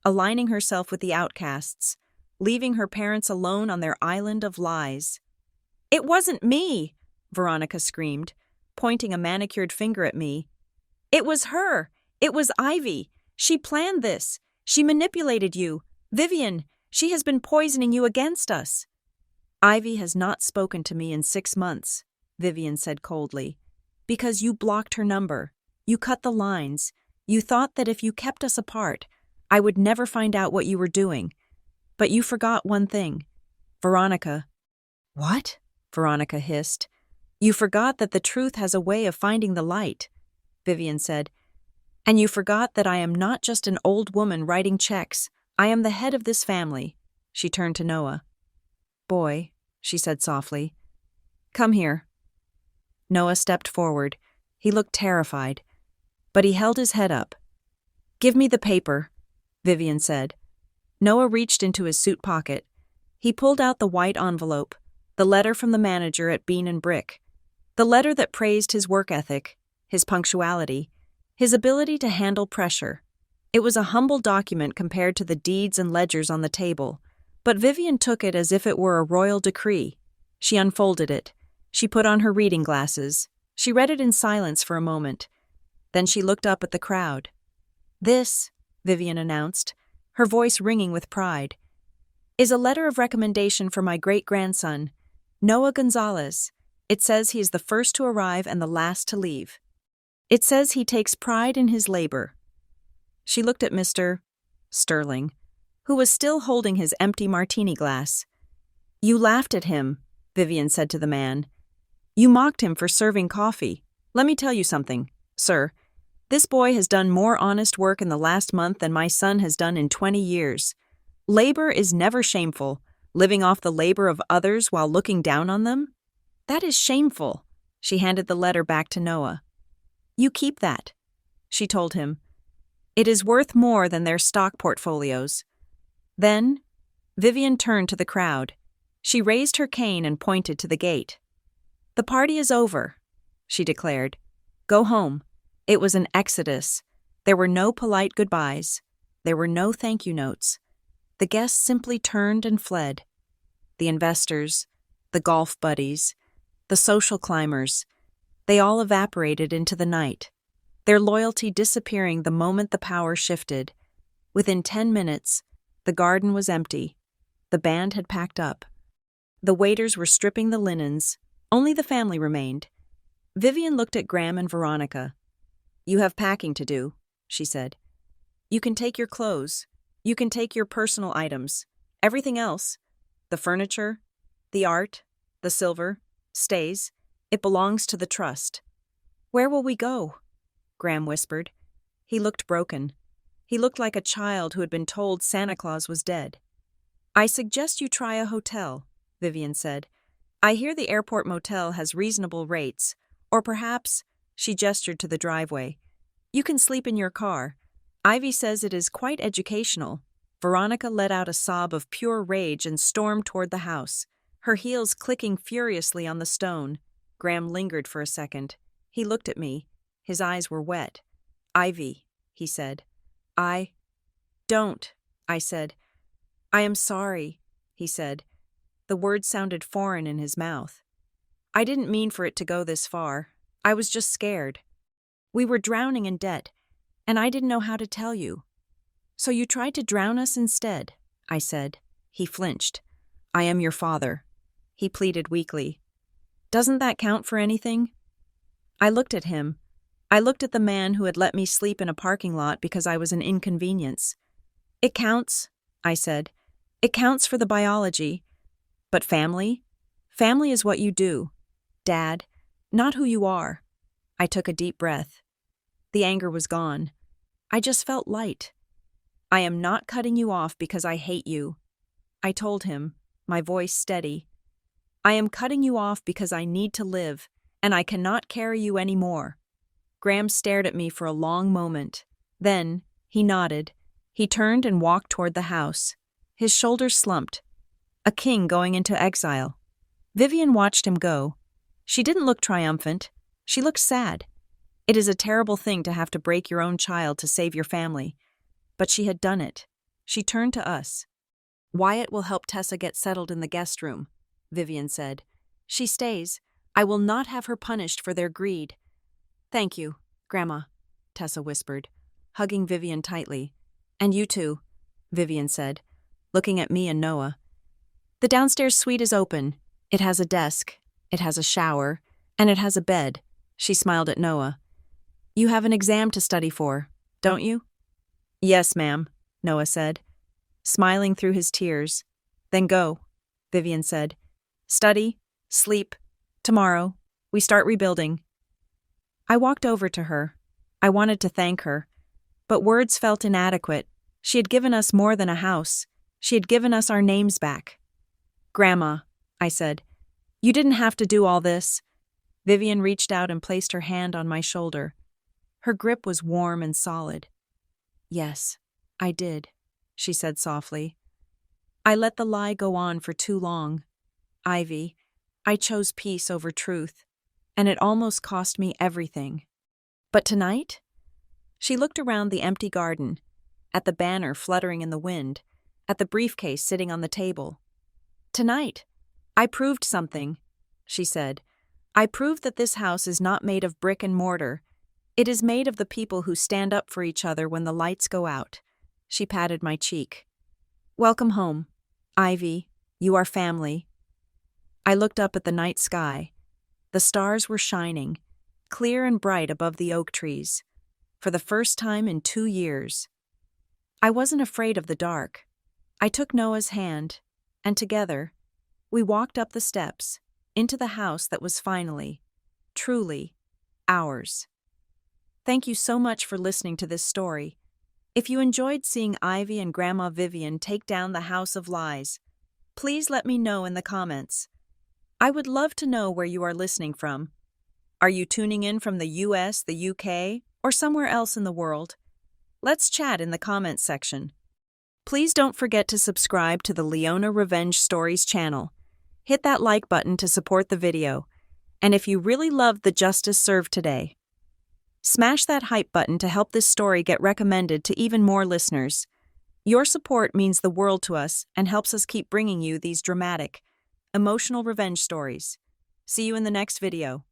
aligning herself with the outcasts, leaving her parents alone on their island of lies. It wasn't me, Veronica screamed, pointing a manicured finger at me. It was her. It was Ivy. She planned this. She manipulated you. Vivian, she has been poisoning you against us. Ivy has not spoken to me in 6 months, Vivian said coldly. Because you blocked her number. You cut the lines. You thought that if you kept us apart, I would never find out what you were doing. But you forgot one thing. Veronica. What? Veronica hissed. You forgot that the truth has a way of finding the light, Vivian said. And you forgot that I am not just an old woman writing checks. I am the head of this family. She turned to Noah. Boy, she said softly. Come here. Noah stepped forward. He looked terrified, but he held his head up. Give me the paper, Vivian said. Noah reached into his suit pocket. He pulled out the white envelope, the letter from the manager at Bean and Brick, the letter that praised his work ethic, his punctuality, his ability to handle pressure. It was a humble document compared to the deeds and ledgers on the table, but Vivian took it as if it were a royal decree. She unfolded it. She put on her reading glasses. She read it in silence for a moment. Then she looked up at the crowd. This, Vivian announced, her voice ringing with pride, is a letter of recommendation for my great-grandson, Noah Gonzalez. It says he is the first to arrive and the last to leave. It says he takes pride in his labor. She looked at Mr. Sterling, who was still holding his empty martini glass. You laughed at him, Vivian said to the man. You mocked him for serving coffee. Let me tell you something, sir. This boy has done more honest work in the last month than my son has done in 20 years. Labor is never shameful. Living off the labor of others while looking down on them? That is shameful. She handed the letter back to Noah. You keep that, she told him. It is worth more than their stock portfolios. Then, Vivian turned to the crowd. She raised her cane and pointed to the gate. The party is over, she declared. Go home. It was an exodus. There were no polite goodbyes. There were no thank you notes. The guests simply turned and fled. The investors, the golf buddies, the social climbers, they all evaporated into the night, their loyalty disappearing the moment the power shifted. Within 10 minutes, the garden was empty. The band had packed up. The waiters were stripping the linens. Only the family remained. Vivian looked at Graham and Veronica. You have packing to do, she said. You can take your clothes. You can take your personal items. Everything else, the furniture, the art, the silver, stays. It belongs to the trust. Where will we go? Graham whispered. He looked broken. He looked like a child who had been told Santa Claus was dead. I suggest you try a hotel, Vivian said. I hear the airport motel has reasonable rates, or perhaps, she gestured to the driveway, you can sleep in your car. Ivy says it is quite educational. Veronica let out a sob of pure rage and stormed toward the house, her heels clicking furiously on the stone. Graham lingered for a second. He looked at me. His eyes were wet. Ivy, he said. Don't, I said. I am sorry, he said. The words sounded foreign in his mouth. I didn't mean for it to go this far. I was just scared. We were drowning in debt, and I didn't know how to tell you. So you tried to drown us instead, I said. He flinched. I am your father, he pleaded weakly. Doesn't that count for anything? I looked at him. I looked at the man who had let me sleep in a parking lot because I was an inconvenience. It counts, I said. It counts for the biology. But family? Family is what you do. Dad, not who you are. I took a deep breath. The anger was gone. I just felt light. I am not cutting you off because I hate you, I told him, my voice steady. I am cutting you off because I need to live, and I cannot carry you any more. Graham stared at me for a long moment. Then, he nodded. He turned and walked toward the house. His shoulders slumped. A king going into exile. Vivian watched him go. She didn't look triumphant. She looked sad. It is a terrible thing to have to break your own child to save your family. But she had done it. She turned to us. Wyatt will help Tessa get settled in the guest room, Vivian said. She stays. I will not have her punished for their greed. Thank you, Grandma, Tessa whispered, hugging Vivian tightly. And you too, Vivian said, looking at me and Noah. The downstairs suite is open. It has a desk, it has a shower, and it has a bed. She smiled at Noah. You have an exam to study for, don't you? Yes, ma'am, Noah said, smiling through his tears. Then go, Vivian said. Study, sleep. Tomorrow, we start rebuilding. I walked over to her. I wanted to thank her, but words felt inadequate. She had given us more than a house. She had given us our names back. Grandma, I said, you didn't have to do all this. Vivian reached out and placed her hand on my shoulder. Her grip was warm and solid. Yes, I did, she said softly. I let the lie go on for too long. Ivy, I chose peace over truth, and it almost cost me everything. But tonight? She looked around the empty garden, at the banner fluttering in the wind, at the briefcase sitting on the table. Tonight, I proved something, she said. I proved that this house is not made of brick and mortar. It is made of the people who stand up for each other when the lights go out. She patted my cheek. Welcome home, Ivy. You are family. I looked up at the night sky. The stars were shining, clear and bright above the oak trees, for the first time in 2 years. I wasn't afraid of the dark. I took Noah's hand, and together, we walked up the steps, into the house that was finally, truly, ours. Thank you so much for listening to this story. If you enjoyed seeing Ivy and Grandma Vivian take down the House of Lies, please let me know in the comments. I would love to know where you are listening from. Are you tuning in from the US, the UK, or somewhere else in the world? Let's chat in the comments section. Please don't forget to subscribe to the Leona Revenge Stories channel. Hit that like button to support the video. And if you really loved the justice served today, smash that hype button to help this story get recommended to even more listeners. Your support means the world to us and helps us keep bringing you these dramatic, emotional revenge stories. See you in the next video.